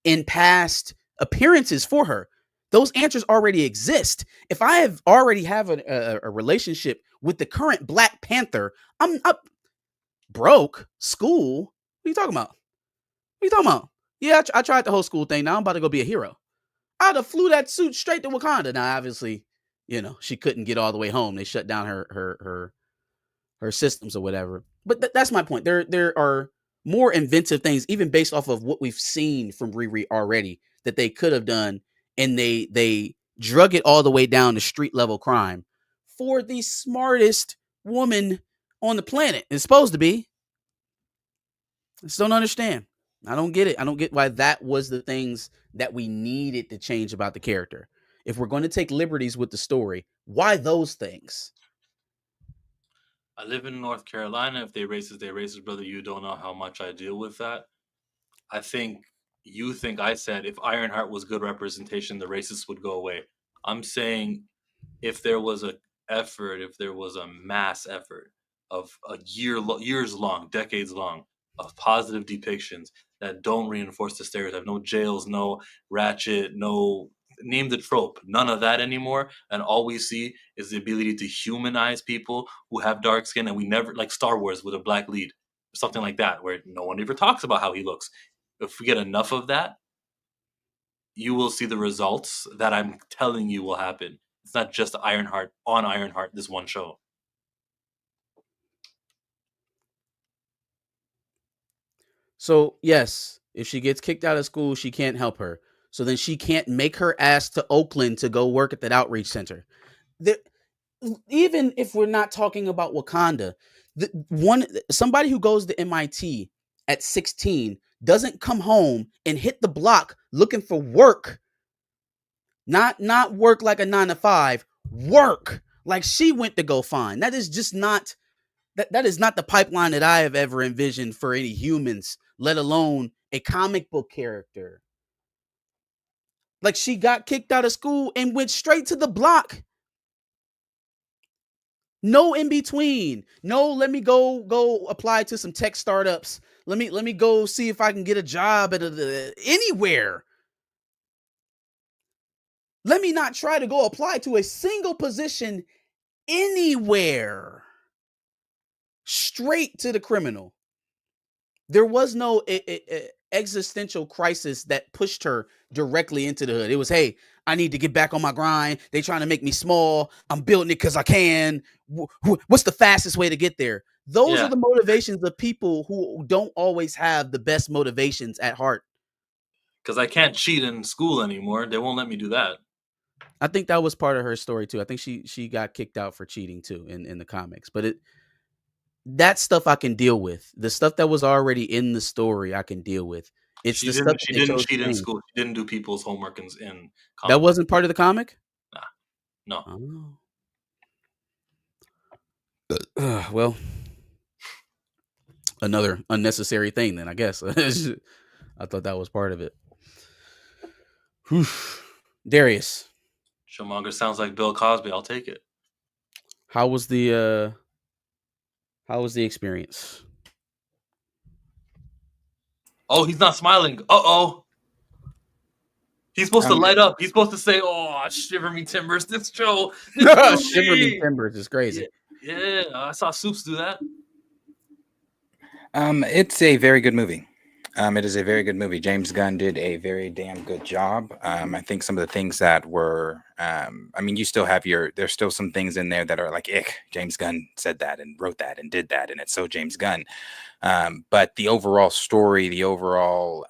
in past appearances for her. Those answers already exist. If I have already have a relationship with the current Black Panther, I'm up broke school. What are you talking about? What are you talking about? Yeah, I tried the whole school thing. Now I'm about to go be a hero. I'd have flew that suit straight to Wakanda. Now, obviously, she couldn't get all the way home. They shut down her systems or whatever. But that's my point. There are more inventive things, even based off of what we've seen from Riri already, that they could have done, and they drug it all the way down to street level crime for the smartest woman on the planet. It's supposed to be. I just don't understand. I don't get it. I don't get why that was the things that we needed to change about the character. If we're going to take liberties with the story, why those things? I live in North Carolina. If they racist, brother. You don't know how much I deal with that. I think you think I said if Ironheart was good representation, the racists would go away. I'm saying if there was a effort, if there was a mass effort of years long, decades long, of positive depictions that don't reinforce the stereotype, no jails, no ratchet, no name the trope, none of that anymore. And all we see is the ability to humanize people who have dark skin, and we never, like Star Wars with a black lead, something like that, where no one ever talks about how he looks. If we get enough of that, you will see the results that I'm telling you will happen. It's not just Ironheart on Ironheart, this one show. So, yes, if she gets kicked out of school, she can't help her. So then she can't make her ass to Oakland to go work at that outreach center. Even if we're not talking about Wakanda, somebody who goes to MIT at 16 doesn't come home and hit the block looking for work. Not work like a 9-to-5, work like she went to go find. That is just not that is not the pipeline that I have ever envisioned for any humans, let alone a comic book character. Like, she got kicked out of school and went straight to the block. No in between. No, let me go apply to some tech startups. Let me go see if I can get a job at anywhere. Let me not try to go apply to a single position anywhere. Straight to the criminal. There was no existential crisis that pushed her directly into the hood. It was, hey, I need to get back on my grind. They trying to make me small. I'm building it because I can. What's the fastest way to get there? Those are the motivations of people who don't always have the best motivations at heart. Because I can't cheat in school anymore. They won't let me do that. I think that was part of her story too. I think she got kicked out for cheating too in the comics. But that stuff I can deal with. The stuff that was already in the story I can deal with. It's she the didn't, stuff she didn't cheat in school. She didn't do people's homework in comic. That wasn't part of the comic? Nah. No. Oh. Well, another unnecessary thing then, I guess. I thought that was part of it. Whew. Darius. Showmonger sounds like Bill Cosby. I'll take it. How was the experience? Oh, he's not smiling. Uh-oh. He's supposed to Um, light up. He's supposed to say, "Oh, shiver me timbers! This show, this Shiver me movie." timbers is crazy. Yeah, I saw Soups do that. It's a very good movie. It is a very good movie. James Gunn did a very damn good job. I think some of the things that were, I mean, you still have there's still some things in there that are like, ick, James Gunn said that and wrote that and did that, and it's so James Gunn. But the overall story, the overall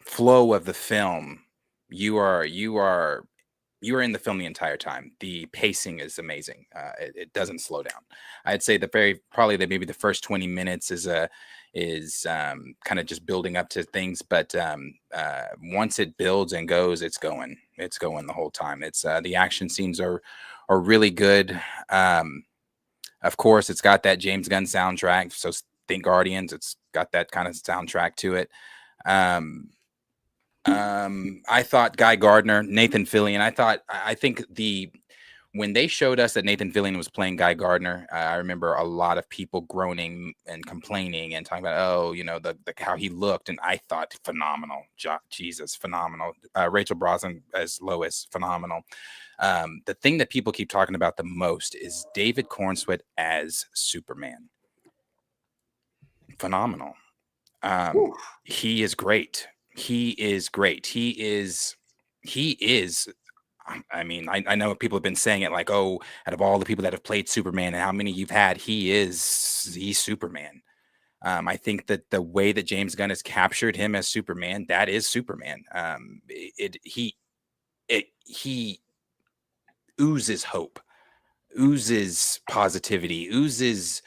flow of the film, you are in the film the entire time. The pacing is amazing. It doesn't slow down. I'd say maybe the first 20 minutes is kind of just building up to things, but once it builds and goes, it's going the whole time. It's the action scenes are really good. Of course, it's got that James Gunn soundtrack. So think Guardians. It's got that kind of soundtrack to it. I thought Guy Gardner, Nathan Fillion. I think when they showed us that Nathan Fillion was playing Guy Gardner, I remember a lot of people groaning and complaining and talking about, how he looked, and I thought phenomenal. Jesus, phenomenal. Rachel Brosnan as Lois, phenomenal. The thing that people keep talking about the most is David Cornsweet as Superman. Phenomenal. He is great. He is great. He is. I mean, I know people have been saying it like, oh, out of all the people that have played Superman and how many you've had, he's Superman. I think that the way that James Gunn has captured him as Superman, that is Superman. He oozes hope, oozes positivity, oozes.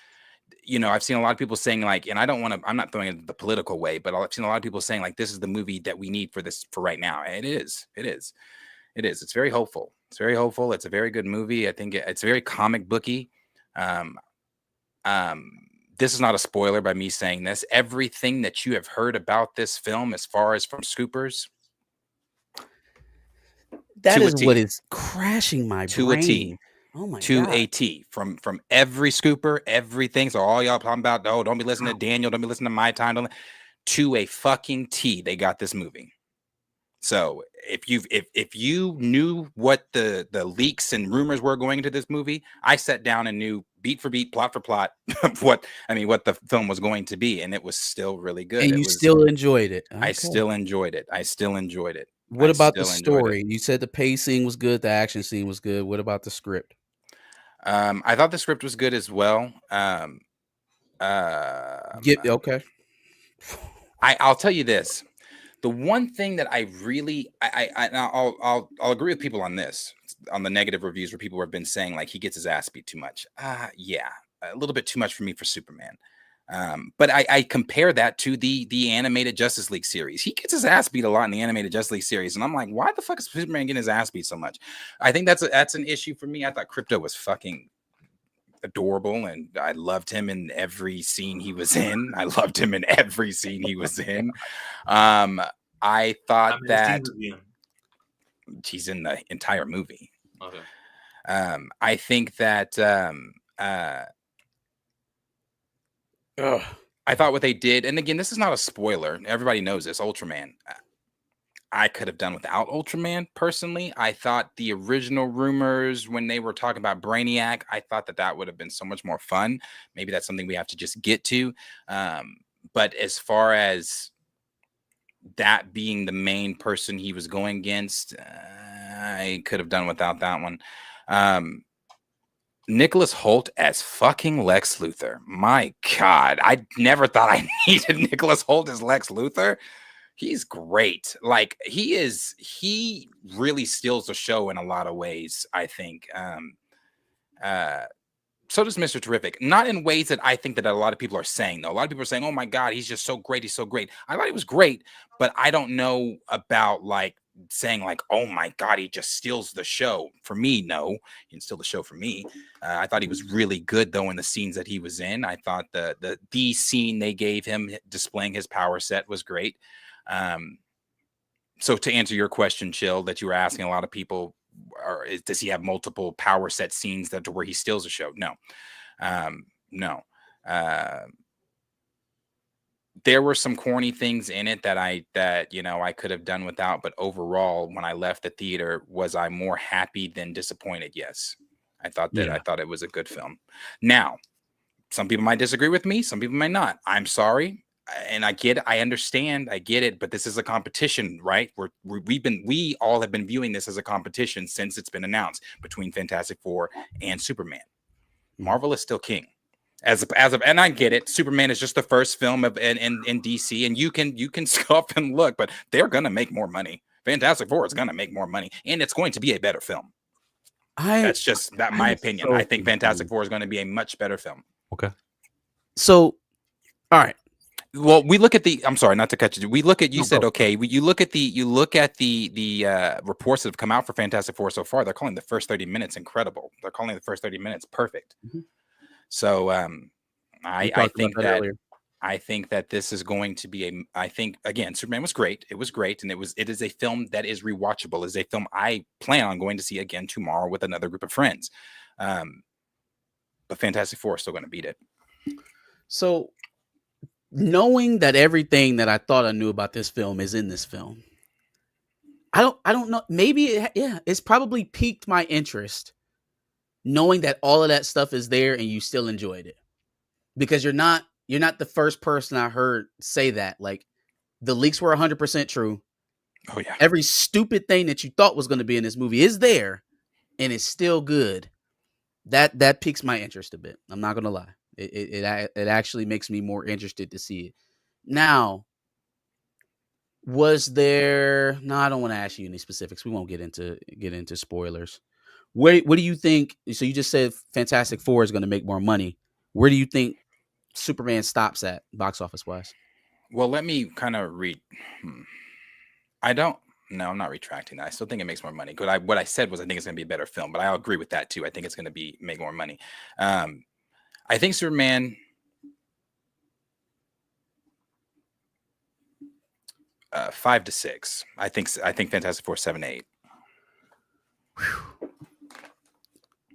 I've seen a lot of people saying like, and I'm not throwing it the political way, but I've seen a lot of people saying like, this is the movie that we need for right now. And it is. It's very hopeful. It's a very good movie. I think it's very comic booky. This is not a spoiler by me saying this. Everything that you have heard about this film, as far as from Scoopers, that is what is crashing my to brain. A T. Oh my to God. a T, from every scooper, everything. So all y'all talking about, oh, don't be listening to Daniel, don't be listening to My Time, to a fucking T, they got this movie. So if you knew what the leaks and rumors were going into this movie, I sat down and knew beat for beat, plot for plot, what the film was going to be, and it was still really good. And still enjoyed it. Okay. I still enjoyed it. What about the story? You said the pacing was good, the action scene was good. What about the script? I thought the script was good as well. Okay. I'll tell you this. The one thing that I really, I'll agree with people on this, on the negative reviews where people have been saying like he gets his ass beat too much. Yeah, a little bit too much for me for Superman. But I compare that to the animated Justice League series. He gets his ass beat a lot in the animated Justice League series, and I'm like, why the fuck is Superman getting his ass beat so much? I think that's an issue for me. I thought Krypto was fucking adorable, and I loved him in every scene he was in. I thought that he's in the entire movie. Okay. I think that I thought what they did, and again, this is not a spoiler. Everybody knows this. Ultraman. I could have done without Ultraman personally. I thought the original rumors when they were talking about Brainiac, I thought that would have been so much more fun. Maybe that's something we have to just get to. But as far as that being the main person he was going against, I could have done without that one. Nicholas Hoult as fucking Lex Luthor. My God, I never thought I needed Nicholas Hoult as Lex Luthor. He's great. Like he really steals the show in a lot of ways, I think. So does Mr. Terrific. Not in ways that I think that a lot of people are saying, though. A lot of people are saying, oh my God, he's just so great. He's so great. I thought he was great, but I don't know about like saying like, oh my God, he just steals the show. For me, no. He didn't steal the show for me. I thought he was really good, though, in the scenes that he was in. I thought the scene they gave him displaying his power set was great. So to answer your question, Chill, that you were asking a lot of people, or does he have multiple power set scenes that to where he steals a show? No. No. There were some corny things in it that I could have done without, but overall, when I left the theater, was I more happy than disappointed? Yes. I thought it was a good film. Now, some people might disagree with me, some people might not. I'm sorry. And I get it, I understand, I get it, but this is a competition, right? We all have been viewing this as a competition since it's been announced between Fantastic Four and Superman. Marvel is still king. As of, and I get it. Superman is just the first film of in DC, and you can scoff and look, but they're gonna make more money. Fantastic Four is gonna make more money, and it's going to be a better film. That's just my opinion. I think Fantastic Four is going to be a much better film. Okay. So, all right. Well, we look at the. I'm sorry, not to cut you. We look at. You said okay. You look at the reports that have come out for Fantastic Four so far. They're calling the first 30 minutes incredible. They're calling the first 30 minutes perfect. Mm-hmm. So I think that this is going to be I think again, Superman was great. It was great, and it is a film that is rewatchable. It is a film I plan on going to see again tomorrow with another group of friends. But Fantastic Four is still going to beat it. So, knowing that everything that I thought I knew about this film is in this film, I don't know. Maybe it's probably piqued my interest. Knowing that all of that stuff is there and you still enjoyed it, because you're not the first person I heard say that. Like, the leaks were 100% true. Oh yeah. Every stupid thing that you thought was going to be in this movie is there, and it's still good. That piques my interest a bit. I'm not going to lie. It actually makes me more interested to see it. Now, was there? No, I don't want to ask you any specifics. We won't get into spoilers. What do you think? So you just said Fantastic Four is going to make more money. Where do you think Superman stops at box office wise? Well, let me kind of read. No, I'm not retracting that. I still think it makes more money. What I said was I think it's going to be a better film, but I agree with that too. I think it's going to make more money. I think Superman. 5 to 6. I think Fantastic Four 7 to 8.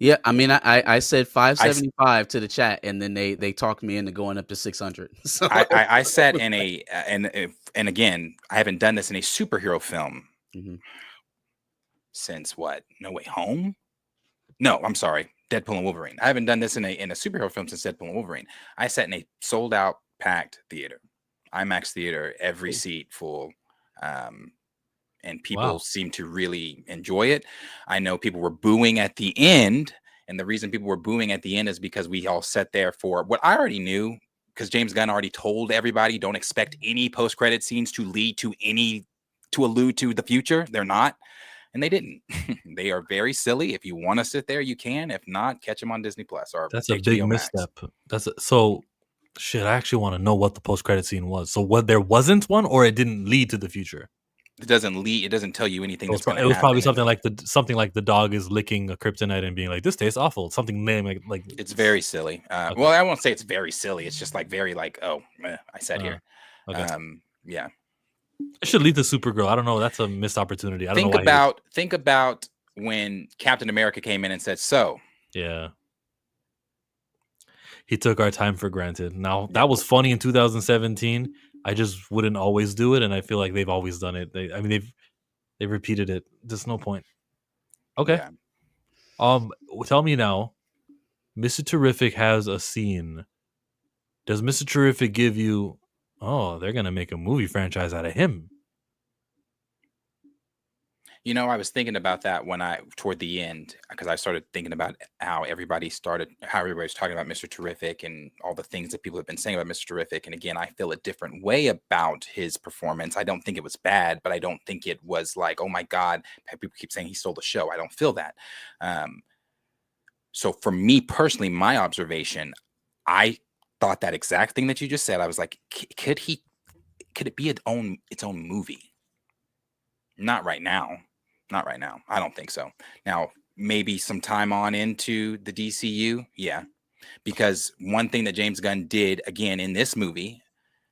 Yeah, I mean, I said 575 to the chat, and then they talked me into going up to 600. So I said and again, I haven't done this in a superhero film since what? No Way Home? No, I'm sorry, Deadpool and Wolverine. I haven't done this in a superhero film since Deadpool and Wolverine. I sat in a sold out, packed theater, IMAX theater, every seat full. And people seem to really enjoy it. I know people were booing at the end. And the reason people were booing at the end is because we all sat there for what I already knew, because James Gunn already told everybody, don't expect any post-credit scenes to allude to the future. They're not. And they didn't. They are very silly. If you want to sit there, you can. If not, catch them on Disney Plus or that's a big misstep. Shit, I actually want to know what the post-credit scene was. So there wasn't one, or it didn't lead to the future? It doesn't tell you anything. It was probably something like the dog is licking a kryptonite and being like, this tastes awful. Something like it's very silly. Okay. Well, I won't say it's very silly. It's just like very like, oh, I sat here. Okay. Yeah. It should lead to Supergirl. I don't know. That's a missed opportunity. Think about when Captain America came in and said, so. Yeah. He took our time for granted. Now, that was funny in 2017. I just wouldn't always do it, and I feel like they've always done it. They've repeated it. There's no point. Okay. Yeah. Tell me now, Mr. Terrific has a scene. Does Mr. Terrific give you, oh, they're gonna make a movie franchise out of him? You know, I was thinking about that toward the end, because I started thinking about how everybody was talking about Mr. Terrific and all the things that people have been saying about Mr. Terrific. And again, I feel a different way about his performance. I don't think it was bad, but I don't think it was like, oh my God, people keep saying he stole the show. I don't feel that. So for me personally, my observation, I thought that exact thing that you just said. I was like, could it be its own movie? Not right now. Not right now. I don't think so. Now, maybe some time on into the DCU. Yeah. Because one thing that James Gunn did again in this movie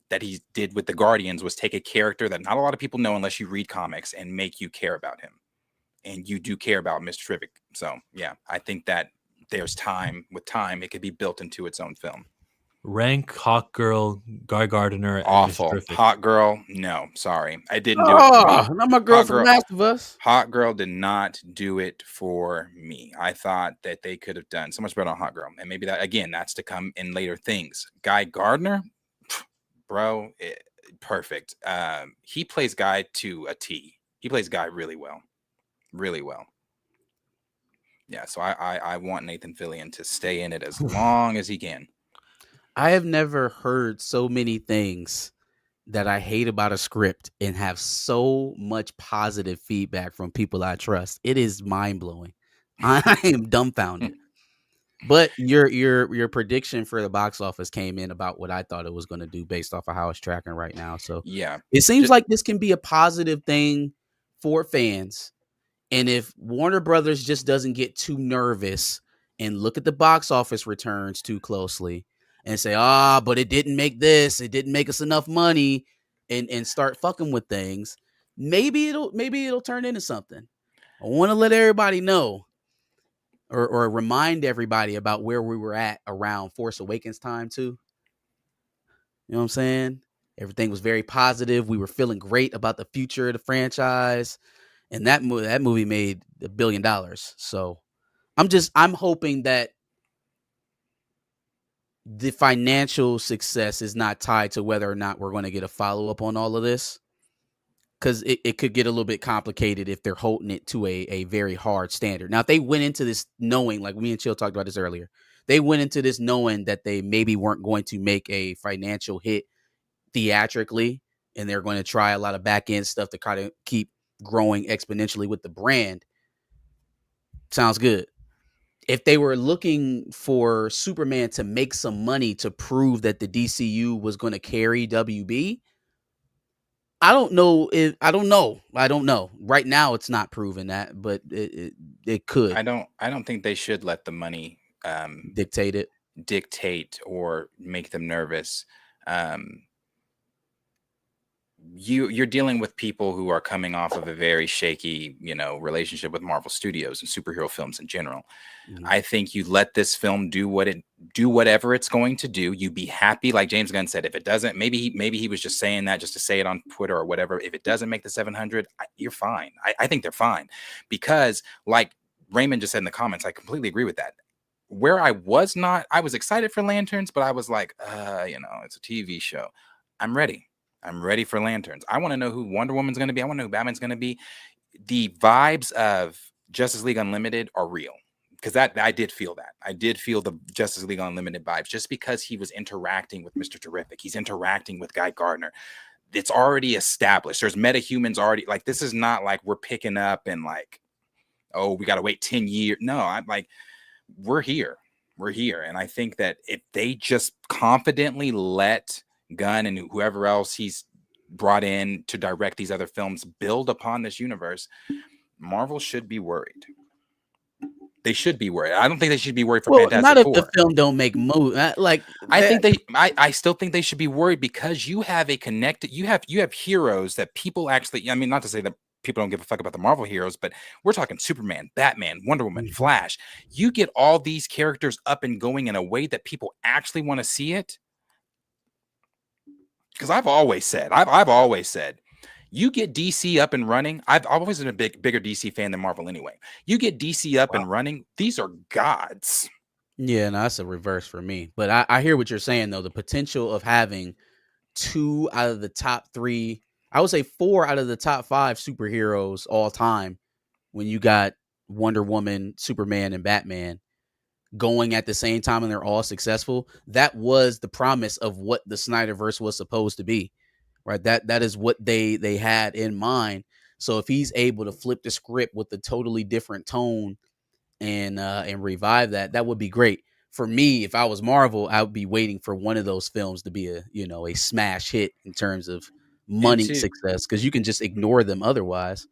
that he did with the Guardians was take a character that not a lot of people know unless you read comics and make you care about him. and you do care about Mr. Terrific. So yeah, I think that there's time. With time, it could be built into its own film. Rank Hawk Girl, Guy Gardner, and Mr. Awful. Terrific. Hot Girl, no, sorry, I didn't do it for me. Not my girl Hot from Girl- Last of Us. Hot Girl did not do it for me. I thought that they could have done so much better on Hot Girl, and maybe that again, that's to come in later things. Guy Gardner, bro, perfect. He plays Guy to a T. He plays Guy really well, really well. Yeah, so I want Nathan Fillion to stay in it as long as he can. I have never heard so many things that I hate about a script and have so much positive feedback from people I trust. It is mind blowing. I am dumbfounded. But your prediction for the box office came in about what I thought it was going to do based off of how it's tracking right now. So Yeah, it seems like this can be a positive thing for fans. And if Warner Brothers just doesn't get too nervous and look at the box office returns too closely and say, but it didn't make this, it didn't make us enough money, and start fucking with things, maybe it'll turn into something. I want to let everybody know or remind everybody about where we were at around Force Awakens time too. You know what I'm saying? Everything was very positive. We were feeling great about the future of the franchise. And that movie made $1 billion. So I'm hoping that the financial success is not tied to whether or not we're going to get a follow-up on all of this. Because it could get a little bit complicated if they're holding it to a very hard standard. Now, if they went into this knowing, like me and Chill talked about this earlier, they went into this knowing that they maybe weren't going to make a financial hit theatrically, and they're going to try a lot of back-end stuff to kind of keep growing exponentially with the brand. Sounds good. If they were looking for Superman to make some money to prove that the DCU was going to carry WB, I don't know. Right now, it's not proven that, but it could. I don't think they should let the money dictate or make them nervous. You're dealing with people who are coming off of a very shaky, relationship with Marvel Studios and superhero films in general. Mm-hmm. I think you let this film do whatever it's going to do. You be happy, like James Gunn said. If it doesn't, maybe he was just saying that just to say it on Twitter or whatever. If it doesn't make the 700, you're fine. I think they're fine, because like Raymond just said in the comments, I completely agree with that. Where I was excited for Lanterns, but I was like, it's a TV show. I'm ready for Lanterns. I want to know who Wonder Woman's going to be. I want to know who Batman's going to be. The vibes of Justice League Unlimited are real, because I did feel that. I did feel the Justice League Unlimited vibes, just because he was interacting with Mr. Terrific. He's interacting with Guy Gardner. It's already established. There's metahumans already. Like, this is not like we're picking up and like, oh, we got to wait 10 years. No, I'm like, we're here. And I think that if they just confidently let Gunn and whoever else he's brought in to direct these other films build upon this universe, Marvel should be worried. They should be worried. I don't think they should be worried for Fantastic not Four. If the film don't make moves. I still think they should be worried, because you have you have heroes that people actually, I mean, not to say that people don't give a fuck about the Marvel heroes, but we're talking Superman, Batman, Wonder Woman, Flash. You get all these characters up and going in a way that people actually want to see it. Because I've always said, you get DC up and running. I've always been a bigger DC fan than Marvel anyway. You get DC up and running. These are gods. Yeah, no, that's a reverse for me. But I hear what you're saying, though. The potential of having 2 out of the top 3, I would say 4 out of the top 5 superheroes all time, when you got Wonder Woman, Superman, and Batman going at the same time and they're all successful. That was the promise of what the Snyderverse was supposed to be, right? That is what they had in mind. So if he's able to flip the script with a totally different tone and revive that would be great. For me, if I was Marvel, I would be waiting for one of those films to be a smash hit in terms of money success, because you can just ignore them otherwise.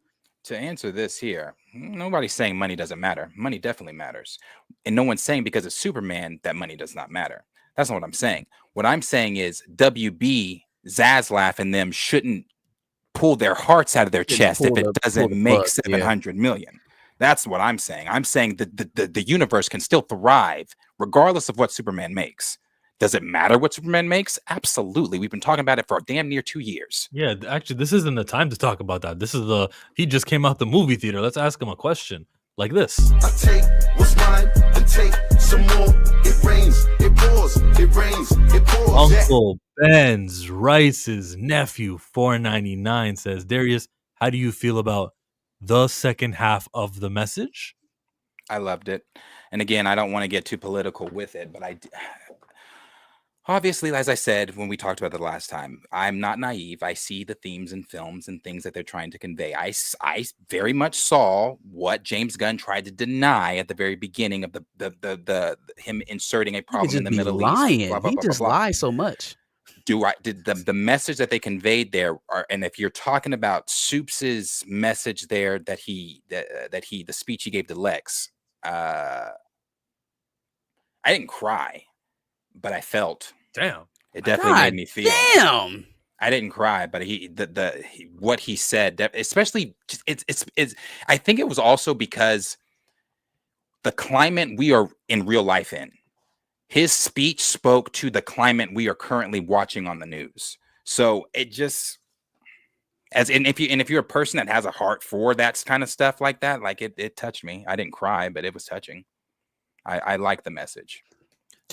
To answer this here, nobody's saying money doesn't matter. Money definitely matters. And no one's saying because of Superman that money does not matter. That's not what I'm saying. What I'm saying is WB, Zaslav, and them shouldn't pull their hearts out of their chest if it doesn't make 700 million. That's what I'm saying. I'm saying that the universe can still thrive regardless of what Superman makes. Does it matter what Superman makes? Absolutely. We've been talking about it for damn near 2 years. Yeah, actually, this isn't the time to talk about that. This is he just came out the movie theater. Let's ask him a question like this. I take what's mine and take some more. It rains, it pours, it rains, it pours. Uncle Ben's Rice's nephew, $4.99 says, Darius, how do you feel about the second half of the message? I loved it. And again, I don't want to get too political with it, but obviously, as I said when we talked about it last time, I'm not naive. I see the themes in films and things that they're trying to convey. I very much saw what James Gunn tried to deny at the very beginning of the him inserting a problem in the Middle lying. East. Blah, blah, he blah, just blah, blah. lies so much. Did the message that they conveyed there and if you're talking about Soups's message there that the speech he gave to Lex, I didn't cry, but I felt. Damn. It definitely made me feel. Damn. I didn't cry, but what he said, especially it's I think it was also because the climate we are in real life in. His speech spoke to the climate we are currently watching on the news. So it just if you're a person that has a heart for that kind of stuff like that, like it touched me. I didn't cry, but it was touching. I like the message.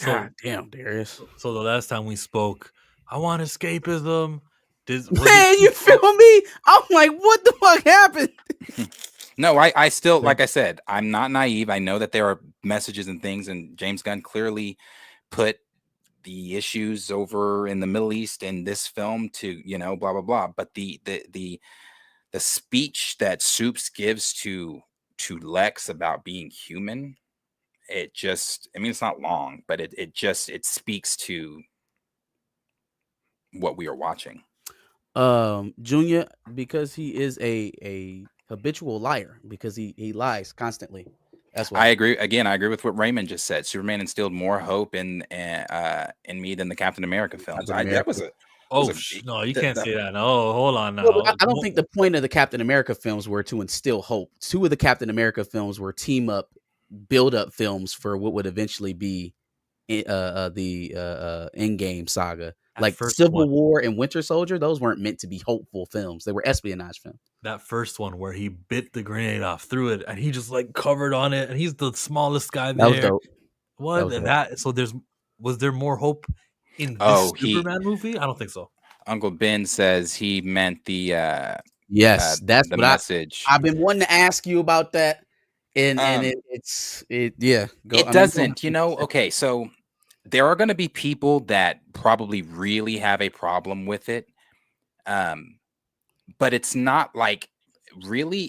God damn, Darius. So the last time we spoke, I want escapism. Man, you feel me? I'm like, what the fuck happened? No, I still, like I said, I'm not naive. I know that there are messages and things, and James Gunn clearly put the issues over in the Middle East in this film to, blah, blah, blah. But the speech that Soups gives to Lex about being human, it just, I mean, it's not long, but it speaks to what we are watching. Junior, because he is a habitual liar, because he lies constantly. That's why I agree. Again, I agree with what Raymond just said. Superman instilled more hope in me than the Captain America films. No, you can't say that. No, hold on now. Well, I don't think the point of the Captain America films were to instill hope. 2 of the Captain America films were team up, build up films for what would eventually be the Endgame saga. Like Civil War and Winter Soldier, those weren't meant to be hopeful films. They were espionage films. That first one where he bit the grenade off, threw it, and he just like covered on it, and he's the smallest guy there. That was dope. What? So was there more hope in this Superman movie? I don't think so. Uncle Ben says he meant the yes, that's the what message. I've been wanting to ask you about that, and it doesn't. Okay, so there are going to be people that probably really have a problem with it. But it's not like really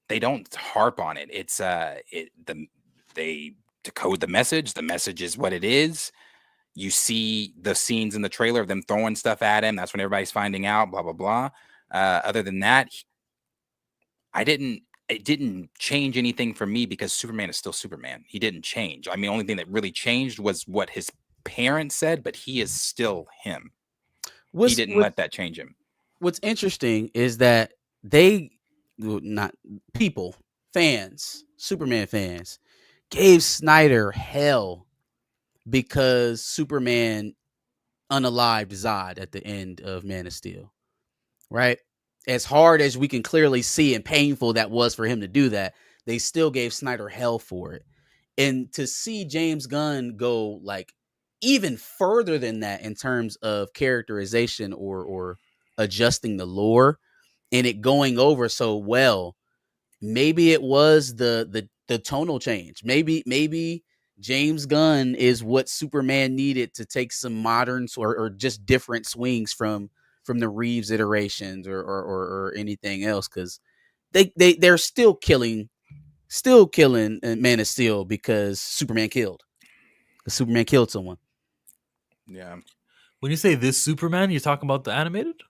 they don't harp on it. It's they decode the message. The message is what it is. You see the scenes in the trailer of them throwing stuff at him. That's when everybody's finding out, blah, blah, blah. Other than that, it didn't change anything for me because Superman is still Superman. He didn't change. I mean, the only thing that really changed was what his parents said, but he is still him. He didn't let that change him. What's interesting is that Superman fans, gave Snyder hell because Superman unalived Zod at the end of Man of Steel, right? As hard as we can clearly see and painful that was for him to do that, they still gave Snyder hell for it. And to see James Gunn go like even further than that in terms of characterization or adjusting the lore and it going over so well, maybe it was the tonal change. Maybe James Gunn is what Superman needed to take some modern or just different swings from the Reeves iterations or anything else, because they're still killing Man of Steel because Superman killed someone. Yeah. When you say this Superman, you're talking about the animated?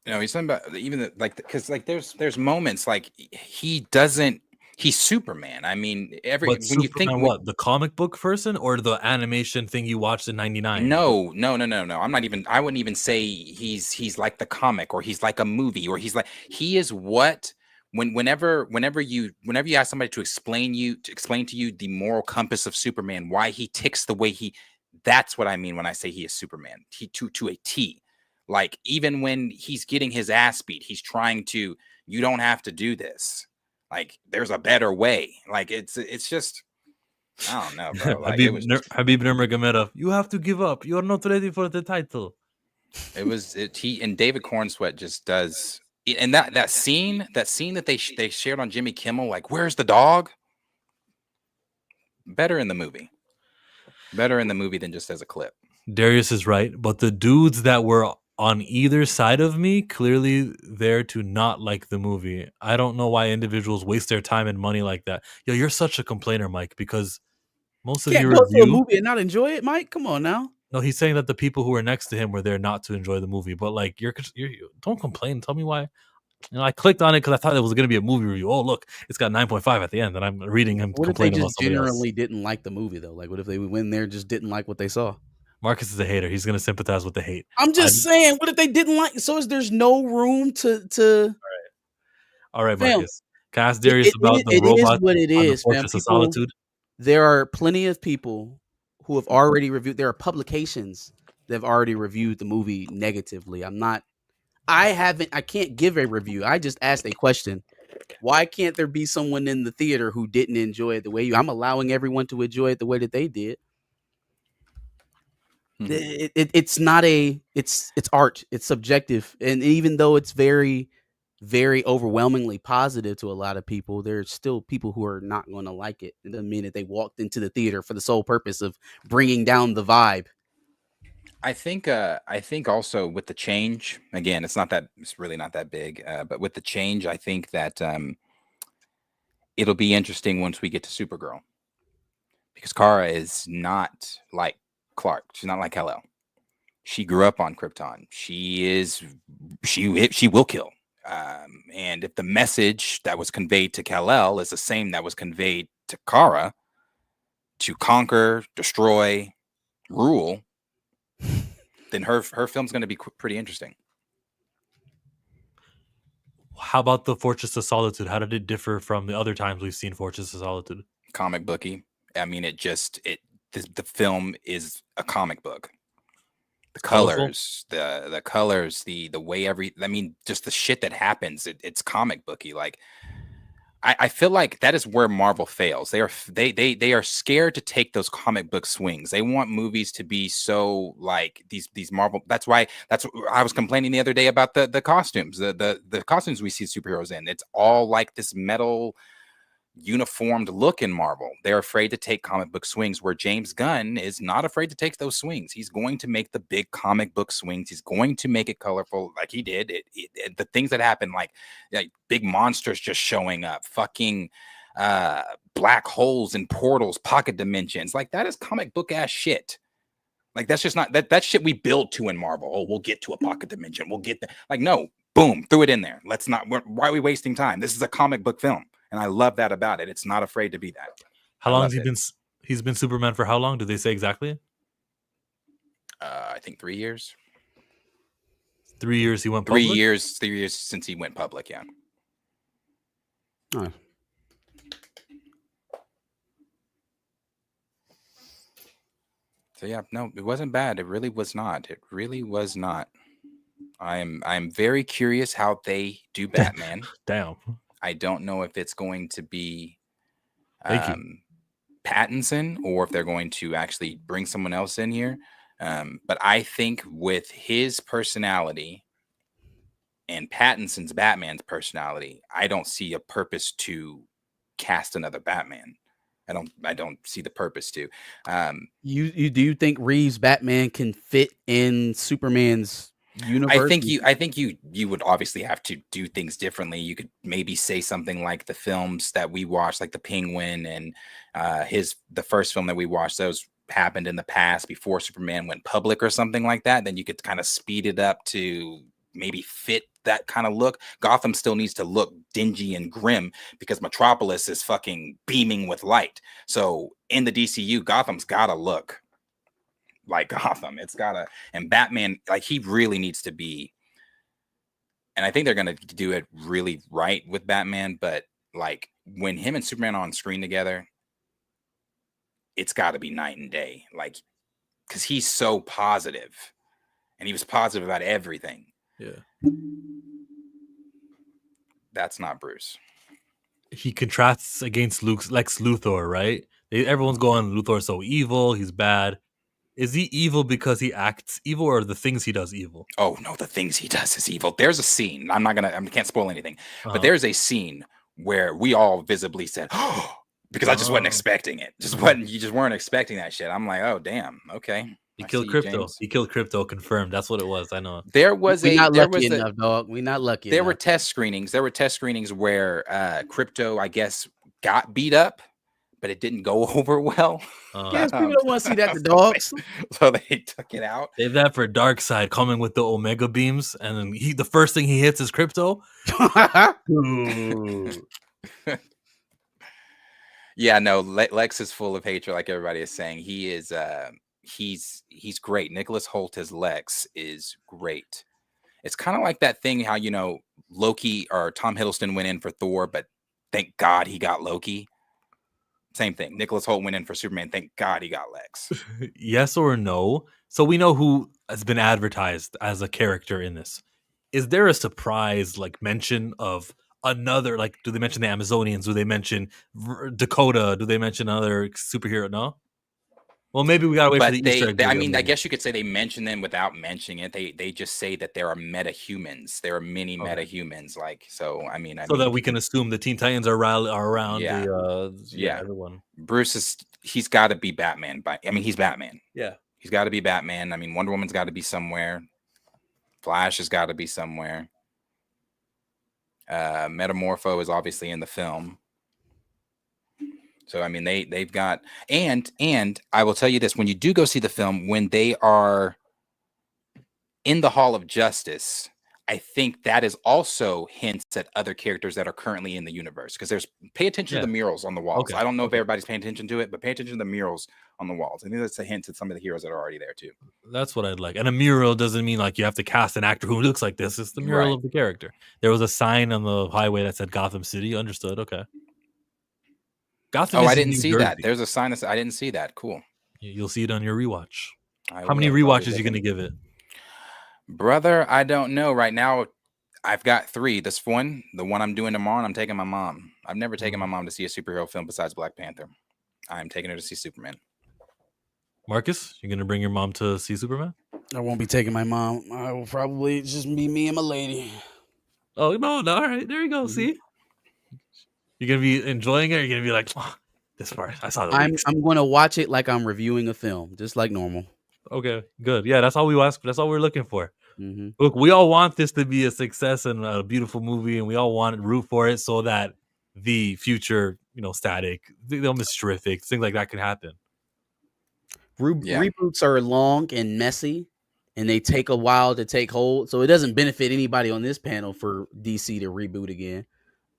He's talking about even because there's moments like he's Superman. I mean, when you think what the comic book person or the animation thing you watched in '99? No. I wouldn't even say he's like the comic or he's like a movie or he is what whenever you ask somebody to explain to you the moral compass of Superman, why he ticks the way he, that's what I mean when I say he is Superman. He to a T. Like, even when he's getting his ass beat, he's trying to, you don't have to do this. Like, there's a better way. Like, it's just, I don't know, bro. Like, Habib Nurmagomedov, you have to give up. You're not ready for the title. He and David Cornsweet just does, and that scene that they shared on Jimmy Kimmel, like, where's the dog? Better in the movie than just as a clip. Darius is right, but the dudes that were on either side of me clearly there to not like the movie. I don't know why individuals waste their time and money like that. Yo, you're such a complainer, Mike, because most of Can't your go to a review. movie and not enjoy it, Mike. Come on now. No, he's saying that the people who were next to him were there not to enjoy the movie. But like, you don't complain. Tell me why. You know, I clicked on it because I thought it was going to be a movie review. Oh, look, it's got 9.5 at the end, and I'm reading him What if they complaining about just somebody generally else. didn't like the movie though? Like, what if they went in there and just didn't like what they saw? Marcus is a hater. He's going to sympathize with the hate. I'm just saying, what if they didn't like? So there's no room to. All right, Fam, Marcus. Can I ask Darius about the it robot is what it on the is, fam. Fortress of People, Solitude? there are plenty of people who have already reviewed. There are publications that have already reviewed the movie negatively. I can't give a review. I just asked a question. Why can't there be someone in the theater who didn't enjoy it the way I'm allowing everyone to enjoy it the way that they did? It's not it's art. It's subjective, and even though it's very, very overwhelmingly positive to a lot of people, there's still people who are not going to like it. It doesn't mean that they walked into the theater for the sole purpose of bringing down the vibe. I think also with the change, again, it's really not that big, but with the change, I think that it'll be interesting once we get to Supergirl, because Kara is not like Clark. She's not like Kal-El. She grew up on Krypton. She will kill. And if the message that was conveyed to Kal-El is the same that was conveyed to Kara, to conquer, destroy, rule, then her film's going to be pretty interesting. How about the Fortress of Solitude? How did it differ from the other times we've seen Fortress of Solitude? Comic booky. I mean, the film is a comic book. The colors, the colors, the way just the shit that happens. It's comic booky. Like, I feel like that is where Marvel fails. They are scared to take those comic book swings. They want movies to be so like these Marvel. That's why I was complaining the other day about the costumes. The costumes we see superheroes in. It's all like this metal uniformed look in Marvel. They're afraid to take comic book swings, where James Gunn is not afraid to take those swings. He's going to make the big comic book swings. He's going to make it colorful, like he did. The things that happen, like big monsters just showing up, fucking black holes and portals, pocket dimensions, like that is comic book ass shit. Like, that's just not that shit we build to in Marvel. Oh, we'll get to a pocket dimension. We'll get no, boom, threw it in there. Let's not. Why are we wasting time? This is a comic book film. And I love that about it. It's not afraid to be that. How long has he been? He's been Superman for how long? Did they say exactly? I think 3 years. 3 years he went public? 3 years. 3 years since he went public, yeah. Oh. So yeah, no, it wasn't bad. It really was not. It really was not. I'm very curious how they do Batman. Damn. I don't know if it's going to be Pattinson or if they're going to actually bring someone else in here. But I think with his personality and Pattinson's Batman's personality, I don't see a purpose to cast another Batman. I don't see the purpose to. You do you think Reeves' Batman can fit in Superman's universe? I think you would obviously have to do things differently. You could maybe say something like the films that we watched, like the Penguin and the first film that we watched, those happened in the past before Superman went public or something like that. Then you could kind of speed it up to maybe fit that kind of look. Gotham still needs to look dingy and grim because Metropolis is fucking beaming with light. So in the DCU, Gotham's gotta look like Gotham. It's gotta, and Batman, like, he really needs to be and I think they're gonna do it really right with Batman. But like when him and Superman are on screen together, it's got to be night and day. Like, because he's so positive, and he was positive about everything. Yeah. That's not Bruce. He contrasts against Lex Luthor, right? Everyone's going, Luthor's so evil, he's bad. Is he evil because he acts evil, or the things he does evil? Oh no, the things he does is evil. There's a scene. I can't spoil anything, Uh-huh. but there's a scene where we all visibly said, "Oh," because I just wasn't expecting it. You just weren't expecting that shit. I'm like, oh damn, okay. He killed Crypto. He killed Crypto. Confirmed. That's what it was. I know. We're not lucky enough, dog. We're not lucky. There were test screenings. There were test screenings where Crypto, I guess, got beat up, but it didn't go over well. Yes, people don't want to see that. The dogs. So they took it out. Save that for Darkseid coming with the Omega beams, and then the first thing he hits is Crypto. Yeah, no, Lex is full of hatred, like everybody is saying. He is. He's great. Nicholas Hoult as Lex is great. It's kind of like that thing how Loki or Tom Hiddleston went in for Thor, but thank God he got Loki. Same thing. Nicholas Hoult went in for Superman. Thank God he got Lex. Yes or no? So we know who has been advertised as a character in this. Is there a surprise mention of another? Like, do they mention the Amazonians? Do they mention Dakota? Do they mention another superhero? No. Well, maybe we gotta wait for the Easter egg. I guess you could say they mention them without mentioning it. They just say that there are metahumans. There are many metahumans. So that we can assume the Teen Titans are around. Everyone. Bruce he's got to be Batman. He's Batman. Yeah, he's got to be Batman. Wonder Woman's got to be somewhere. Flash has got to be somewhere. Metamorpho is obviously in the film. So they've got and I will tell you this: when you do go see the film, when they are in the Hall of Justice, I think that is also hints at other characters that are currently in the universe. Because pay attention to the murals on the walls. Okay. I don't know if everybody's paying attention to it, but pay attention to the murals on the walls. I think that's a hint at some of the heroes that are already there too. That's what I'd like. And a mural doesn't mean you have to cast an actor who looks like this. It's the mural of the character. There was a sign on the highway that said Gotham City. Understood. Okay. I didn't see that. There's a sign that I didn't see that. Cool. You'll see it on your rewatch. How many rewatches are you going to give it? Brother, I don't know. Right now, I've got 3. The one I'm doing tomorrow, and I'm taking my mom. I've never taken my mom to see a superhero film besides Black Panther. I'm taking her to see Superman. Marcus, you're going to bring your mom to see Superman? I won't be taking my mom. I will probably just be me and my lady. Oh, no. All right. There you go. See? You're going to be enjoying it, or you're going to be like, oh, this part, I saw the leaks. I'm going to watch it like I'm reviewing a film, just like normal. Okay, good. Yeah, that's all we ask. That's all we're looking for. Mm-hmm. Look, we all want this to be a success and a beautiful movie, and we all want to root for it so that the future, Static, the Terrific, things like that can happen. Reboots are long and messy, and they take a while to take hold. So it doesn't benefit anybody on this panel for DC to reboot again.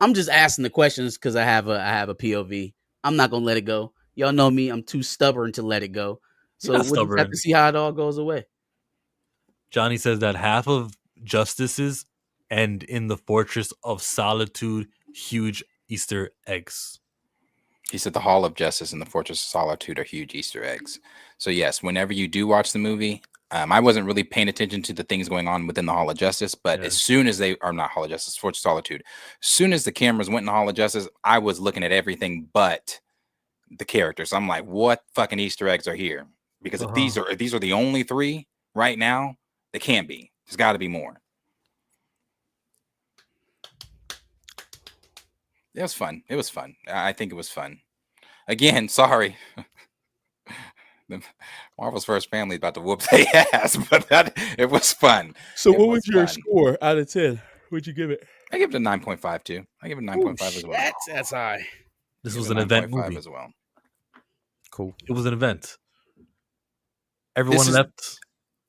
I'm just asking the questions because I have a POV. I'm not gonna let it go. Y'all know me. I'm too stubborn to let it go. So we'll just have to see how it all goes away. Johnny says that half of justices end in the Fortress of Solitude. Huge Easter eggs. He said the Hall of Justice and the Fortress of Solitude are huge Easter eggs. So yes, whenever you do watch the movie, I wasn't really paying attention to the things going on within the Hall of Justice, but as soon as they are not Hall of Justice, Fortress of Solitude, as soon as the cameras went in the Hall of Justice, I was looking at everything but the characters. I'm like, what fucking Easter eggs are here? Because if these are the only 3 right now, they can't be. There's got to be more. It was fun. It was fun. I think it was fun. Again, sorry. Marvel's First Family is about to whoop their ass, but it was fun. So what was your score out of 10? What'd you give it? I give it a 9.5 too. I give it a 9.5 as well. That's high. This was an event movie as well. Cool. It was an event. Everyone left.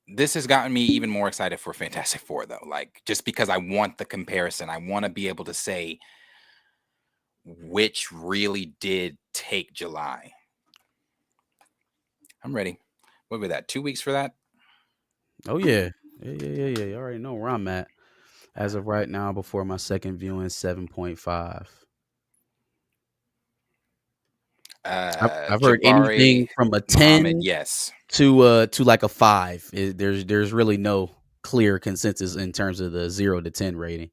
This has gotten me even more excited for Fantastic Four, though. Just because I want the comparison. I want to be able to say which really did take July. I'm ready. What was that? 2 weeks for that? Oh yeah. Yeah. You already know where I'm at. As of right now, before my second viewing, 7.5. I've heard anything Jabari from a Muhammad, 10 yes. to like a 5. There's really no clear consensus in terms of the 0 to 10 rating.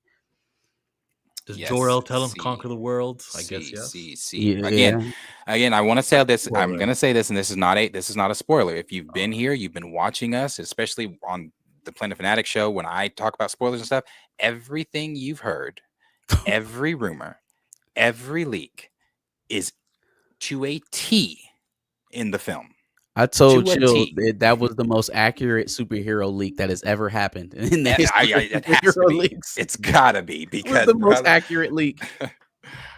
Does Yes, Jor-El tell him to see, conquer the world? I guess yes. See. Yeah. Again, I want to say this. I'm Spoiler. going to say this, and this is not a spoiler. If you've been here, you've been watching us, especially on the Planet Fanatic show, when I talk about spoilers and stuff, everything you've heard, every rumor, every leak is to a T in the film. I told To a Chill T. that was the most accurate superhero leak that has ever happened in the And history of it has to superhero be. leaks. It's gotta be It was because the most accurate leak.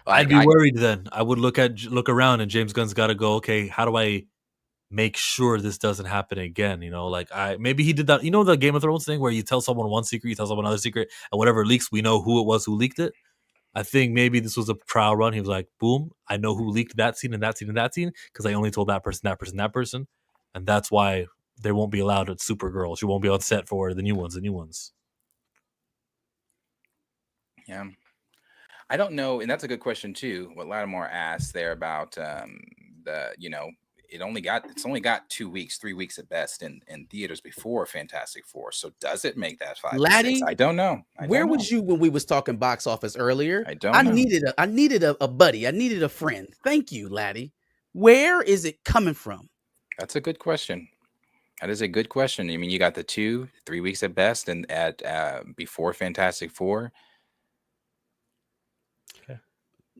I'd be worried then. I would look around, and James Gunn's got to go, okay, how do I make sure this doesn't happen again? You know, like maybe he did that. You know, the Game of Thrones thing where you tell someone one secret, you tell someone another secret, and whatever leaks, we know who it was who leaked it. I think maybe this was a trial run. He was like, boom, I know who leaked that scene and that scene and that scene because I only told that person, that person, that person. And that's why they won't be allowed at Supergirl. She won't be on set for the new ones. Yeah. I don't know, and that's a good question too. What Lattimore asked there about it's only got 2 weeks, 3 weeks at best in theaters before Fantastic Four. So does it make that 5 to 6? Laddie, I don't know. Where was you when we was talking box office earlier? I don't know. I needed a buddy. I needed a friend. Thank you, Laddie. Where is it coming from? That's a good question. That is a good question. I mean, you got the 2, 3 weeks at best, and at before Fantastic Four.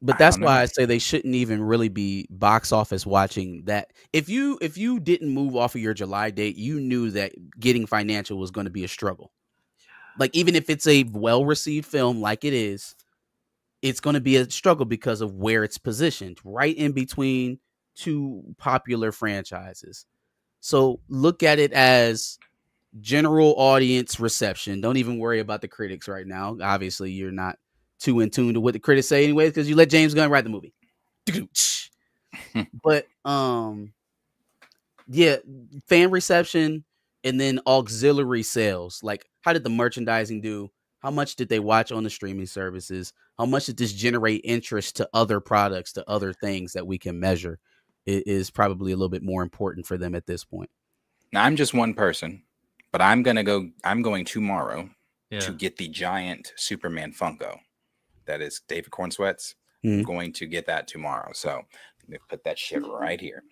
But that's why I say they shouldn't even really be box office watching that. If you didn't move off of your July date, you knew that getting financial was going to be a struggle. Like, even if it's a well-received film like it is, it's going to be a struggle because of where it's positioned, right in between two popular franchises. So look at it as general audience reception. Don't even worry about the critics right now. Obviously, you're not too in tune to what the critics say anyway, because you let James Gunn write the movie. But yeah, fan reception and then auxiliary sales. Like, how did the merchandising do? How much did they watch on the streaming services? How much did this generate interest to other products, to other things that we can measure? It is probably a little bit more important for them at this point. Now, I'm just one person, but I'm going tomorrow to get the giant Superman Funko. That is David Cornsweat's. I'm going to get that tomorrow. So let me put that shit right here.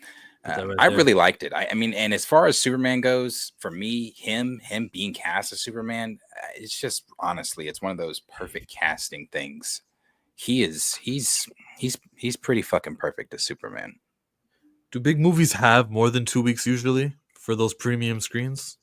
I really liked it. I mean, and as far as Superman goes, for me, him being cast as Superman, it's just, honestly, it's one of those perfect casting things. He's pretty fucking perfect as Superman. Do big movies have more than 2 weeks usually for those premium screens?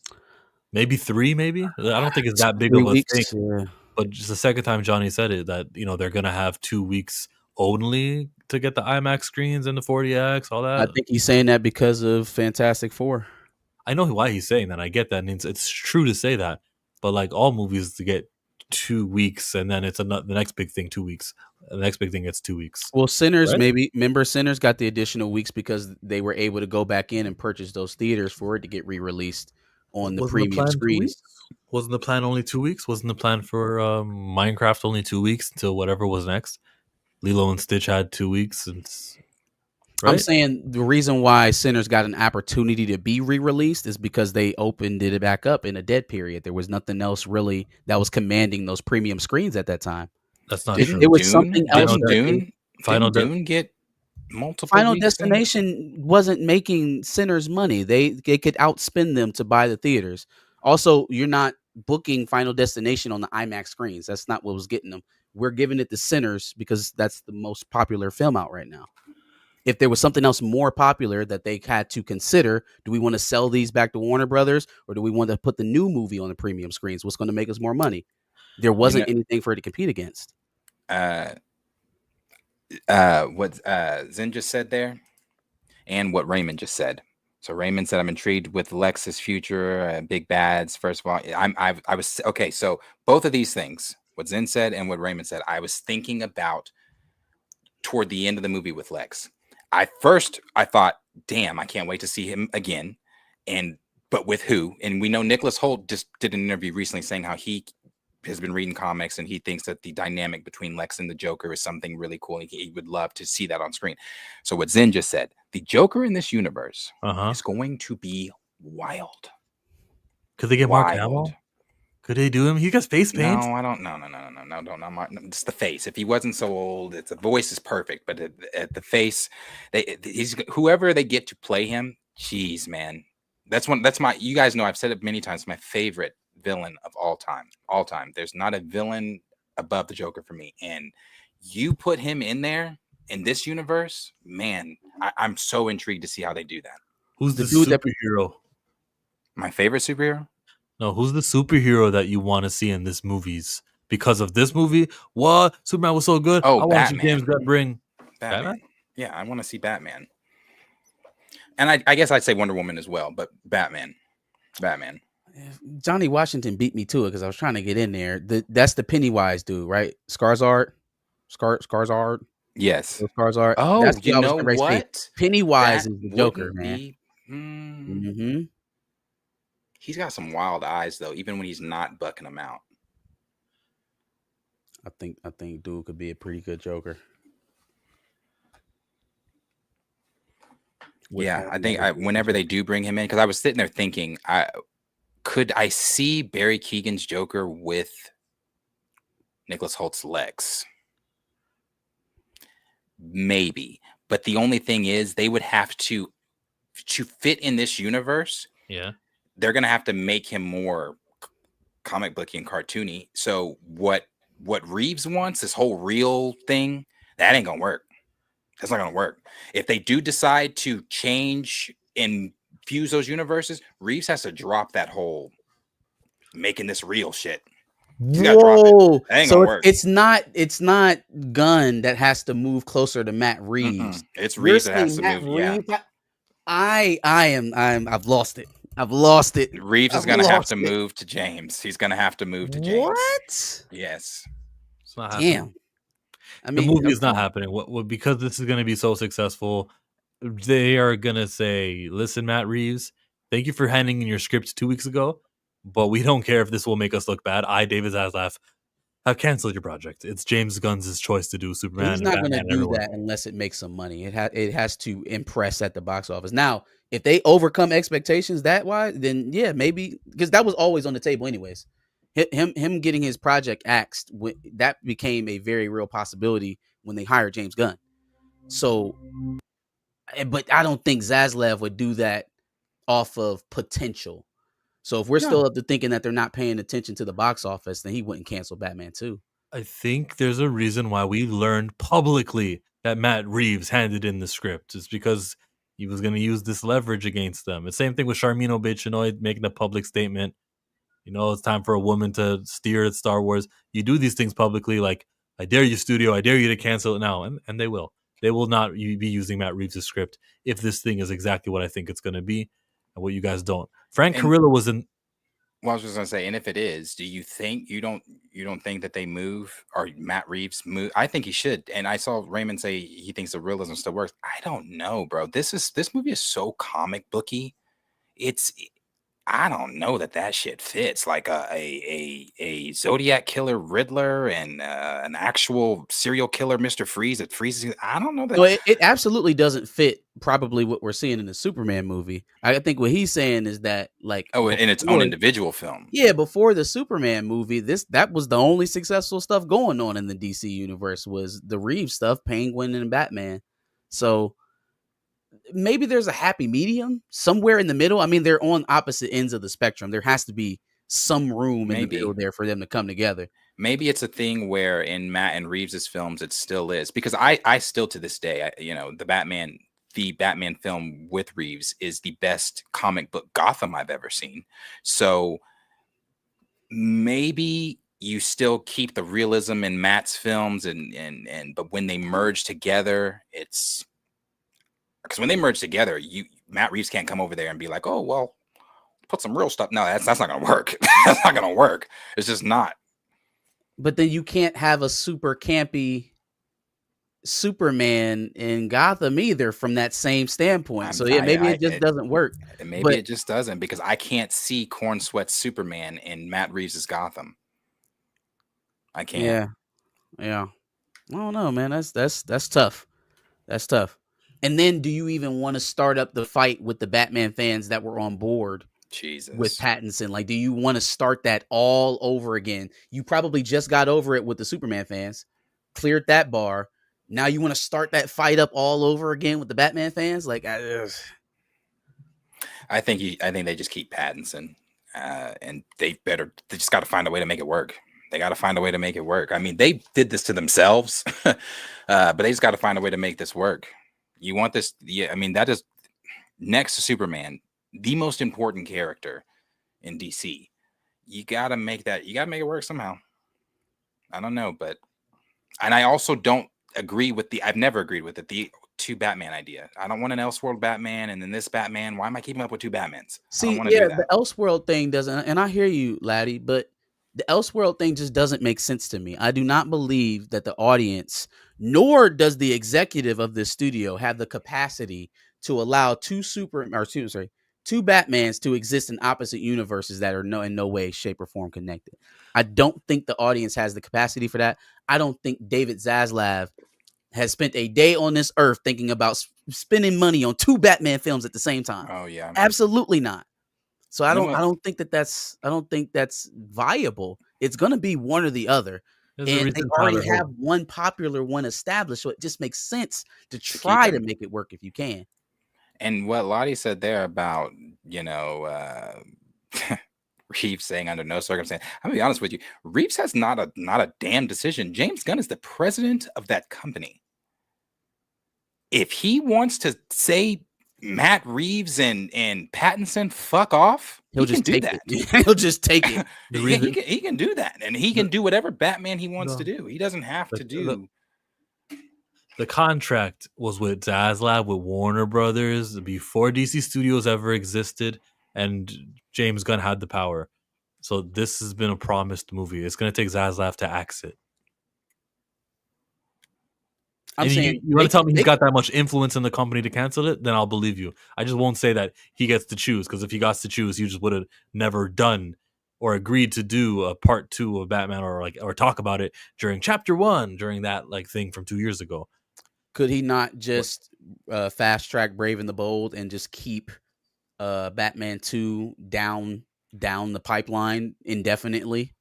Maybe 3, maybe? I don't think it's that big of a thing. Yeah. But just the second time Johnny said it, that, you know, they're going to have 2 weeks only to get the IMAX screens and the 40X, all that. I think he's saying that because of Fantastic Four. I know why he's saying that. I get that. And it's true to say that. But like all movies, to get 2 weeks, and then it's the next big thing, 2 weeks. The next big thing gets 2 weeks. Well, Sinners, right? Sinners got the additional weeks because they were able to go back in and purchase those theaters for it to get re-released on the premium screens. Wasn't the plan only 2 weeks? Wasn't the plan for Minecraft only 2 weeks until whatever was next? Lilo and Stitch had 2 weeks. Right? I'm saying the reason why Sinners got an opportunity to be re-released is because they opened it back up in a dead period. There was nothing else really that was commanding those premium screens at that time. That's not true. It was something else. Dune get multiple Final weeks Destination wasn't making Sinners money. They could outspend them to buy the theaters. Also, you're not booking Final Destination on the IMAX screens. That's not what was getting them. We're giving it to Sinners because that's the most popular film out right now. If there was something else more popular that they had to consider, do we want to sell these back to Warner Brothers, or do we want to put the new movie on the premium screens? What's going to make us more money? There wasn't anything for it to compete against. What Zen just said there, and what Raymond just said. So Raymond said, "I'm intrigued with Lex's future, big bads." First of all, I was okay. So both of these things, what Zen said and what Raymond said, I was thinking about toward the end of the movie with Lex. I thought, damn, I can't wait to see him again, but with who? And we know Nicholas Hoult just did an interview recently saying how he has been reading comics, and he thinks that the dynamic between Lex and the Joker is something really cool. And he would love to see that on screen. So what Zen just said, the Joker in this universe is going to be wild. Could they get Mark Hamill? Could they do him? He got face paint. No, I don't. No. It's the face. If he wasn't so old, the voice is perfect. But at the face, he's whoever they get to play him. Jeez, man, that's my. You guys know I've said it many times. My favorite villain of all time. There's not a villain above the Joker for me. And you put him in there in this universe, man. I'm so intrigued to see how they do that. Who's the superhero? My favorite superhero? No, who's the superhero that you want to see in this movies? Because of this movie, what? Superman was so good. Oh, I want to see James Gunn bring Batman. Yeah, I want to see Batman. And I guess I'd say Wonder Woman as well, but Batman. Johnny Washington beat me to it because I was trying to get in there. That's the Pennywise dude, right? Skarsgård. Yes. Skarsgård. Oh, that's you know what? Pennywise is the Joker, man. He's got some wild eyes though, even when he's not bucking them out. I think dude could be a pretty good Joker. Yeah, I think whenever they do bring him in, because I was sitting there thinking, could I see Barry Keoghan's Joker with Nicholas Holt's Lex? Maybe, but the only thing is they would have to fit in this universe. Yeah, they're gonna have to make him more comic booky and cartoony. So what Reeves wants, this whole real thing, that ain't gonna work. That's not gonna work. If they do decide to change and fuse those universes, Reeves has to drop that whole making this real shit. Whoa! So it's not Gunn that has to move closer to Matt Reeves. It's Reeves that has to move. Yeah, I've lost it. I've lost it. Reeves is gonna have to move to James. He's gonna have to move to James. What? Yes. It's not happening. Damn. I mean, the movie is not happening. What because this is going to be so successful, they are going to say, "Listen, Matt Reeves, thank you for handing in your script 2 weeks ago, but we don't care if this will make us look bad. I, David Zaslav, have canceled your project. It's James Gunn's choice to do Superman." He's not going to do that unless it makes some money. It has to impress at the box office. Now, if they overcome expectations that wise, then yeah, maybe, because that was always on the table anyways. Him getting his project axed, that became a very real possibility when they hired James Gunn. So, but I don't think Zaslav would do that off of potential. So if we're still up to thinking that they're not paying attention to the box office, then he wouldn't cancel Batman 2. I think there's a reason why we learned publicly that Matt Reeves handed in the script. It's because he was going to use this leverage against them. The same thing with Charmin Obaid-Chinoy making a public statement. You know, it's time for a woman to steer at Star Wars. You do these things publicly, like, I dare you, studio, I dare you to cancel it now. And they will. They will not be using Matt Reeves' script if this thing is exactly what I think it's going to be and what you guys don't. Frank Carrillo was in... Well, I was just going to say, and if it is, do you think, you don't think that they move, or Matt Reeves move? I think he should. And I saw Raymond say he thinks the realism still works. I don't know, bro. This movie is so comic booky. I don't know that shit fits, like a Zodiac killer Riddler and an actual serial killer Mr. Freeze that freezes. I don't know that. Well, it absolutely doesn't fit probably what we're seeing in the Superman movie. I think what he's saying is that, like, in its own individual film. Yeah, before the Superman movie, that was the only successful stuff going on in the DC universe was the Reeves stuff, Penguin and Batman. So maybe there's a happy medium somewhere in the middle. I mean, they're on opposite ends of the spectrum. There has to be some room in the middle there for them to come together. Maybe it's a thing where in Matt and Reeves' films, it still is, because I still to this day, the Batman film with Reeves is the best comic book Gotham I've ever seen. So maybe you still keep the realism in Matt's films but when they merge together, it's, because when they merge together, Matt Reeves can't come over there and be like, "Oh, well, put some real stuff." No, that's not going to work. That's not going to work. It's just not. But then you can't have a super campy Superman in Gotham either from that same standpoint. Maybe it just doesn't work. Maybe it just doesn't, because I can't see Corn Sweat Superman in Matt Reeves' Gotham. I can't. Yeah. I don't know, man. That's tough. That's tough. And then, do you even want to start up the fight with the Batman fans that were on board with Jesus. Pattinson? Like, do you want to start that all over again? You probably just got over it with the Superman fans, cleared that bar. Now you want to start that fight up all over again with the Batman fans? Like, I think they just keep Pattinson, and they just got to find a way to make it work. They got to find a way to make it work. I mean, they did this to themselves, but they just got to find a way to make this work. You want this? Yeah, I mean, that is next to Superman, the most important character in DC. You got to make that. You got to make it work somehow. I don't know, and I also don't agree with I've never agreed with it. The two Batman idea. I don't want an Elseworld Batman and then this Batman. Why am I keeping up with two Batmans? see, yeah, the Elseworld thing doesn't, and I hear you, Laddie, but the Elseworld thing just doesn't make sense to me. I do not believe that the audience, nor does the executive of this studio, have the capacity to allow two Batmans to exist in opposite universes that are in no way, shape, or form connected. I don't think the audience has the capacity for that. I don't think David Zaslav has spent a day on this earth thinking about spending money on two Batman films at the same time. Oh yeah, absolutely not. So I don't think that's viable. It's going to be one or the other. And they already have one popular one established, so it just makes sense to try to make it work if you can. And what Lottie said there about, Reeves saying under no circumstance, I'm gonna be honest with you, Reeves has not a damn decision. James Gunn is the president of that company. If he wants to say Matt Reeves and Pattinson fuck off, he'll just take that. He'll just take it. He can do that, and he can do whatever Batman he wants to do. He doesn't have to do. The contract was with Zaslav, with Warner Brothers, before DC Studios ever existed, and James Gunn had the power. So this has been a promised movie. It's going to take Zaslav to axe it. I'm saying you want to tell me he's got that much influence in the company to cancel it? Then I'll believe you. I just won't say that he gets to choose, because if he got to choose, he just would have never done or agreed to do a part 2 of Batman, or talk about it during chapter 1 during that thing from 2 years ago. Could he not just fast track Brave and the Bold and just keep Batman 2 down the pipeline indefinitely?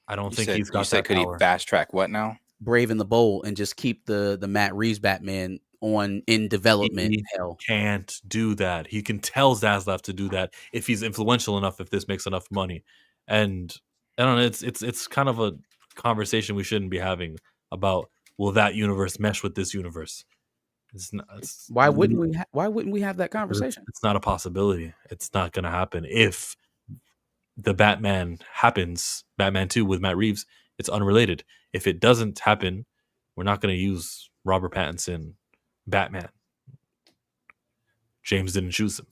I don't think he's got that. You said could he fast track what now? Brave and the Bold, and just keep the Matt Reeves Batman in development. He can't do that. He can tell Zaslav to do that if he's influential enough, if this makes enough money. And I don't know, it's kind of a conversation we shouldn't be having about, will that universe mesh with this universe? Why wouldn't we have that conversation? It's not a possibility. It's not going to happen. If the Batman happens, Batman 2 with Matt Reeves, it's unrelated. If it doesn't happen, we're not going to use Robert Pattinson Batman. James didn't choose him.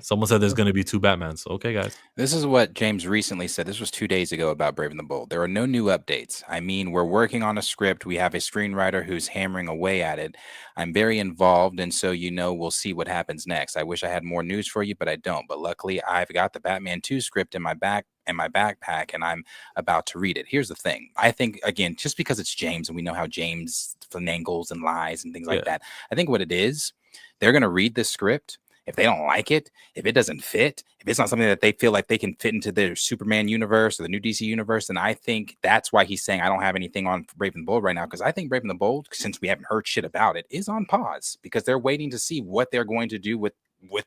Someone said there's going to be 2 Batmans. Okay, guys. This is what James recently said. This was 2 days ago about Brave and the Bold. There are no new updates. I mean, we're working on a script. We have a screenwriter who's hammering away at it. I'm very involved, and so we'll see what happens next. I wish I had more news for you, but I don't. But luckily, I've got the Batman 2 script in my backpack, and I'm about to read it. Here's the thing. I think, again, just because it's James, and we know how James finagles and lies and things like that, I think what it is, they're going to read this script. If they don't like it, if it doesn't fit, if it's not something that they feel like they can fit into their Superman universe or the new DC universe, then I think that's why he's saying I don't have anything on Brave and the Bold right now, because I think Brave and the Bold, since we haven't heard shit about it, is on pause because they're waiting to see what they're going to do with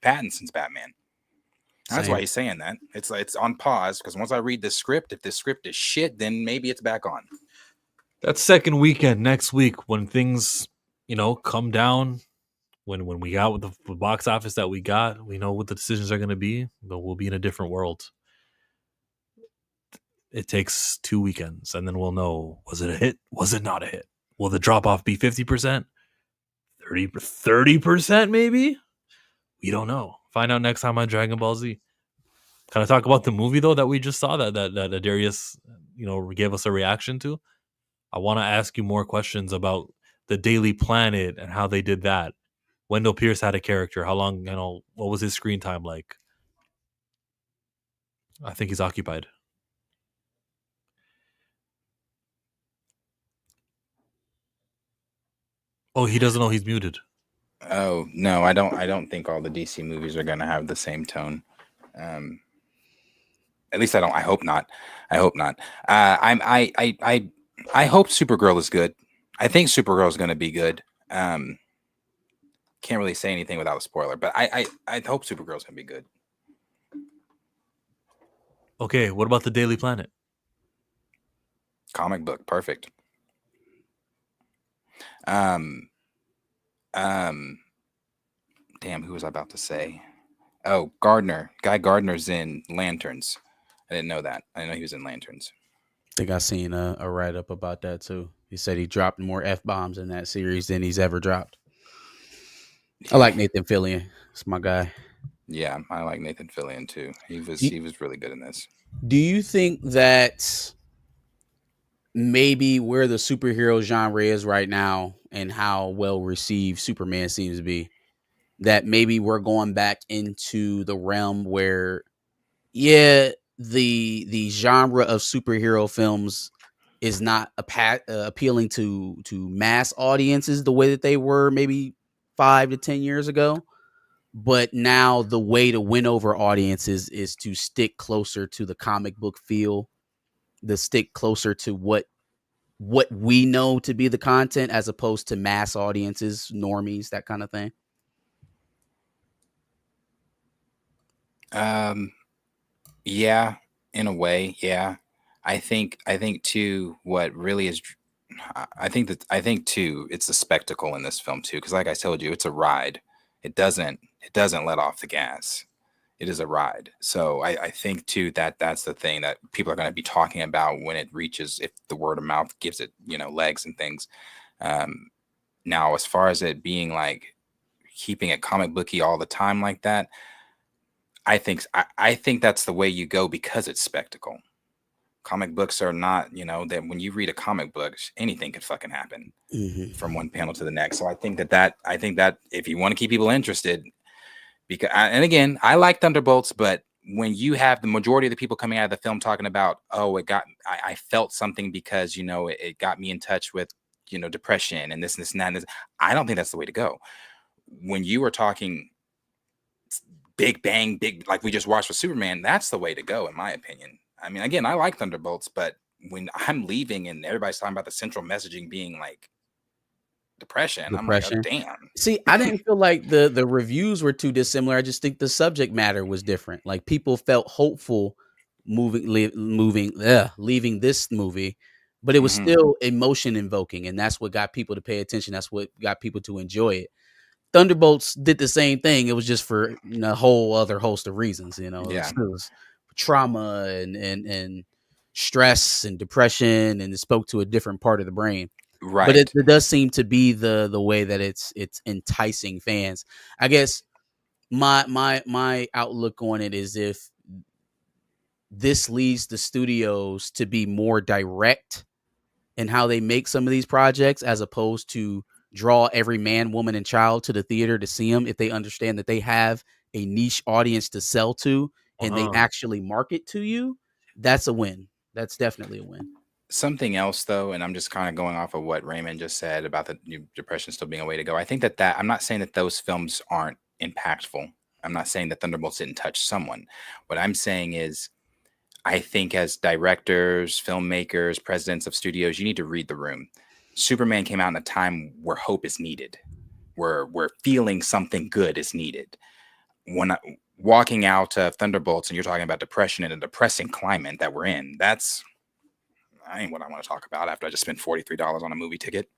Pattinson's Batman. That's why he's saying that. It's on pause because once I read the script, if this script is shit, then maybe it's back on. That second weekend next week, when things, come down, when we got with the box office that we got, we know what the decisions are going to be, but we'll be in a different world. It takes 2 weekends, and then we'll know, was it a hit? Was it not a hit? Will the drop-off be 50%? 30% maybe? We don't know. Find out next time on Dragon Ball Z. Can I talk about the movie, though, that we just saw, that Darius, gave us a reaction to? I want to ask you more questions about the Daily Planet and how they did that. Wendell Pierce had a character. How long, what was his screen time like? I think he's occupied. Oh, he doesn't know he's muted. Oh no, I don't think all the DC movies are gonna have the same tone. At least I don't. I hope not. I hope not. I hope Supergirl is good. I think Supergirl is gonna be good. Can't really say anything without a spoiler, but I hope Supergirl is gonna be good. Okay, what about the Daily Planet? Comic book, perfect. Damn, who was I about to say? Oh, Gardner. Guy Gardner's in Lanterns. I didn't know that. I didn't know he was in Lanterns. I think I seen a write up about that too. He said he dropped more F-bombs in that series than he's ever dropped. I like Nathan Fillion. It's my guy. Yeah, I like Nathan Fillion too. He was really good in this. Do you think that maybe where the superhero genre is right now and how well received Superman seems to be, that maybe we're going back into the realm where, yeah, the genre of superhero films is not appealing to mass audiences the way that they were maybe 5 to 10 years ago, but now the way to win over audiences is to stick closer to the comic book feel, to stick closer to what we know to be the content as opposed to mass audiences, normies, that kind of thing? Yeah, in a way, yeah. I think too what really is I think too it's the spectacle in this film too, because like I told you, it's a ride. It doesn't let off the gas. It is a ride. So I think too that that's the thing that people are going to be talking about when it reaches, if the word of mouth gives it, legs and things. Now, as far as it being like keeping it comic booky all the time like that, I think that's the way you go because it's spectacle. Comic books are not, that when you read a comic book, anything could fucking happen from one panel to the next. So I think that if you want to keep people interested, because and again, I like Thunderbolts, but when you have the majority of the people coming out of the film talking about, oh, I felt something because it got me in touch with depression and this and this and that, and this, I don't think that's the way to go. When you were talking big bang, big, like we just watched with Superman, that's the way to go, in my opinion. I mean, again, I like Thunderbolts, but when I'm leaving and everybody's talking about the central messaging being like depression, I'm like, oh, damn. See, I didn't feel like the reviews were too dissimilar. I just think the subject matter was different. Like people felt hopeful leaving this movie, but it was still emotion invoking, and that's what got people to pay attention. That's what got people to enjoy it. Thunderbolts did the same thing. It was just for a whole other host of reasons. It was trauma and stress and depression, and it spoke to a different part of the brain. Right. But it does seem to be the way that it's enticing fans. I guess my outlook on it is if this leads the studios to be more direct in how they make some of these projects, as opposed to draw every man, woman, and child to the theater to see them, if they understand that they have a niche audience to sell to and they actually market to you, that's a win. That's definitely a win. Something else, though, and I'm just kind of going off of what Raymond just said about the depression still being a way to go. I think that I'm not saying that those films aren't impactful. I'm not saying that Thunderbolts didn't touch someone. What I'm saying is, I think as directors, filmmakers, presidents of studios, you need to read the room. Superman came out in a time where hope is needed, where feeling something good is needed. When walking out of Thunderbolts and you're talking about depression in a depressing climate that we're in, that ain't what I want to talk about after I just spent $43 on a movie ticket.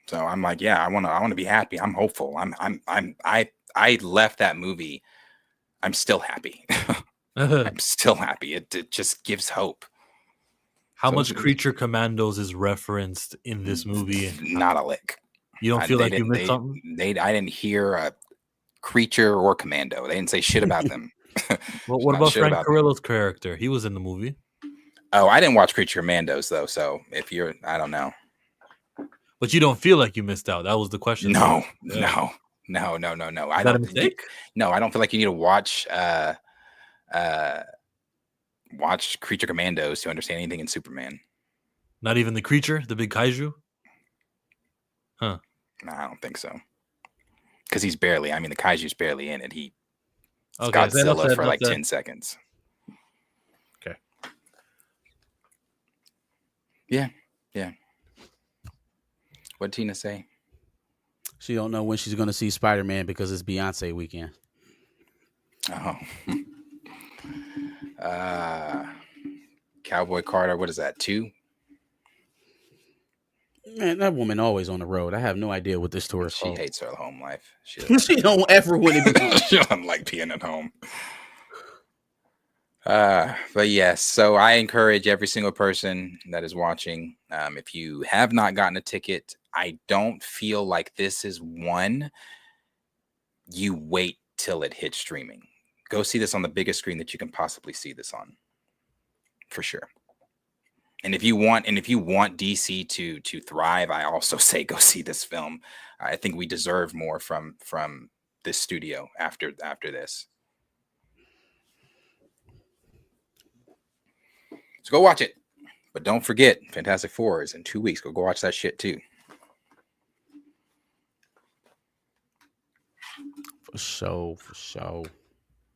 So I'm like, yeah, I want to be happy. I'm hopeful. I left that movie. I'm still happy. I'm still happy. It just gives hope. How much Creature Commandos is referenced in this movie? Not a lick. You don't feel like you missed something? I didn't hear a creature or commando. They didn't say shit about them. Well, what about Frank Carrillo's character? He was in the movie. Oh, I didn't watch Creature Commandos though. So I don't know. But you don't feel like you missed out. That was the question. No. Yeah. No. Is that a mistake? No, I don't feel like you need to watch Creature Commandos to understand anything in Superman. Not even the creature, the big kaiju? Huh. Nah, I don't think so. Because he's barely. I mean, the Kaiju's barely in it. He's Okay, Godzilla for enough like said. 10 seconds. Okay. Yeah. What'd Tina say? She don't know when she's gonna see Spider-Man because it's Beyonce weekend. Oh. Cowboy Carter, what is that, 2? Man, that woman always on the road. I have no idea what this tour is She called. hates her home life. She She don't ever want to be. she doesn't like being at home. But yes, so I encourage every single person that is watching, if you have not gotten a ticket, I don't feel like this is one you wait till it hits streaming. Go see this on the biggest screen that you can possibly see this on, for sure. And if you want DC to thrive, I also say go see this film. I think we deserve more from this studio after this. So go watch it. But don't forget, Fantastic Four is in 2 weeks. Go watch that shit too. For sure.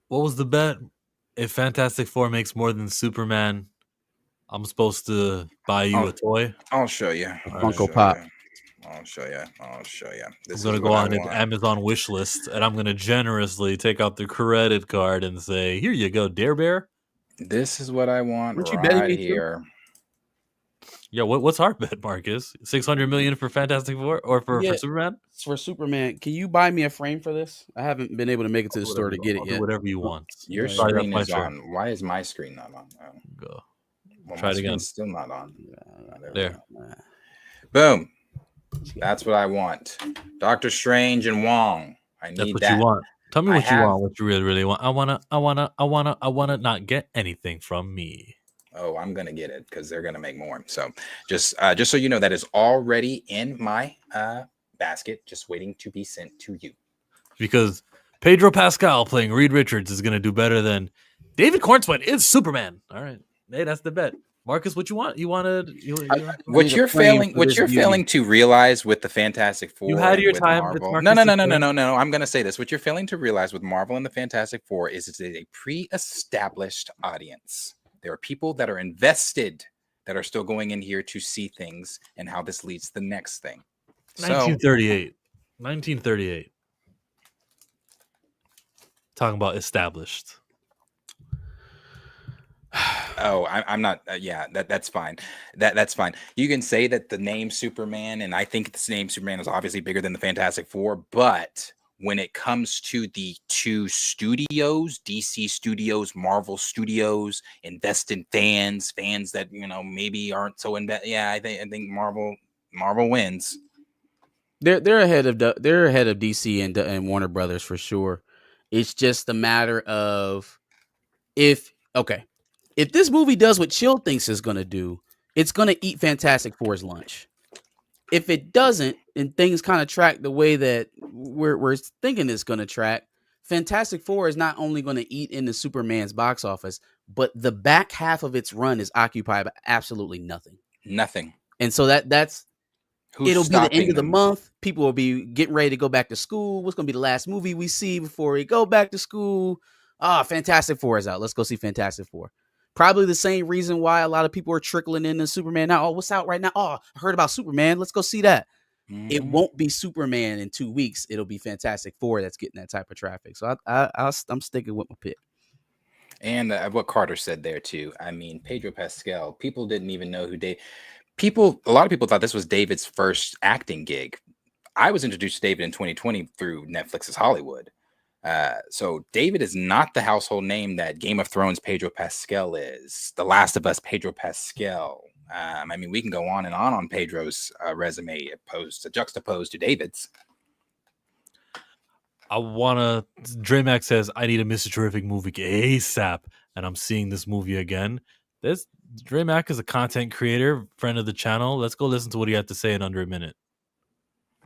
What was the bet? If Fantastic Four makes more than Superman, I'm supposed to buy you a toy? I'll show you. Funko Pop. I'll show you. I'm going to go on an Amazon wish list, and I'm going to generously take out the credit card and say, here you go, Dare Bear. This is what I want Weren't you betting right me too? here. Yeah, what's our bet, Marcus? 600 million for Fantastic Four or for Superman? It's for Superman. Can you buy me a frame for this? I haven't been able to make it to the store to get it I'll yet. do whatever you want. Your Sorry, screen that's is my on. Why is my screen not on? Oh. Go. Well, Try my it again. screen's still not on. There. Boom. That's what I want. Doctor Strange and Wong. I need That's what that. you want. Tell me what you want. What you really want. I wanna not get anything from me. Oh, I'm gonna get it because they're gonna make more. So just so you know, that is already in my basket, just waiting to be sent to you. Because Pedro Pascal playing Reed Richards is gonna do better than David Cornswet is Superman. All right, hey, that's the bet. Marcus, what you want? What you're failing to realize with the Fantastic Four. You had your with time. Marvel. No. I'm gonna say this. What you're failing to realize with Marvel and the Fantastic Four is it's a pre-established audience. There are people that are invested that are still going in here to see things and how this leads to the next thing. 1938. Talking about established. Oh, I'm not. That's fine. That's fine. You can say that the name Superman, and I think this name Superman is obviously bigger than the Fantastic Four, but when it comes to the two studios, DC Studios, Marvel Studios, invest in fans that maybe aren't so invested. Yeah, I think Marvel wins. They're ahead of DC and Warner Brothers for sure. It's just a matter of if this movie does what Chill thinks it's gonna do, it's gonna eat Fantastic Four's lunch. If it doesn't, and things kind of track the way that we're thinking it's going to track, Fantastic Four is not only going to eat into Superman's box office, but the back half of its run is occupied by absolutely nothing. And so it'll be the end of the month. People will be getting ready to go back to school. What's going to be the last movie we see before we go back to school? Fantastic Four is out. Let's go see Fantastic Four. Probably the same reason why a lot of people are trickling into Superman now. Oh, what's out right now? Oh, I heard about Superman. Let's go see that. Mm-hmm. It won't be Superman in 2 weeks. It'll be Fantastic Four that's getting that type of traffic. So I'm sticking with my pick. And what Carter said there too. I mean, Pedro Pascal. People didn't even know who A lot of people thought this was David's first acting gig. I was introduced to David in 2020 through Netflix's Hollywood. So David is not the household name that Game of Thrones Pedro Pascal is. The Last of Us Pedro Pascal. I mean, we can go on and on Pedro's resume juxtaposed to David's. DreamHack says, I need a Mr. Terrific movie ASAP, and I'm seeing this movie again. DreamHack is a content creator, friend of the channel. Let's go listen to what he had to say in under a minute.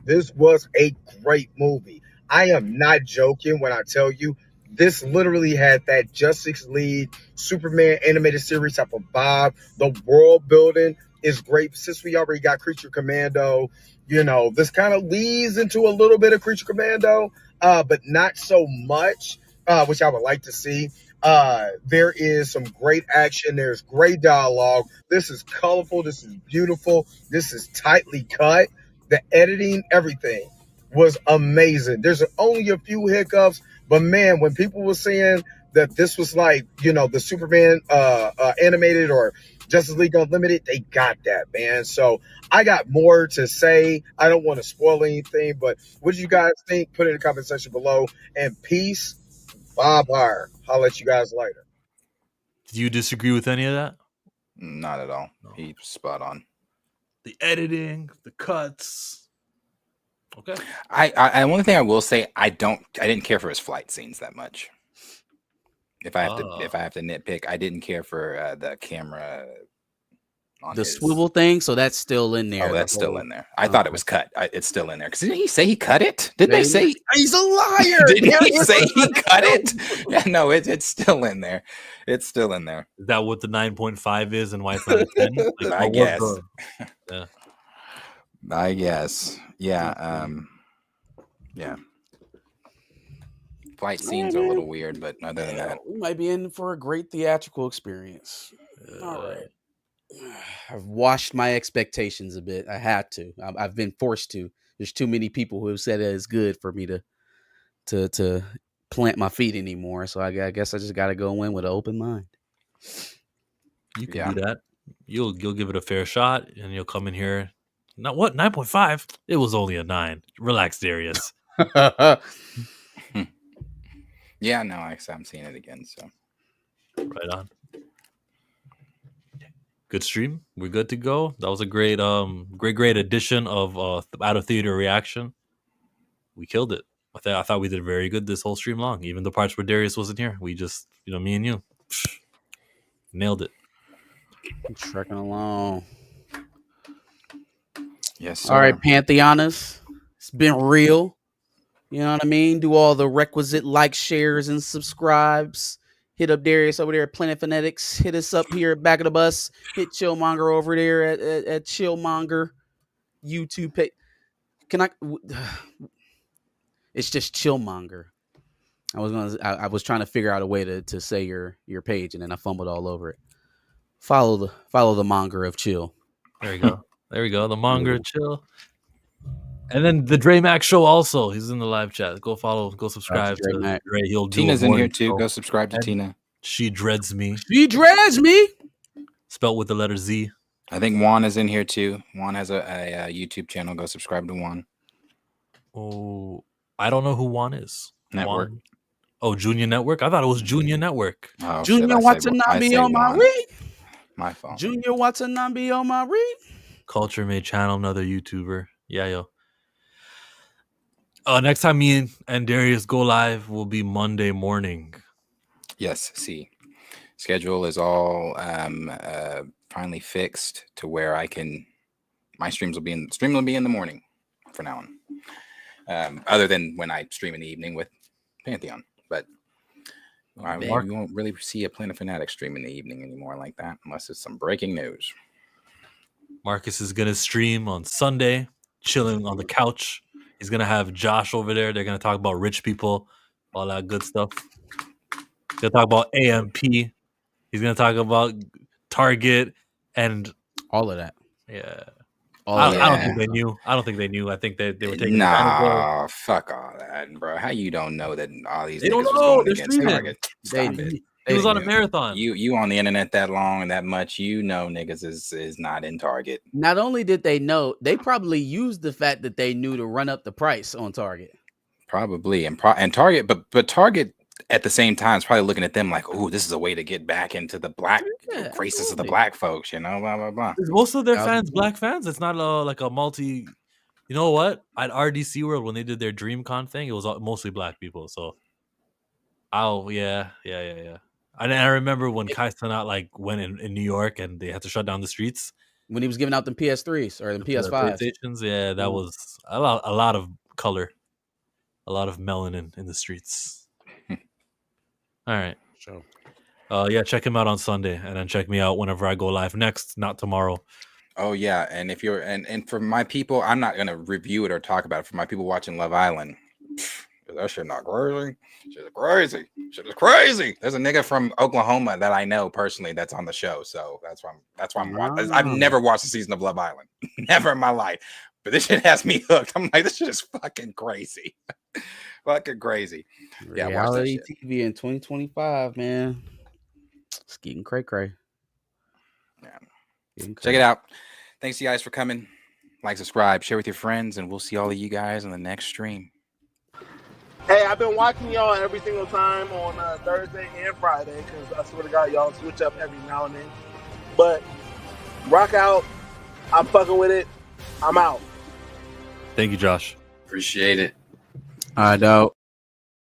This was a great movie. I am not joking when I tell you this literally had that Justice League Superman animated series type of vibe. The world building, is great. Since we already got Creature Commando, this kind of leads into a little bit of Creature Commando, but not so much, which I would like to see. There is some great action. There's great dialogue. This is colorful. This is beautiful. This is tightly cut. The editing, everything was amazing. There's only a few hiccups, but man, when people were saying that this was like, the Superman animated or Justice League Unlimited, they got that, man. So I got more to say. I don't want to spoil anything, but what do you guys think? Put it in the comment section below. And peace. Bye-bye. I'll let you guys later. Do you disagree with any of that? Not at all. No. He's spot on. The editing, the cuts. Okay. I one thing I will say, I didn't care for his flight scenes that much. If I have to nitpick, I didn't care for the camera on the swivel thing. So that's still in there. Oh, that's still in there. I thought it was cut. It's still in there. Because didn't he say he cut it? Didn't they say he's a liar? Didn't he say he cut it? Yeah, no, it's still in there. It's still in there. Is that what the 9.5 is and why it's not a 10? Like, I guess. Yeah. I guess. Yeah. Yeah. Flight scenes are a little weird, but other than that, we might be in for a great theatrical experience. All right. I've washed my expectations a bit. I had to. I've been forced to. There's too many people who have said it is good for me to plant my feet anymore. So I guess I just got to go in with an open mind. You can do that. You'll give it a fair shot, and you'll come in here. Not what 9.5? It was only a 9. Relax, Darius. Yeah, no, I'm seeing it again. So right on. Good stream. We're good to go. That was a great addition of out of theater reaction. We killed it. I thought we did very good this whole stream long. Even the parts where Darius wasn't here, we just me and you nailed it. I'm trekking along. Yes. Sir. All right, Pantheonas. It's been real. You know what I mean? Do all the requisite likes, shares, and subscribes. Hit up Darius over there at Planet Phonetics. Hit us up here at Back of the Bus. Hit Chillmonger over there at Chillmonger YouTube page. It's just Chillmonger. I was trying to figure out a way to say your page, and then I fumbled all over it. Follow the monger of Chill. There you go. There we go. The monger of Chill. And then the Dre Max show also. He's in the live chat. Go follow, go subscribe to Dre. He'll do Tina's in here too. show. Go subscribe to Tina. She dreads me. She dreads me. Spelled with the letter Z. I think Juan is in here too. Juan has a YouTube channel. Go subscribe to Juan. Oh, I don't know who Juan is. Network. Juan? Oh, Junior Network. I thought it was Junior Network. Oh, Junior Watanabe on my read. My fault. Junior Watanabe on my read. Culture Made Channel, another YouTuber. Yeah, yo. Next time me and Darius go live will be Monday morning. Yes, see. Schedule is all finally fixed to where my streams will be in the morning for now on. Other than when I stream in the evening with Pantheon. But we won't really see a Planet Fanatic stream in the evening anymore like that unless it's some breaking news. Marcus is gonna stream on Sunday, chilling on the couch. He's gonna have Josh over there. They're gonna talk about rich people, all that good stuff. They'll talk about AMP. He's gonna talk about Target and all of that. Yeah. I don't think they knew. I don't think they knew. I think they were taking. Nah, fuck all that, bro. How you don't know that all these? They don't know. They're streaming. Stop it. He was on a marathon. You on the internet that long and that much, niggas is not in Target. Not only did they know, they probably used the fact that they knew to run up the price on Target. Probably and Target, but Target at the same time is probably looking at them like, oh, this is a way to get back into the black graces of the black folks, blah blah blah. Most of their fans, black fans. It's not like a multi. You know what? At RDC World when they did their DreamCon thing, it was mostly black people. So, yeah. And I remember when Kai Cenat went in New York and they had to shut down the streets when he was giving out the PS3s or the PS5 PlayStations. Yeah, that was a lot of color, a lot of melanin in the streets. All right, so yeah, check him out on Sunday, and then check me out whenever I go live next. Not tomorrow, Oh yeah, and if you're and for my people, I'm not gonna review it or talk about it. For my people watching Love Island, that shit not crazy. Shit is crazy. Shit is crazy. There's a nigga from Oklahoma that I know personally that's on the show, so that's why I'm watching. I've never watched a season of Love Island, never in my life, but this shit has me hooked. I'm like, this shit is fucking crazy, fucking crazy. Yeah, watch that Reality shit. TV in 2025, man. It's getting cray cray. Yeah. Check it out. Thanks you guys for coming. Like, subscribe, share with your friends, and we'll see all of you guys on the next stream. Hey, I've been watching y'all every single time on Thursday and Friday because I swear to God, y'all switch up every now and then. But rock out. I'm fucking with it. I'm out. Thank you, Josh. Appreciate it. All right, dog.